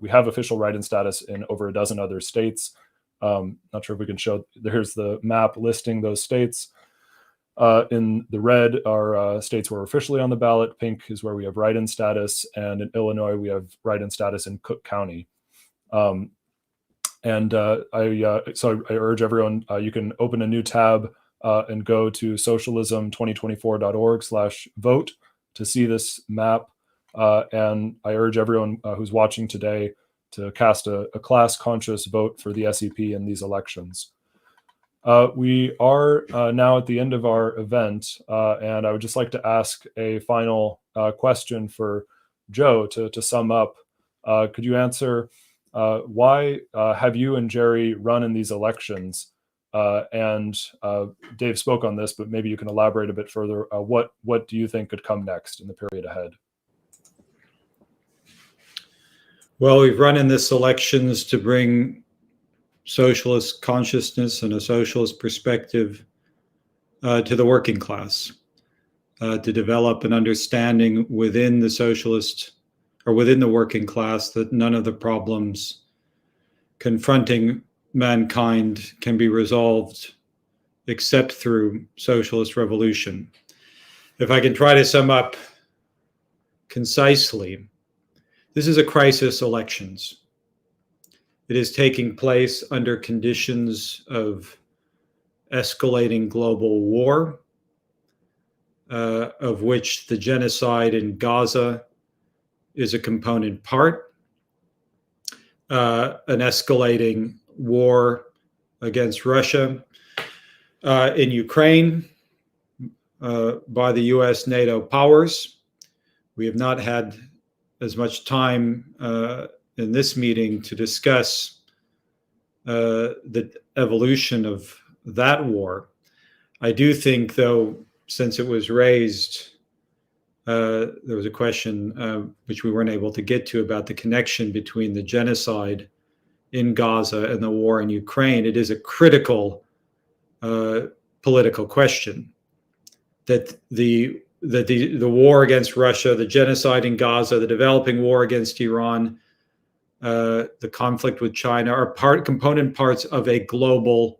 have official write-in status in over a dozen other states. Not sure if we can show, here's the map listing those states. In the red are states where we're officially on the ballot. Pink is where we have write-in status. And in Illinois, we have write-in status in Cook County. I urge everyone, you can open a new tab and go to socialism2024.org/vote to see this map. And I urge everyone who's watching today to cast a class-conscious vote for the SEP in these elections. We are now at the end of our event, and I would just like to ask a final question for Joe to sum up. Could you answer why have you and Jerry run in these elections? And Dave spoke on this, but maybe you can elaborate a bit further. What do you think could come next in the period ahead? Well, we've run in this elections to bring socialist consciousness and a socialist perspective to the working class, to develop an understanding within the socialist or within the working class that none of the problems confronting mankind can be resolved except through socialist revolution. If I can try to sum up concisely, this is a crisis elections. It is taking place under conditions of escalating global war, of which the genocide in Gaza is a component part, an escalating war against Russia in Ukraine by the US-NATO powers. We have not had as much time in this meeting to discuss the evolution of that war. I do think, though, since it was raised, there was a question which we weren't able to get to about the connection between the genocide in Gaza and the war in Ukraine. It is a critical political question that the war against Russia, the genocide in Gaza, the developing war against Iran, the conflict with China are component parts of a global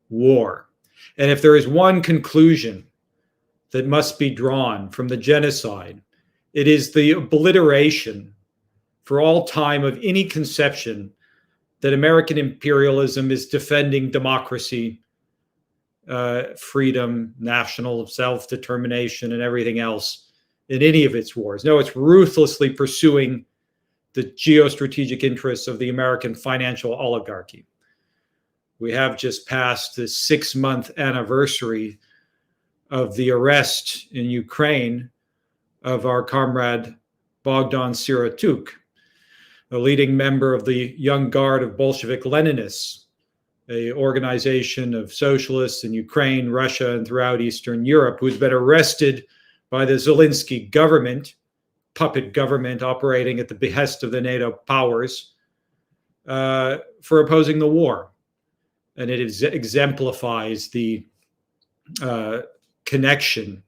war. And if there is one conclusion that must be drawn from the genocide, it is the obliteration for all time of any conception that American imperialism is defending democracy, freedom, national self-determination, and everything else in any of its wars. No, it's ruthlessly pursuing the geostrategic interests of the American financial oligarchy. We have just passed the 6-month anniversary of the arrest in Ukraine of our comrade Bogdan Siratuk, a leading member of the Young Guard of Bolshevik Leninists, an organization of socialists in Ukraine, Russia, and throughout Eastern Europe, who's been arrested by the Zelensky government, puppet government operating at the behest of the NATO powers, for opposing the war. And it exemplifies the connection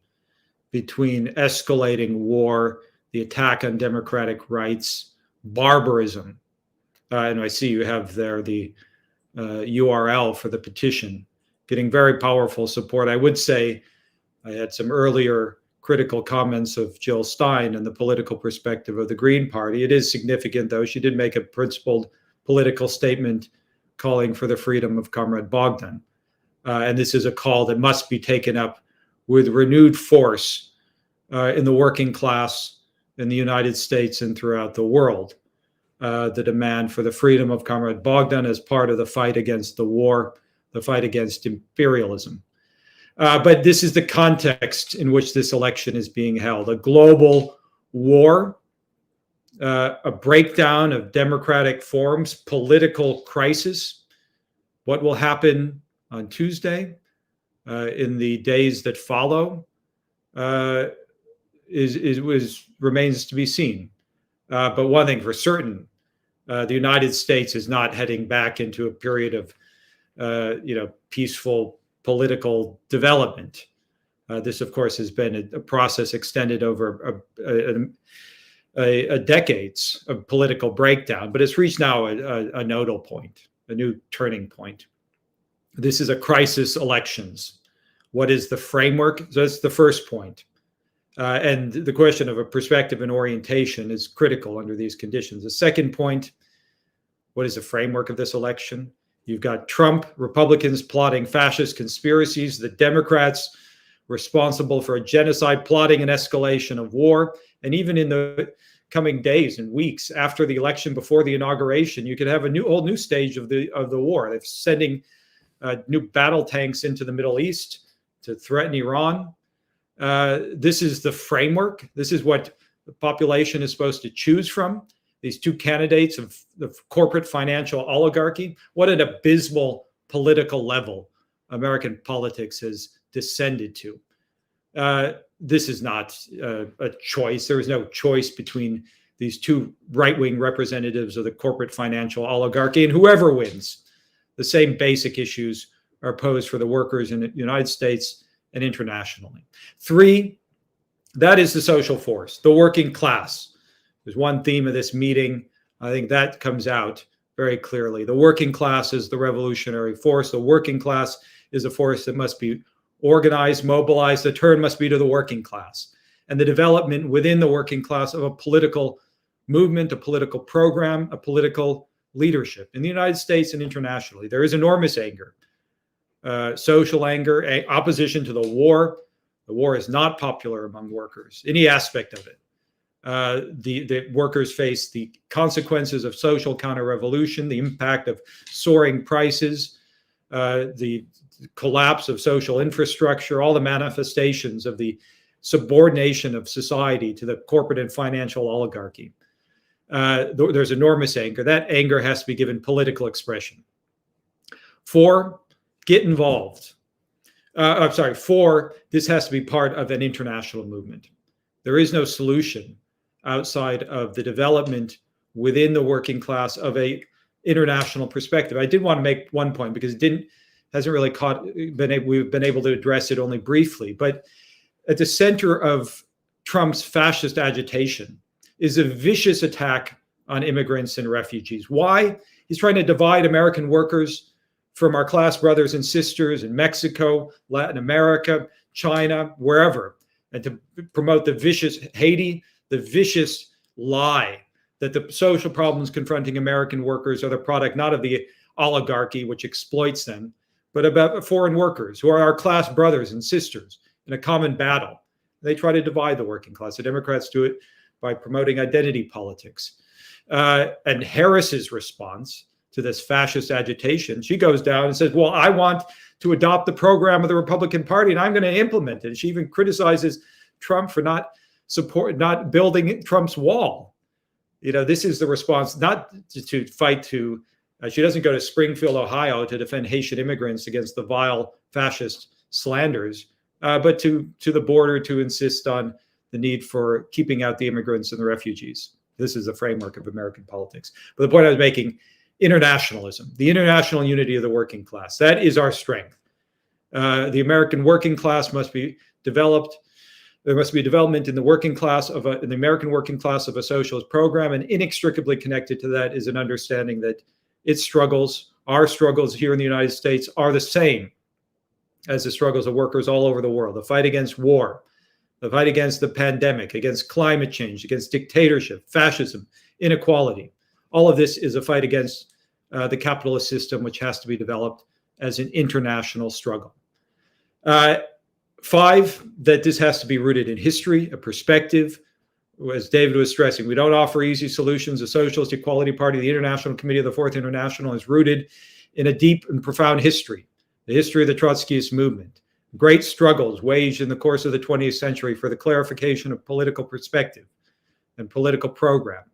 between escalating war, the attack on democratic rights, barbarism. And I see you have there the URL for the petition, getting very powerful support. I would say I had some earlier critical comments of Jill Stein and the political perspective of the Green Party. It is significant, though. She did make a principled political statement calling for the freedom of Comrade Bogdan. And this is a call that must be taken up with renewed force in the working class in the United States and throughout the world. The demand for the freedom of Comrade Bogdan as part of the fight against the war, the fight against imperialism. But this is the context in which this election is being held. A global war, a breakdown of democratic forms, political crisis. What will happen on Tuesday, in the days that follow, remains to be seen. But one thing for certain, the United States is not heading back into a period of peaceful political development. This, of course, has been a process extended over a decades of political breakdown, but it's reached now a nodal point, a new turning point. This is a crisis elections. What is the framework? So that's the first point. And the question of a perspective and orientation is critical under these conditions. The second point, what is the framework of this election? You've got Trump, Republicans plotting fascist conspiracies, the Democrats responsible for a genocide, plotting an escalation of war. And even in the coming days and weeks after the election, before the inauguration, you could have a whole new stage of the war. They're sending new battle tanks into the Middle East to threaten Iran. This is the framework. This is what the population is supposed to choose from. These two candidates of the corporate financial oligarchy. What an abysmal political level American politics has descended to. This is not a choice. There is no choice between these two right-wing representatives of the corporate financial oligarchy, and whoever wins, the same basic issues are posed for the workers in the United States and internationally. 3, that is the social force, the working class. There's one theme of this meeting. I think that comes out very clearly. The working class is the revolutionary force. The working class is a force that must be organized, mobilized. The turn must be to the working class. And the development within the working class of a political movement, a political program, a political leadership in the United States and internationally. There is enormous anger, social anger, opposition to the war. The war is not popular among workers, any aspect of it. The workers face the consequences of social counter-revolution, the impact of soaring prices, the collapse of social infrastructure, all the manifestations of the subordination of society to the corporate and financial oligarchy. There's enormous anger. That anger has to be given political expression. 4, get involved. 4, this has to be part of an international movement. There is no solution outside of the development within the working class of a international perspective. I did want to make one point because it hasn't really we've been able to address it only briefly, but at the center of Trump's fascist agitation is a vicious attack on immigrants and refugees. Why? He's trying to divide American workers from our class brothers and sisters in Mexico, Latin America, China, wherever, and to promote the vicious Haiti, the vicious lie that the social problems confronting American workers are the product not of the oligarchy, which exploits them, but about foreign workers who are our class brothers and sisters in a common battle. They try to divide the working class. The Democrats do it by promoting identity politics. And Harris's response to this fascist agitation, she goes down and says, well, I want to adopt the program of the Republican Party and I'm going to implement it. And she even criticizes Trump for not building Trump's wall. This is the response, not to fight to, she doesn't go to Springfield, Ohio to defend Haitian immigrants against the vile fascist slanders, but to the border to insist on the need for keeping out the immigrants and the refugees. This is the framework of American politics. But the point I was making, internationalism, the international unity of the working class, that is our strength. The American working class must be developed. There must be development in the working class in the American working class of a socialist program, and inextricably connected to that is an understanding that its struggles our struggles here in the United States are the same as the struggles of workers all over the world. The fight against war, the fight against the pandemic, against climate change, against dictatorship, fascism, inequality. All of this is a fight against the capitalist system, which has to be developed as an international struggle. 5, that this has to be rooted in history, a perspective. As David was stressing, we don't offer easy solutions. The Socialist Equality Party, the International Committee of the Fourth International, is rooted in a deep and profound history, the history of the Trotskyist movement, great struggles waged in the course of the 20th century for the clarification of political perspective and political program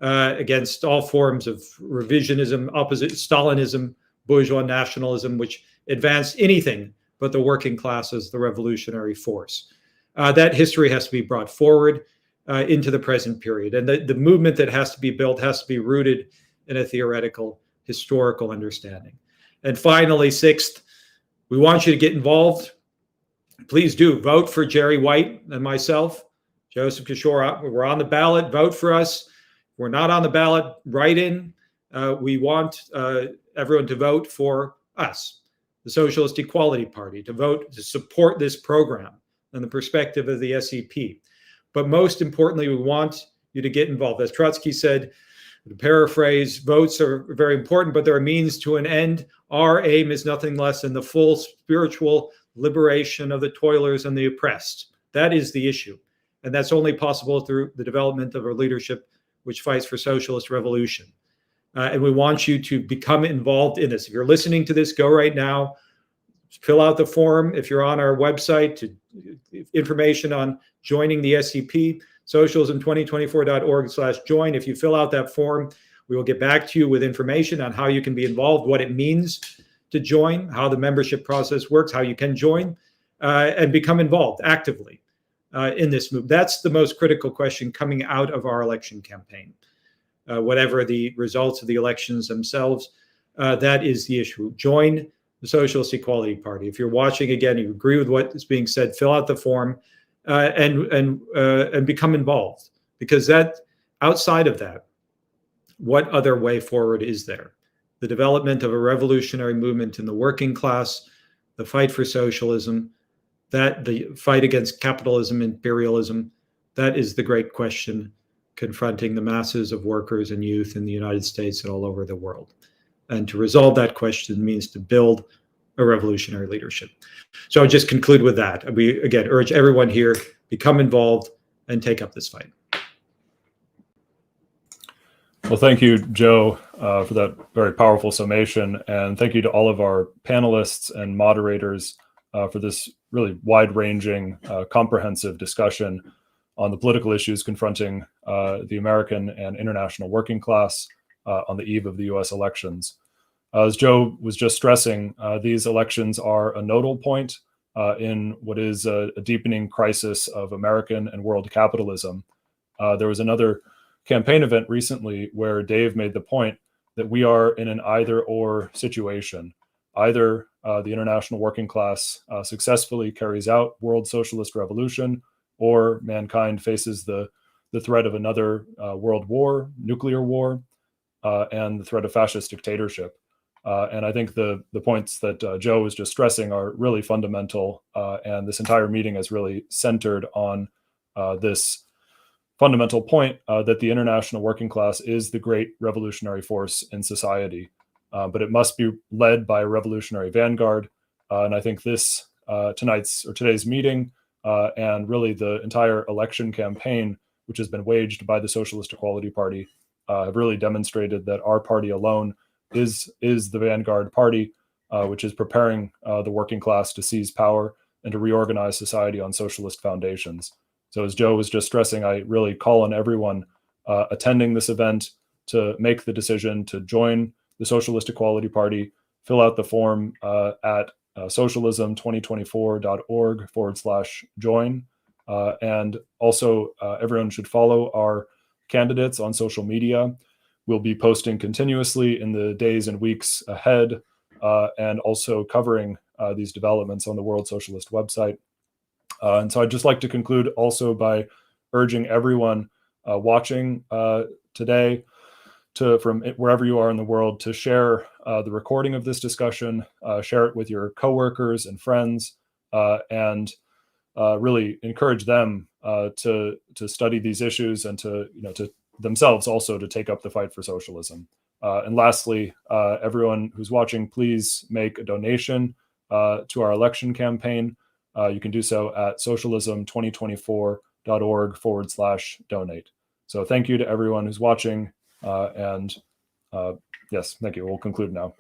against all forms of revisionism, opposite Stalinism, bourgeois nationalism, which advanced anything but the working class as the revolutionary force. That history has to be brought forward into the present period. And the movement that has to be built has to be rooted in a theoretical, historical understanding. And finally, 6th, we want you to get involved. Please do vote for Jerry White and myself, Joseph Kishore. We're on the ballot. Vote for us. We're not on the ballot. Write in. We want everyone to vote for us, the Socialist Equality Party, to vote to support this program and the perspective of the SEP. But most importantly, we want you to get involved. As Trotsky said, to paraphrase, votes are very important, but they're a means to an end. Our aim is nothing less than the full spiritual liberation of the toilers and the oppressed. That is the issue. And that's only possible through the development of a leadership which fights for socialist revolution. And we want you to become involved in this. If you're listening to this, go right now, fill out the form. If you're on our website, to information on joining the SEP, socialism2024.org/join. If you fill out that form, we will get back to you with information on how you can be involved, what it means to join, how the membership process works, how you can join, and become involved actively in this move. That's the most critical question coming out of our election campaign. Whatever the results of the elections themselves, that is the issue. Join the Socialist Equality Party. If you're watching, again, you agree with what is being said, fill out the form and become involved. Because that, outside of that, what other way forward is there? The development of a revolutionary movement in the working class, the fight for socialism, that the fight against capitalism, imperialism, that is the great question confronting the masses of workers and youth in the United States and all over the world. And to resolve that question means to build a revolutionary leadership. So I'll just conclude with that. We, again, urge everyone here, become involved and take up this fight. Well, thank you, Joe, for that very powerful summation. And thank you to all of our panelists and moderators for this really wide-ranging, comprehensive discussion on the political issues confronting the American and international working class on the eve of the US elections. As Joe was just stressing, these elections are a nodal point in what is a deepening crisis of American and world capitalism. There was another campaign event recently where Dave made the point that we are in an either-or situation. Either the international working class successfully carries out world socialist revolution, or mankind faces the threat of another world war, nuclear war, and the threat of fascist dictatorship. And I think the points that Joe was just stressing are really fundamental, and this entire meeting is really centered on this fundamental point that the international working class is the great revolutionary force in society, but it must be led by a revolutionary vanguard. And I think this today's meeting and really the entire election campaign, which has been waged by the Socialist Equality Party, have really demonstrated that our party alone is the vanguard party, which is preparing the working class to seize power and to reorganize society on socialist foundations. So as Joe was just stressing, I really call on everyone attending this event to make the decision to join the Socialist Equality Party, fill out the form at socialism2024.org/join. And also everyone should follow our candidates on social media. We'll be posting continuously in the days and weeks ahead and also covering these developments on the World Socialist website. And so I'd just like to conclude also by urging everyone watching today from wherever you are in the world to share the recording of this discussion, share it with your coworkers and friends, and really encourage them to study these issues and to themselves also to take up the fight for socialism. And lastly, everyone who's watching, please make a donation to our election campaign. You can do so at socialism2024.org/donate. So thank you to everyone who's watching. And yes, thank you. We'll conclude now.